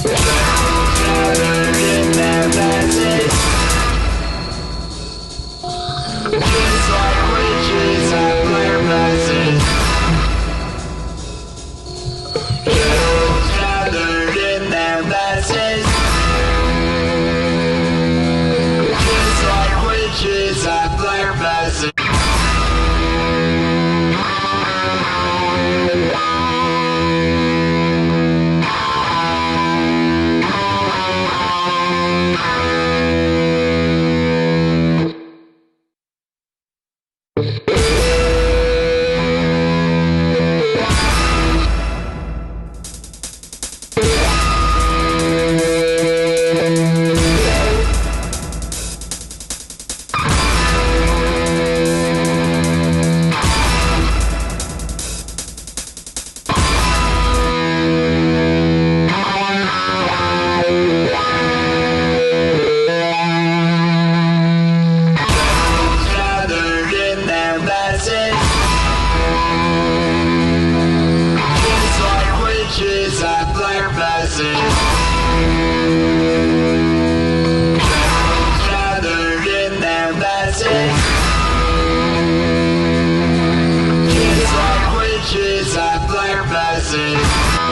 Generals gathered in their masses. Kids like witches at black masses. Generals gathered in their masses. Kids like witches at black masses. masses.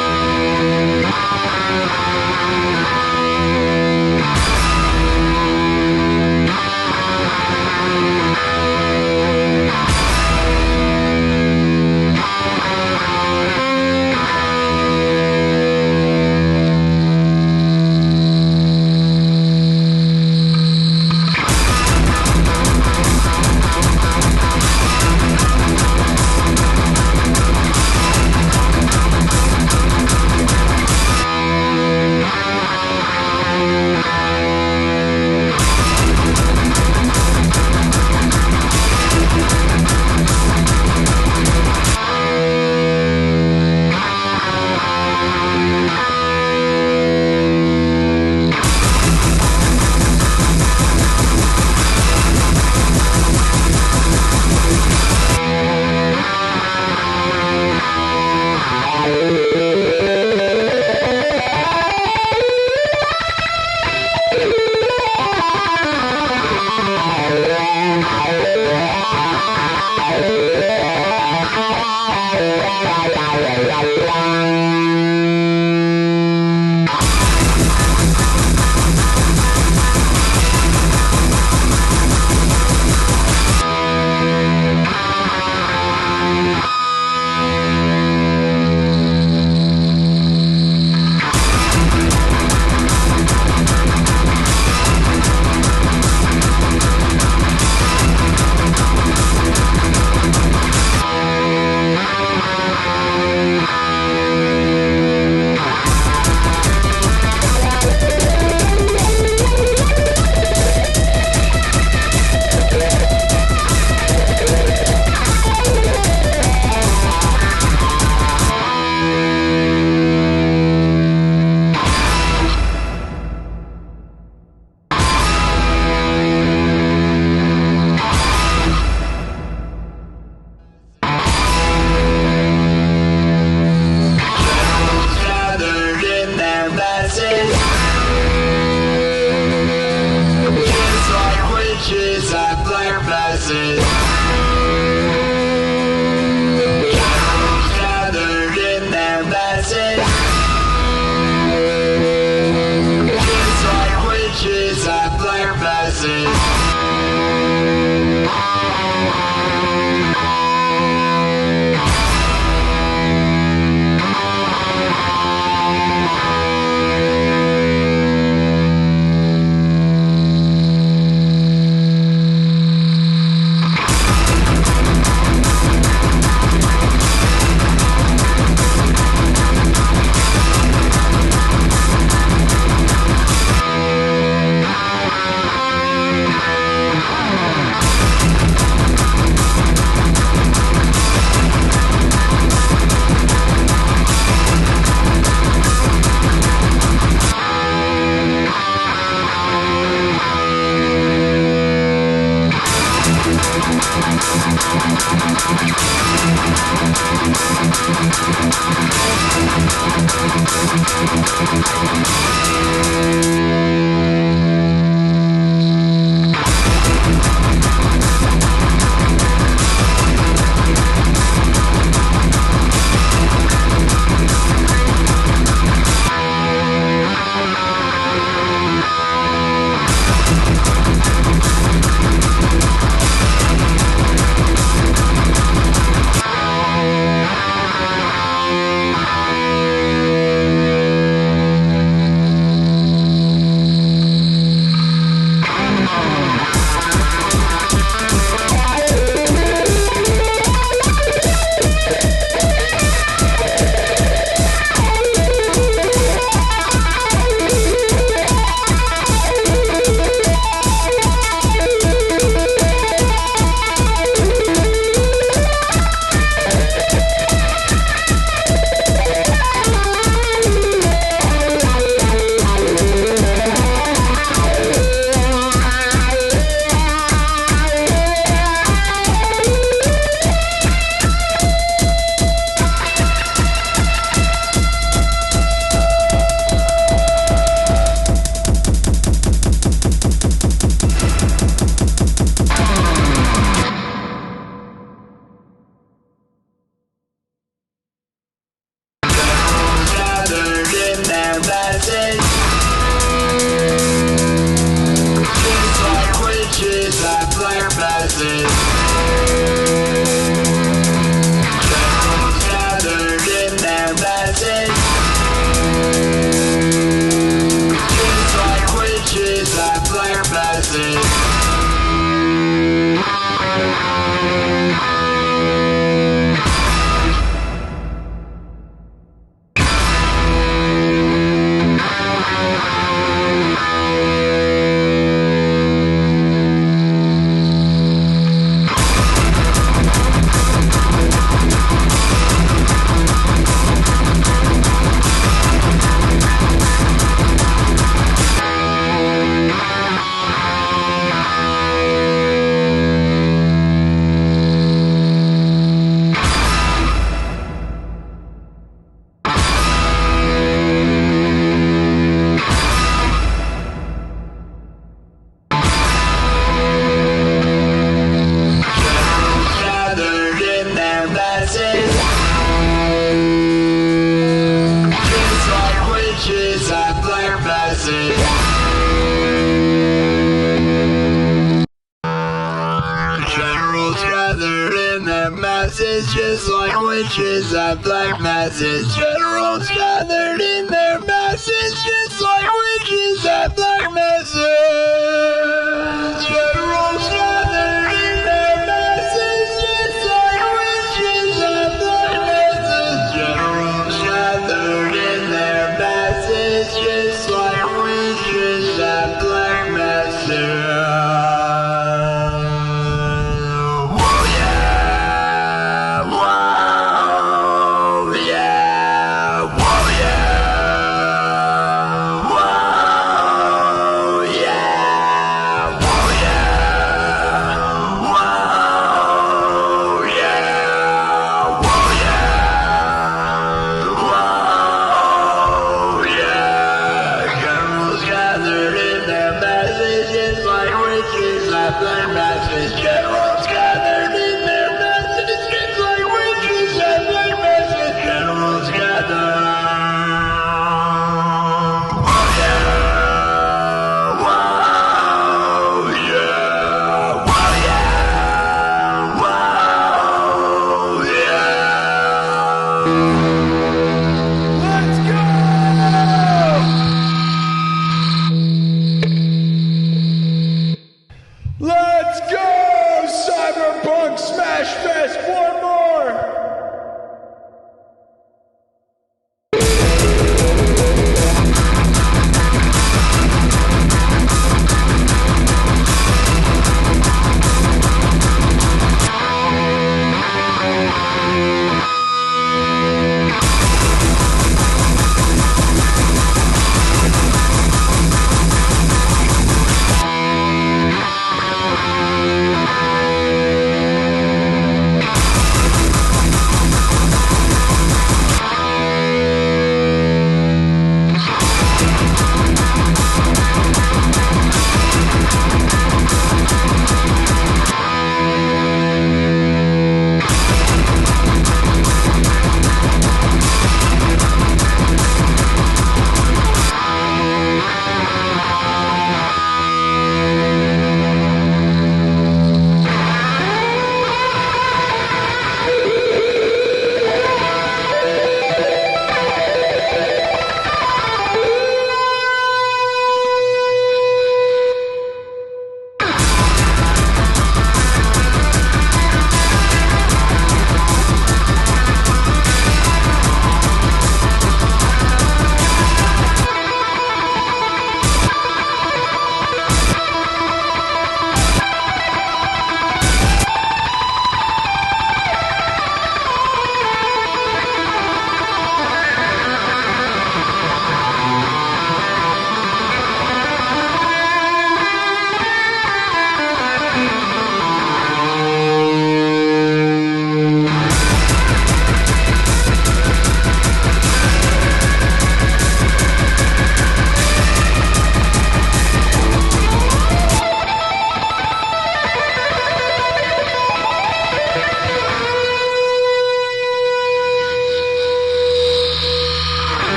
masses, just like witches at black masses. Generals gathered in their masses, just like witches at black masses. Generals gathered in their masses, just like witches at black masses. Generals gathered in their masses, just like witches at black masses.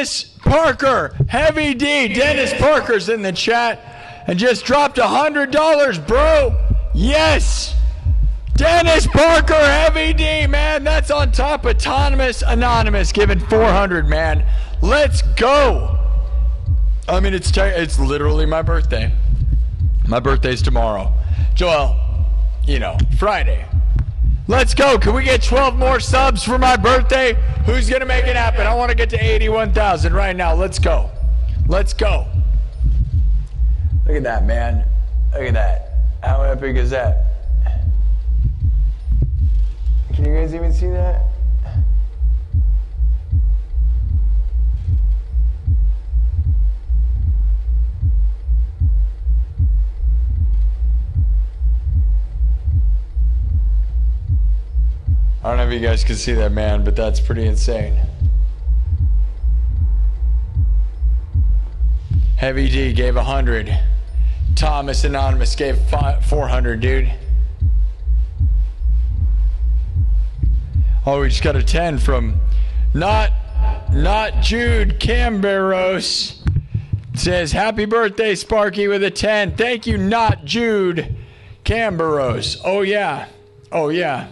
Dennis Parker, Heavy D. Dennis Parker's in the chat and just dropped $100, bro. Yes. Dennis Parker, Heavy D, man. That's on top. Autonomous Anonymous giving 400, man. Let's go. I mean, it's literally my birthday. My birthday's tomorrow. Joel, you know, Friday. Let's go. Can we get 12 more subs for my birthday? Who's going to make it happen? I want to get to 81,000 right now. Let's go. Let's go. Look at that, man. Look at that. How epic is that? Can you guys even see that? I don't know if you guys can see that, man, but that's pretty insane. Heavy D gave 100. Thomas Anonymous gave 400, dude. Oh, we just got a 10 from not Jude Camberos. Says, happy birthday, Sparky, with a 10. Thank you, not Jude Camberos. Oh, yeah. Oh, yeah.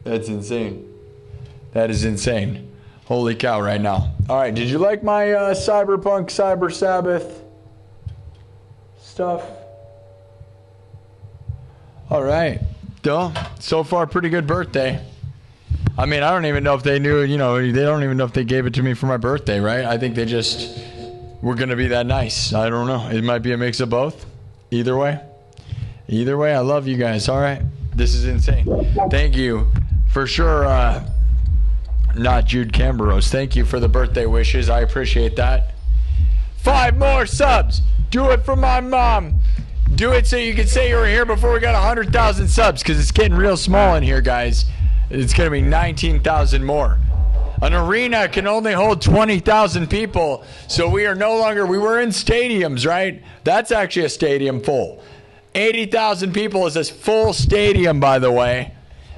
That's insane. That is insane. Holy cow right now. All right, did you like my Cyberpunk Cyber Sabbath stuff? All right. Duh. So far, pretty good birthday. I mean, I don't even know if they knew, you know, they don't even know if they gave it to me for my birthday, right? I think they just were going to be that nice. I don't know. It might be a mix of both. Either way. Either way, I love you guys. All right. This is insane. Thank you. For sure, not Jude Camberos. Thank you for the birthday wishes. I appreciate that. 5 more subs. Do it for my mom. Do it so you can say you were here before we got 100,000 subs, because it's getting real small in here, guys. It's going to be 19,000 more. An arena can only hold 20,000 people, so we are no longer, we were in stadiums, right? That's actually a stadium full. 80,000 people is a full stadium, by the way.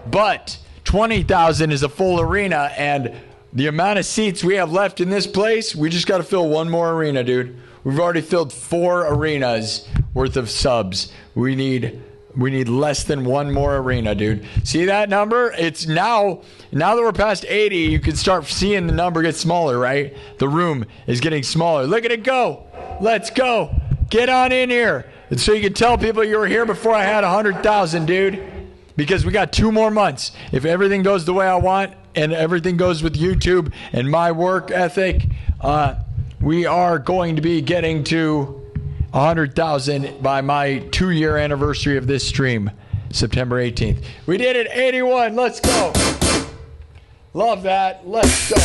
But 20,000 is a full arena, and the amount of seats we have left in this place, we just got to fill one more arena, dude. We've already filled 4 arenas worth of subs. We need less than one more arena, dude. See that number? It's now that we're past 80, you can start seeing the number get smaller, right? The room is getting smaller. Look at it go. Let's go. Get on in here. And so you can tell people you were here before I had 100,000, dude. Because we got 2 more months. If everything goes the way I want and everything goes with YouTube and my work ethic, we are going to be getting to 100,000 by my 2-year anniversary of this stream, September 18th. We did it, 81. Let's go. Love that. Let's go.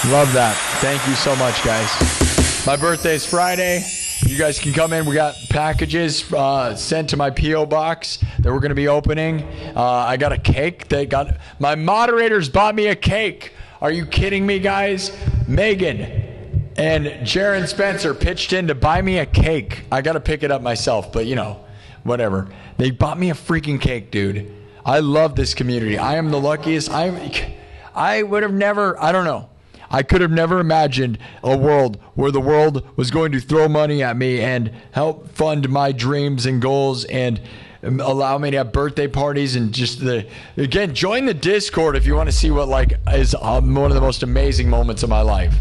Love that. Thank you so much, guys. My birthday's Friday. You guys can come in. We got packages sent to my P.O. box that we're going to be opening. I got a cake. My moderators bought me a cake. Are you kidding me, guys? Megan and Jaron Spencer pitched in to buy me a cake. I got to pick it up myself, but you know, whatever. They bought me a freaking cake, dude. I love this community. I am the luckiest. I would have never, I don't know. I could have never imagined a world where the world was going to throw money at me and help fund my dreams and goals and allow me to have birthday parties and just again, join the Discord if you want to see what is one of the most amazing moments of my life.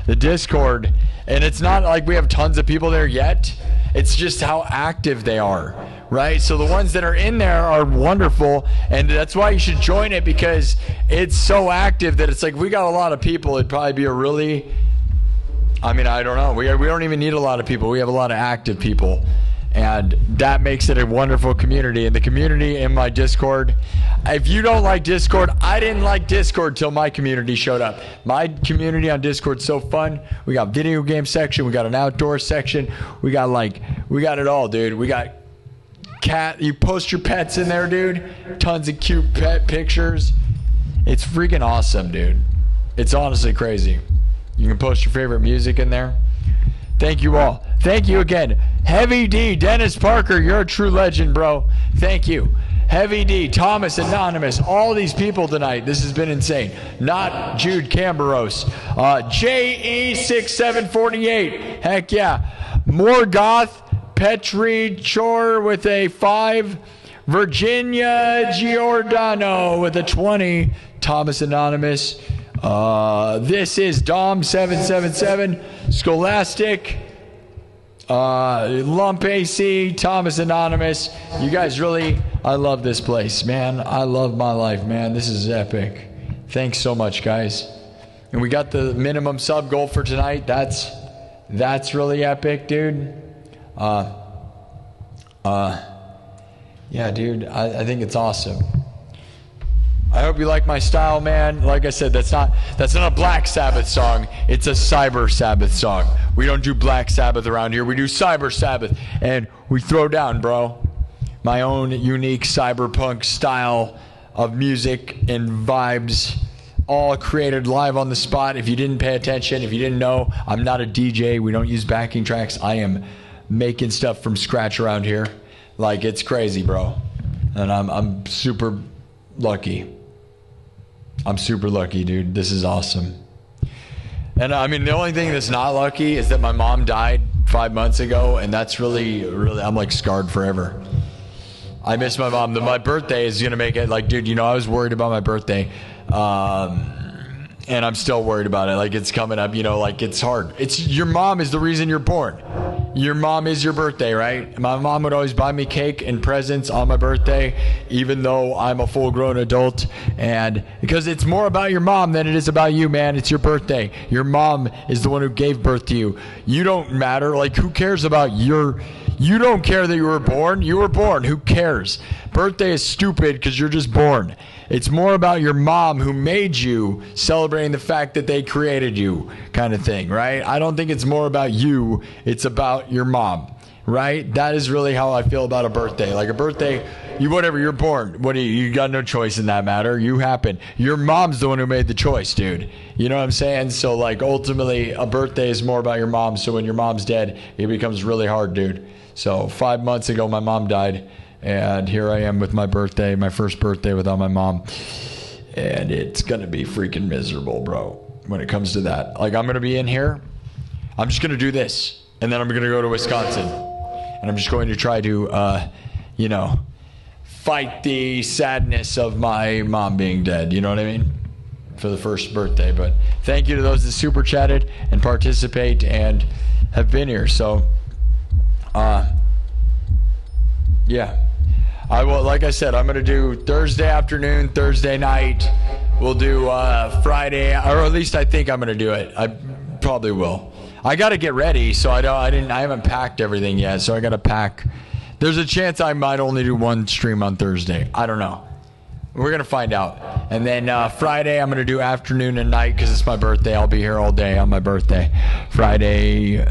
The Discord, and it's not like we have tons of people there yet. It's just how active they are, right? So the ones that are in there are wonderful, and that's why you should join it, because it's so active that it's like, we got a lot of people, it'd probably be a really, I mean, I don't know. We don't even need a lot of people. We have a lot of active people, and that makes it a wonderful community. And the community in my Discord, if you don't like Discord, I didn't like Discord till my community showed up. My community on Discord's so fun. We got video game section, we got an outdoor section, we got it all, dude. We got cat, you post your pets in there, dude. Tons of cute pet pictures. It's freaking awesome, dude. It's honestly crazy. You can post your favorite music in there. Thank you all. Thank you again. Heavy D, Dennis Parker, you're a true legend, bro. Thank you. Heavy D, Thomas Anonymous, all these people tonight. This has been insane. Not Jude Camberos. JE6748. Heck yeah. Morgoth, Petri Chor with a 5. Virginia Giordano with a 20. Thomas Anonymous. This is Dom777. Scholastic. Lump AC, Thomas Anonymous. You guys really, I love this place, man. I love my life, man. This is epic. Thanks so much, guys. And we got the minimum sub goal for tonight. That's really epic, dude. Yeah, dude, I think it's awesome. I hope you like my style, man. Like I said, that's not a Black Sabbath song. It's a Cyber Sabbath song. We don't do Black Sabbath around here. We do Cyber Sabbath, and we throw down, bro. My own unique cyberpunk style of music and vibes, all created live on the spot. If you didn't pay attention, if you didn't know, I'm not a DJ. We don't use backing tracks. I am making stuff from scratch around here. Like, it's crazy, bro. And I'm super lucky. I'm super lucky, dude. This is awesome. And I mean, the only thing that's not lucky is that my mom died 5 months ago, and that's really, I'm like scarred forever. I miss my mom. My birthday is gonna make it like, dude, you know, I was worried about my birthday, and I'm still worried about it. Like, it's coming up, you know, like, it's hard. It's your mom is the reason you're born. Your mom is your birthday, right? My mom would always buy me cake and presents on my birthday, even though I'm a full-grown adult. And because it's more about your mom than it is about you, man. It's your birthday. Your mom is the one who gave birth to you. You don't matter. Like, who cares about your... You don't care that you were born. You were born. Who cares? Birthday is stupid because you're just born. It's more about your mom who made you, celebrating the fact that they created you, kind of thing, right? I don't think it's more about you. It's about your mom, right? That is really how I feel about a birthday. Like a birthday, you're born. What do you got no choice in that matter. You happen. Your mom's the one who made the choice, dude. You know what I'm saying? So like ultimately a birthday is more about your mom. So when your mom's dead, it becomes really hard, dude. So 5 months ago, my mom died, and here I am with my birthday, my first birthday without my mom, and it's going to be freaking miserable, bro, when it comes to that. Like, I'm going to be in here, I'm just going to do this, and then I'm going to go to Wisconsin, and I'm just going to try to, you know, fight the sadness of my mom being dead, you know what I mean, for the first birthday. But thank you to those that super chatted and participate and have been here. So yeah, I will. Like I said, I'm gonna do Thursday afternoon, Thursday night. We'll do Friday, or at least I think I'm gonna do it. I probably will. I gotta get ready, so I haven't packed everything yet, so I gotta pack. There's a chance I might only do one stream on Thursday. I don't know. We're gonna find out. And then Friday, I'm gonna do afternoon and night because it's my birthday. I'll be here all day on my birthday. Friday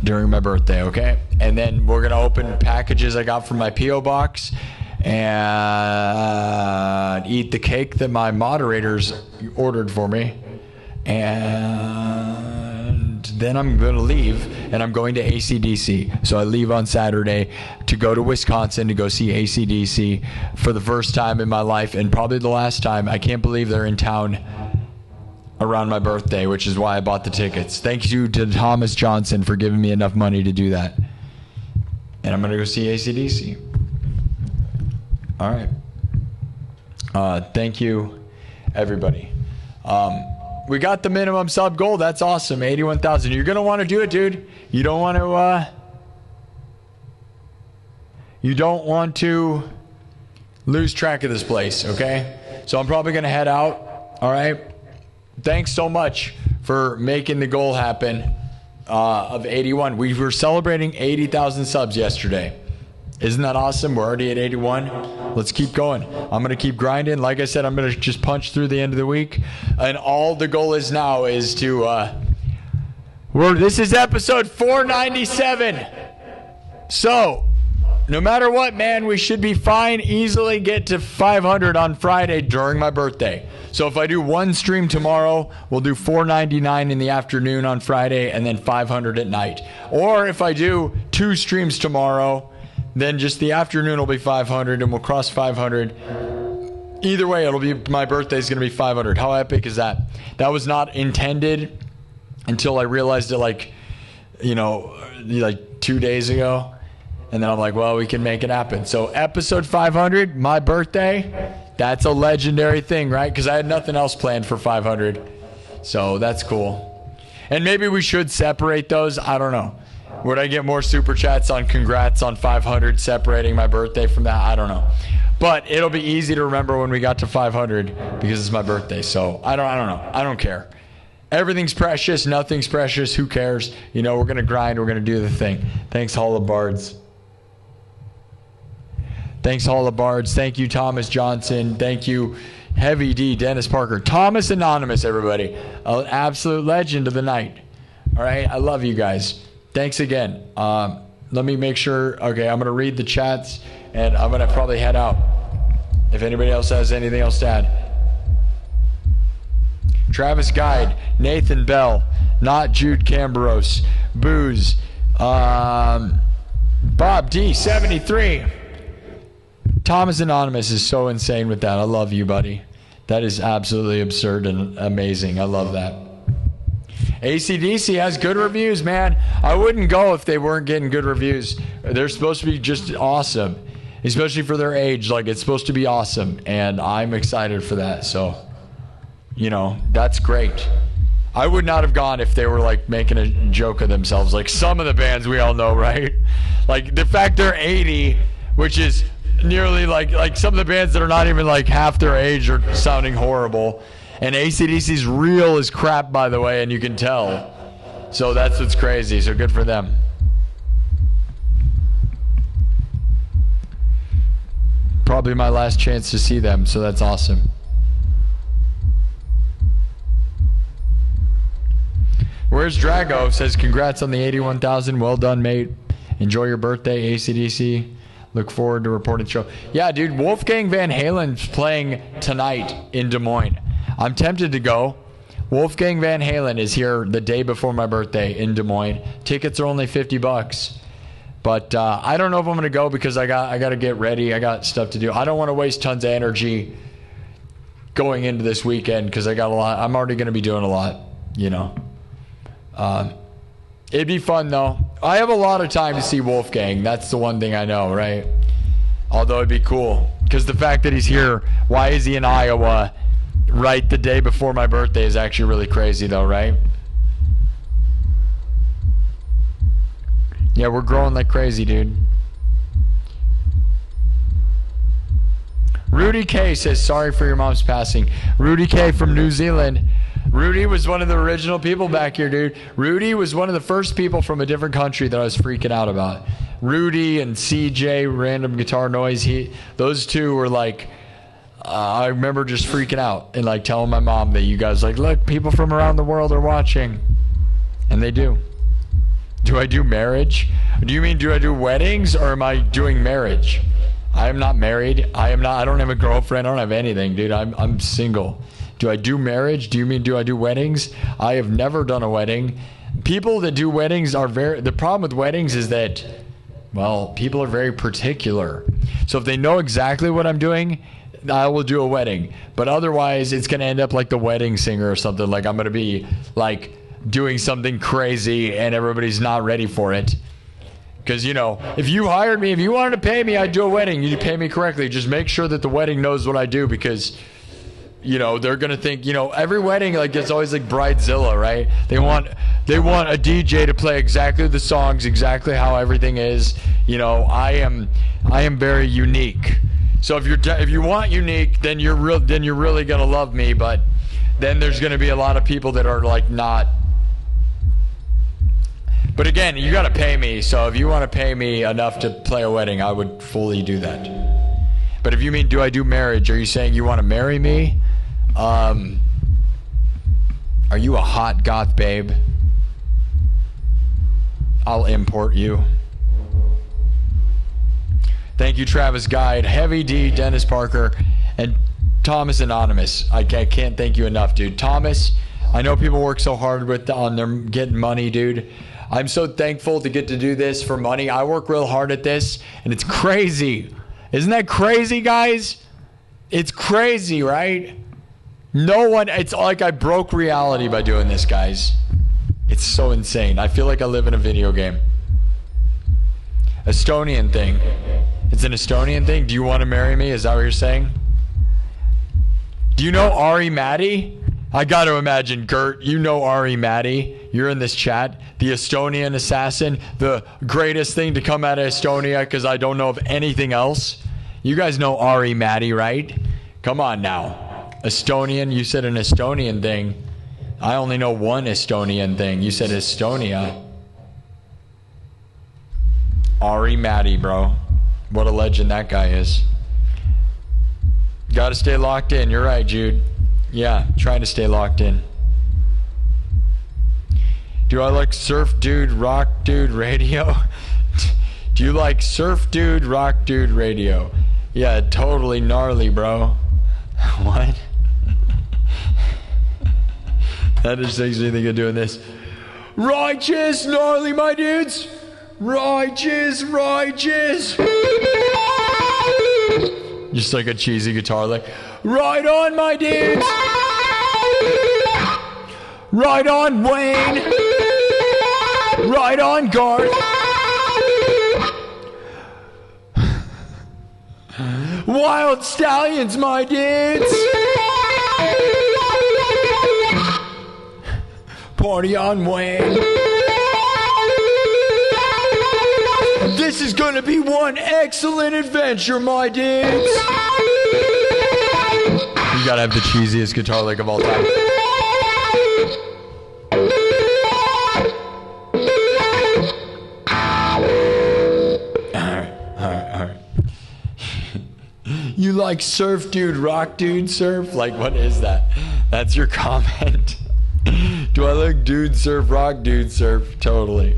during my birthday, okay? And then we're gonna open packages I got from my P.O. box and eat the cake that my moderators ordered for me. And then I'm gonna leave, and I'm going to AC/DC. So I leave on Saturday to go to Wisconsin to go see AC/DC for the first time in my life, and probably the last time. I can't believe they're in town around my birthday, which is why I bought the tickets. Thank you to Thomas Johnston for giving me enough money to do that. And I'm gonna go see AC/DC. All right. Thank you, everybody. We got the minimum sub goal. That's awesome. 81,000. You're gonna want to do it, dude. You don't want to lose track of this place, okay? So I'm probably gonna head out. All right. Thanks so much for making the goal happen of 81. We were celebrating 80,000 subs yesterday. Isn't that awesome? We're already at 81. Let's keep going. I'm going to keep grinding. Like I said, I'm going to just punch through the end of the week. And all the goal is now is to... this is episode 497. So, no matter what, man, we should be fine. Easily get to 500 on Friday during my birthday. So if I do one stream tomorrow, we'll do $4.99 in the afternoon on Friday and then 500 at night. Or if I do 2 streams tomorrow, then just the afternoon will be 500 and we'll cross 500. Either way, it'll be, my birthday's going to be 500. How epic is that? That was not intended until I realized it, like 2 days ago. And then I'm like, well, we can make it happen. So episode 500, my birthday, that's a legendary thing, right? Because I had nothing else planned for 500. So that's cool. And maybe we should separate those. I don't know. Would I get more super chats on congrats on 500 separating my birthday from that? I don't know. But it'll be easy to remember when we got to 500 because it's my birthday. So I don't know. I don't care. Everything's precious. Nothing's precious. Who cares? We're going to grind. We're going to do the thing. Thanks, Hall of Bards. Thanks, Hall of Bards. Thank you, Thomas Johnson. Thank you, Heavy D, Dennis Parker. Thomas Anonymous, everybody. An absolute legend of the night. All right? I love you guys. Thanks again. Let me make sure. Okay, I'm going to read the chats, and I'm going to probably head out. If anybody else has anything else to add. Travis Guide, Nathan Bell, Not Jude Camberos, Booze, Bob D, 73. Thomas Anonymous is so insane with that. I love you, buddy. That is absolutely absurd and amazing. I love that. AC/DC has good reviews, man. I wouldn't go if they weren't getting good reviews. They're supposed to be just awesome, especially for their age. Like, it's supposed to be awesome, and I'm excited for that. So, that's great. I would not have gone if they were, like, making a joke of themselves. Like some of the bands we all know, right? Like, the fact they're 80, which is nearly like some of the bands that are not even like half their age are sounding horrible. And AC/DC's real as crap, by the way, and you can tell. So that's what's crazy. So good for them. Probably my last chance to see them, so that's awesome. Where's Drago? Says congrats on the 81,000. Well done, mate. Enjoy your birthday, AC/DC. Look forward to reporting the show. Yeah, dude, Wolfgang Van Halen's playing tonight in Des Moines. I'm tempted to go. Wolfgang Van Halen is here the day before my birthday in Des Moines. Tickets are only $50. But I don't know if I'm going to go because I got to get ready. I got stuff to do. I don't want to waste tons of energy going into this weekend because I got a lot. I'm already going to be doing a lot, It'd be fun, though. I have a lot of time to see Wolfgang. That's the one thing I know, right? Although it'd be cool. Because the fact that he's here, why is he in Iowa right the day before my birthday is actually really crazy, though, right? Yeah, we're growing like crazy, dude. Rudy K says, sorry for your mom's passing. Rudy K from New Zealand. Rudy was one of the original people back here, dude. Rudy was one of the first people from a different country that I was freaking out about. Rudy and CJ, Random Guitar Noise, those two were like, I remember just freaking out and like telling my mom that you guys like, look, people from around the world are watching. And they do. Do I do marriage? Do you mean do I do weddings or am I doing marriage? I am not married. I don't have a girlfriend. I don't have anything, dude. I'm single. Do I do marriage? Do you mean do I do weddings? I have never done a wedding. People that do weddings are the problem with weddings is that, well, people are very particular. So if they know exactly what I'm doing, I will do a wedding. But otherwise, it's going to end up like The Wedding Singer or something. Like I'm going to be like doing something crazy and everybody's not ready for it. Because, if you hired me, if you wanted to pay me, I'd do a wedding. You'd pay me correctly. Just make sure that the wedding knows what I do because they're going to think, every wedding, like, it's always like Bridezilla, right? They want a DJ to play exactly the songs, exactly how everything is. I am very unique. So if you want unique, then you're really going to love me, but then there's going to be a lot of people that are like not. But again, you got to pay me. So if you want to pay me enough to play a wedding, I would fully do that. But if you mean do I do marriage, are you saying you want to marry me? Are you a hot goth babe? I'll import you. Thank you, Travis Guide, Heavy D, Dennis Parker, and Thomas Anonymous. I can't thank you enough, dude. Thomas, I know people work so hard on them getting money, dude. I'm so thankful to get to do this for money. I work real hard at this, and it's crazy. Isn't that crazy, guys? It's crazy, right? No one, it's like I broke reality by doing this, guys. It's so insane. I feel like I live in a video game. Estonian thing. It's an Estonian thing. Do you want to marry me? Is that what you're saying? Do you know Ari Matty? I got to imagine, Gert, you know Ari Matty. You're in this chat. The Estonian assassin. The greatest thing to come out of Estonia, because I don't know of anything else. You guys know Ari Matty, right? Come on now. Estonian, you said an Estonian thing. I only know one Estonian thing. You said Estonia. Ari Matty, bro. What a legend that guy is. Gotta stay locked in. You're right, Jude. Yeah, trying to stay locked in. Do I like surf dude, rock dude, radio? Do you like surf dude, rock dude, radio? Yeah, totally gnarly, bro. What? That just makes me think of doing this. Righteous, gnarly, my dudes. Righteous, righteous. Just like a cheesy guitar lick. Right on, my dudes. Right on, Wayne. Right on, Garth. Wild Stallions, my dudes. Party on, Wayne. This is gonna be one excellent adventure, my dudes. You gotta have the cheesiest guitar lick of all time. Alright. You like surf dude, rock dude, surf? Like, what is that? That's your comment. Do I like dude surf, rock dude surf? Totally.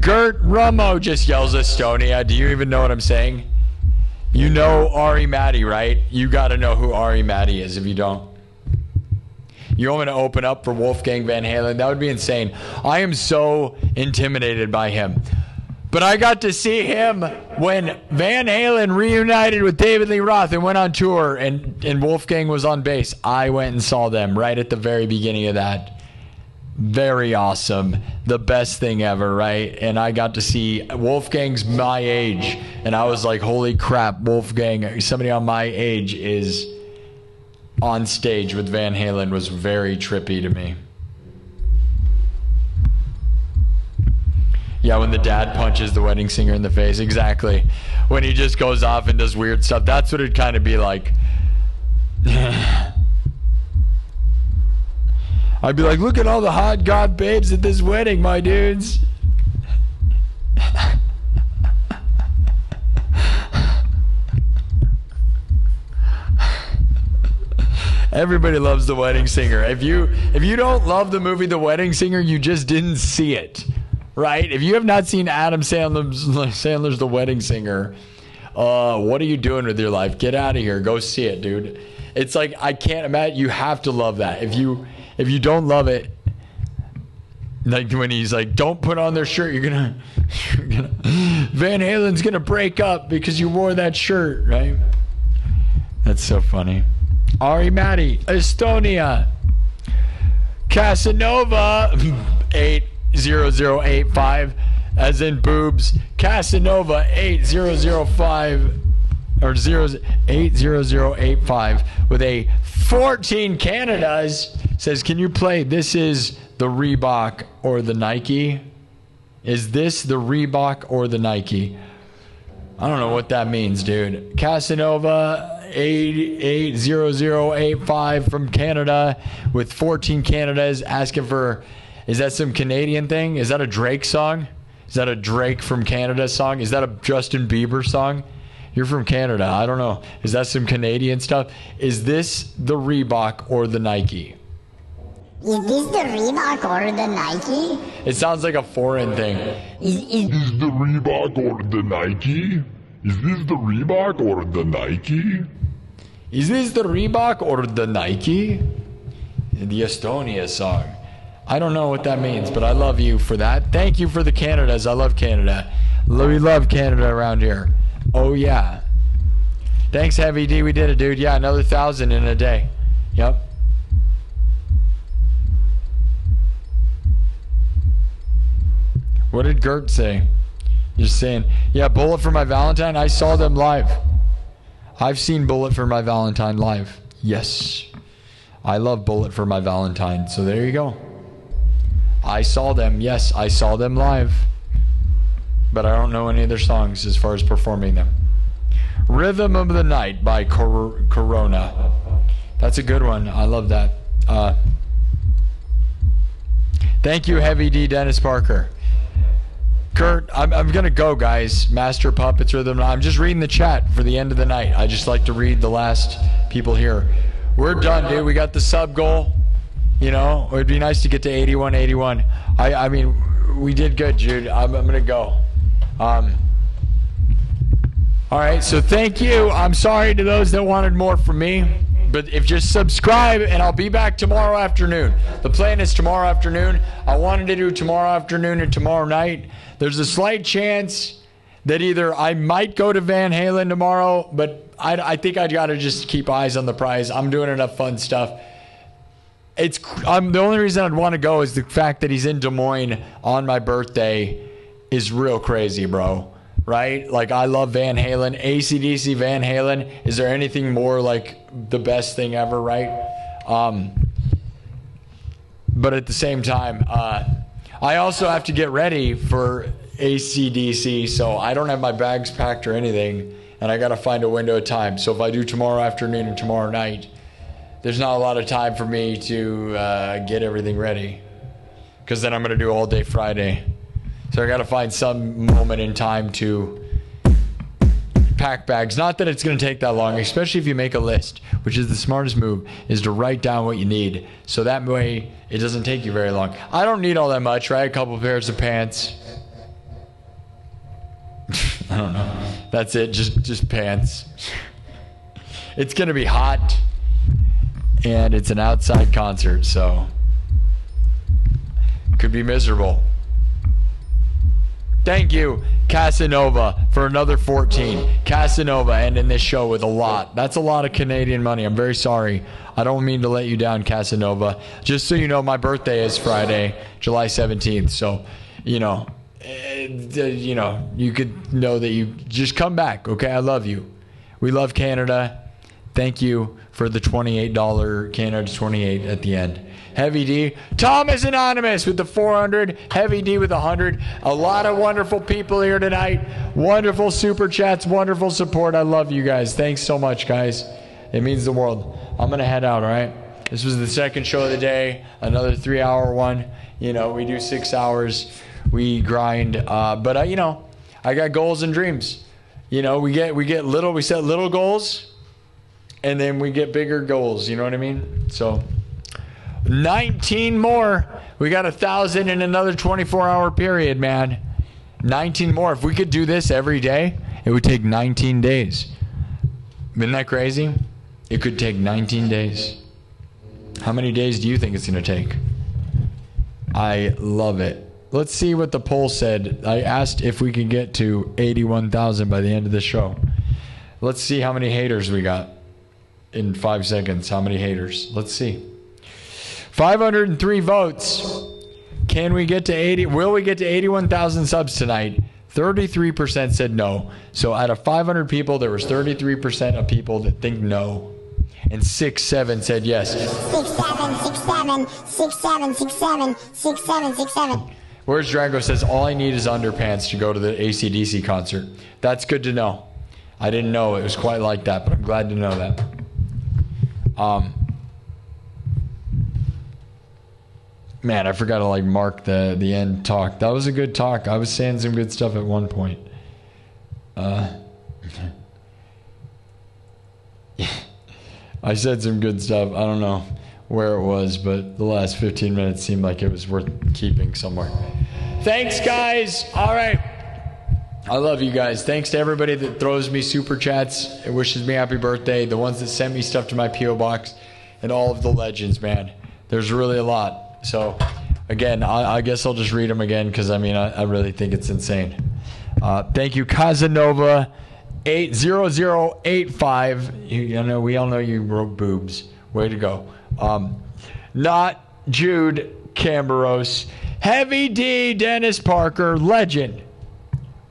Gert Rummo just yells Estonia. Do you even know what I'm saying? You know Ari Matty, right? You gotta know who Ari Matty is if you don't. You want me to open up for Wolfgang Van Halen? That would be insane. I am so intimidated by him. But I got to see him when Van Halen reunited with David Lee Roth and went on tour, and Wolfgang was on bass. I went and saw them right at the very beginning of that. Very awesome. The best thing ever, right? And I got to see Wolfgang's my age, and I was like, holy crap, Wolfgang, somebody on my age is on stage with Van Halen. Was very trippy to me. Yeah, when the dad punches the wedding singer in the face. Exactly. When he just goes off and does weird stuff. That's what it'd kind of be like. I'd be like, look at all the hot god babes at this wedding, my dudes. Everybody loves The Wedding Singer. If you don't love the movie The Wedding Singer, you just didn't see it. Right? If you have not seen Adam Sandler's The Wedding Singer, what are you doing with your life? Get out of here. Go see it, dude. It's like, I can't imagine. You have to love that. If you don't love it, like when he's like, don't put on their shirt, you're gonna Van Halen's gonna break up because you wore that shirt, right? That's so funny. Ari Matty, Estonia, Casanova, 80085, as in boobs. Casanova 8005 or 80085 with a 14 Canadas says, can you play This Is the Reebok or the Nike? Is this the Reebok or the Nike? I don't know what that means, dude. Casanova 80085 from Canada with 14 Canadas asking for, is that some Canadian thing? Is that a Drake song? Is that a Drake from Canada song? Is that a Justin Bieber song? You're from Canada. I don't know. Is that some Canadian stuff? Is this the Reebok or the Nike? Is this the Reebok or the Nike? It sounds like a foreign thing. Is the Reebok or the Nike? Is this the Reebok or the Nike? Is this the Reebok or the Nike? The Estonia song. I don't know what that means, but I love you for that. Thank you for the Canadas. I love Canada. We love Canada around here. Oh, yeah. Thanks, Heavy D. We did it, dude. Yeah, another 1,000 in a day. Yep. What did Gert say? Just saying. Yeah, Bullet for My Valentine. I saw them live. I've seen Bullet for My Valentine live. Yes. I love Bullet for My Valentine. So there you go. I saw them. Yes, I saw them live. But I don't know any of their songs as far as performing them. Rhythm of the Night by Corona. That's a good one. I love that. Thank you, Heavy D, Dennis Parker. Kurt, I'm going to go, guys. Master Puppets Rhythm. I'm just reading the chat for the end of the night. I just like to read the last people here. We're done, dude. We got the sub goal. You know, it would be nice to get to 81. I mean, we did good, Jude. I'm going to go. All right, so thank you. I'm sorry to those that wanted more from me. But if just subscribe, and I'll be back tomorrow afternoon. The plan is tomorrow afternoon. I wanted to do tomorrow afternoon and tomorrow night. There's a slight chance that either I might go to Van Halen tomorrow, but I think I got to just keep eyes on the prize. I'm doing enough fun stuff. The only reason I'd want to go is the fact that he's in Des Moines on my birthday is real crazy, bro. Right? Like, I love Van Halen. AC/DC Van Halen. Is there anything more like the best thing ever, right? But at the same time, I also have to get ready for AC/DC, so I don't have my bags packed or anything, and I got to find a window of time. So if I do tomorrow afternoon and tomorrow night, there's not a lot of time for me to get everything ready, because then I'm going to do all day Friday. So I got to find some moment in time to pack bags. Not that it's going to take that long, especially if you make a list, which is the smartest move, is to write down what you need. So that way it doesn't take you very long. I don't need all that much, right? A couple pairs of pants. I don't know. That's it. Just pants. It's going to be hot, and it's an outside concert, so could be miserable. Thank you, Casanova, for another 14. Casanova ending this show with a lot. That's a lot of Canadian money. I'm very sorry. I don't mean to let you down, Casanova. Just so you know, my birthday is Friday, July 17th. So, you could know that you just come back, okay? I love you. We love Canada. Thank you for the $28 Canada 28 at the end. Heavy D. Thomas Anonymous with the 400. Heavy D with 100. A lot of wonderful people here tonight. Wonderful super chats. Wonderful support. I love you guys. Thanks so much, guys. It means the world. I'm going to head out, all right? This was the second show of the day. Another 3-hour one. You know, we do 6 hours. We grind. But I got goals and dreams. You know, we set little goals, and then we get bigger goals. You know what I mean? So 19 more. We got 1,000 in another 24-hour period, man. 19 more. If we could do this every day, it would take 19 days. Isn't that crazy? It could take 19 days. How many days do you think it's going to take? I love it. Let's see what the poll said. I asked if we could get to 81,000 by the end of the show. Let's see how many haters we got in 5 seconds. How many haters? Let's see. 503 votes. Can we get to 80? Will we get to 81,000 subs tonight? 33% said no. So out of 500 people, there was 33% of people that think no. And 6-7 said yes. 6-7. Where's Drago says, all I need is underpants to go to the AC/DC concert. That's good to know. I didn't know it was quite like that, but I'm glad to know that. Man, I forgot to mark the end talk. That was a good talk. I was saying some good stuff at one point. I said some good stuff. I don't know. where it was, but the last 15 minutes seemed like it was worth keeping somewhere. Thanks, guys. All right. I love you guys. Thanks to everybody that throws me super chats and wishes me happy birthday, the ones that sent me stuff to my P.O. box, and all of the legends, man. There's really a lot. So, again, I guess I'll just read them again because, I mean, I really think it's insane. Thank you, Casanova 80085. You know, we all know you wrote boobs. Way to go. Not Jude Camberos. Heavy D, Dennis Parker, legend.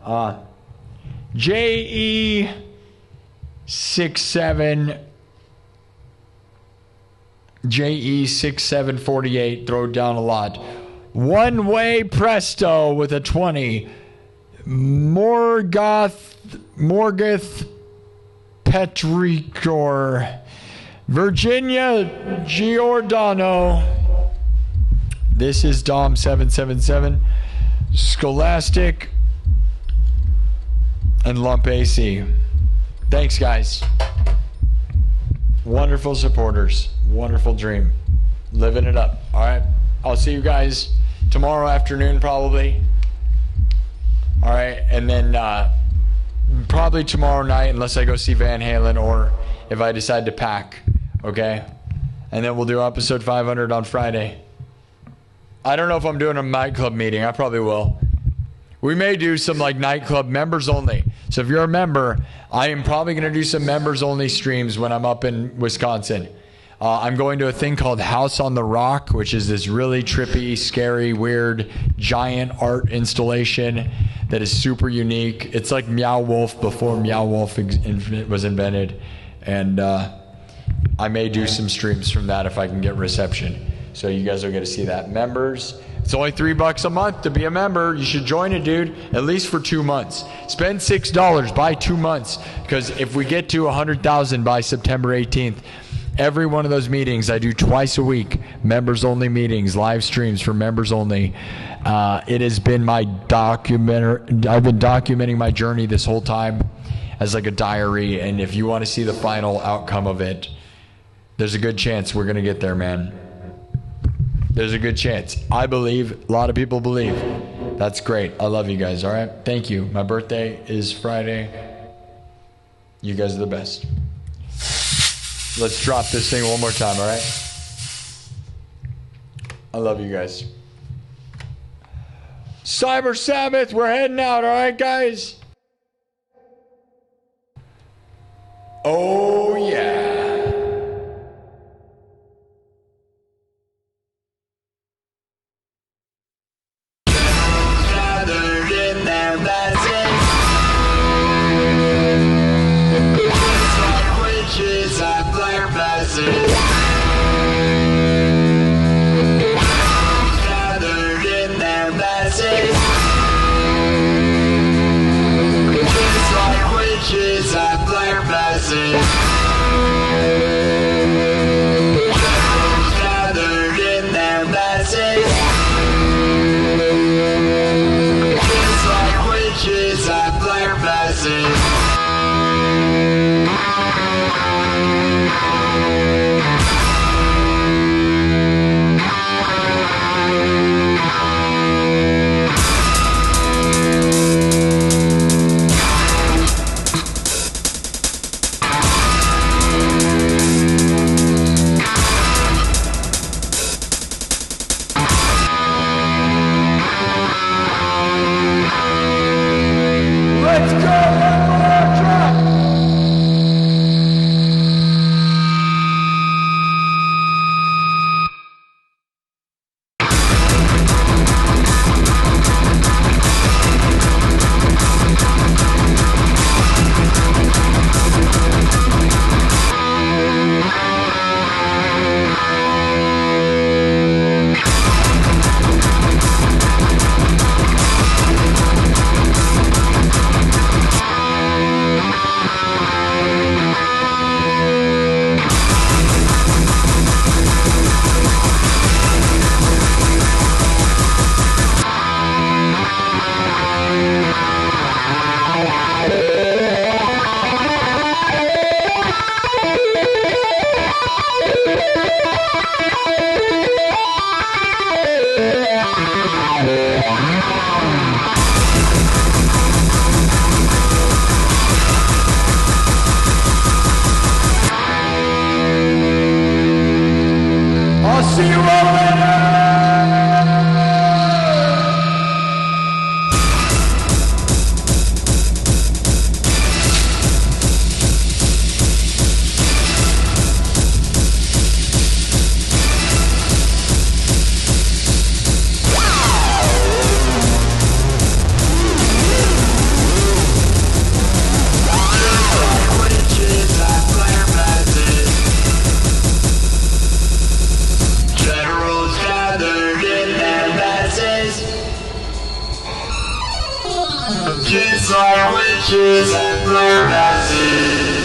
JE6748, throw down a lot. One Way Presto with a 20. Morgoth Petricor. Virginia Giordano. This is Dom777. Scholastic. And Lump AC. Thanks, guys. Wonderful supporters. Wonderful dream. Living it up. All right. I'll see you guys tomorrow afternoon, probably. All right. And then probably tomorrow night, unless I go see Van Halen or if I decide to pack. Okay. And then we'll do episode 500 on Friday. I don't know if I'm doing a nightclub meeting. I probably will. We may do some like nightclub members only. So if you're a member, I am probably going to do some members only streams when I'm up in Wisconsin. I'm going to a thing called House on the Rock, which is this really trippy, scary, weird, giant art installation that is super unique. It's like Meow Wolf before Meow Wolf was invented. And I may do some streams from that if I can get reception. So you guys will get to see that. Members, it's only $3 a month to be a member. You should join it, dude, at least for 2 months. Spend $6, buy 2 months, because if we get to 100,000 by September 18th, every one of those meetings I do twice a week, members only meetings, live streams for members only. It has been my documentary. I've been documenting my journey this whole time as like a diary, and if you want to see the final outcome of it, there's a good chance we're going to get there, man. There's a good chance. I believe. A lot of people believe. That's great. I love you guys, all right? Thank you. My birthday is Friday. You guys are the best. Let's drop this thing one more time, all right? I love you guys. Cyber Sabbath, we're heading out, all right, guys? Oh, yeah. Just like witches at black masses. See you all later! Kids are witches and their masses.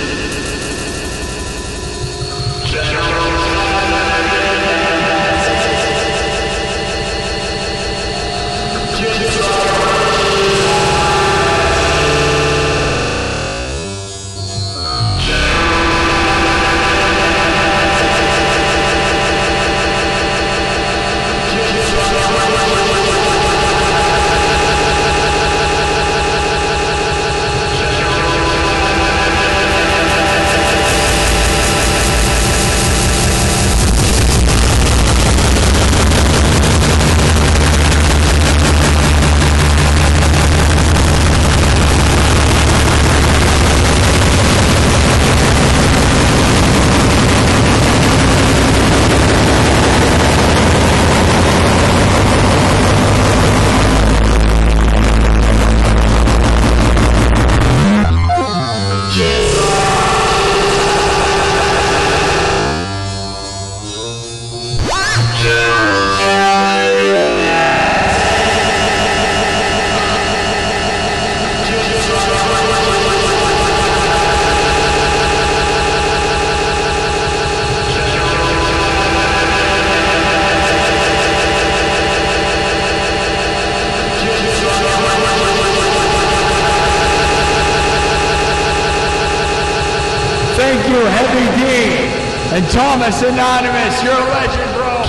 Thank you, Heavy D and Thomas Anonymous. You're a legend, bro.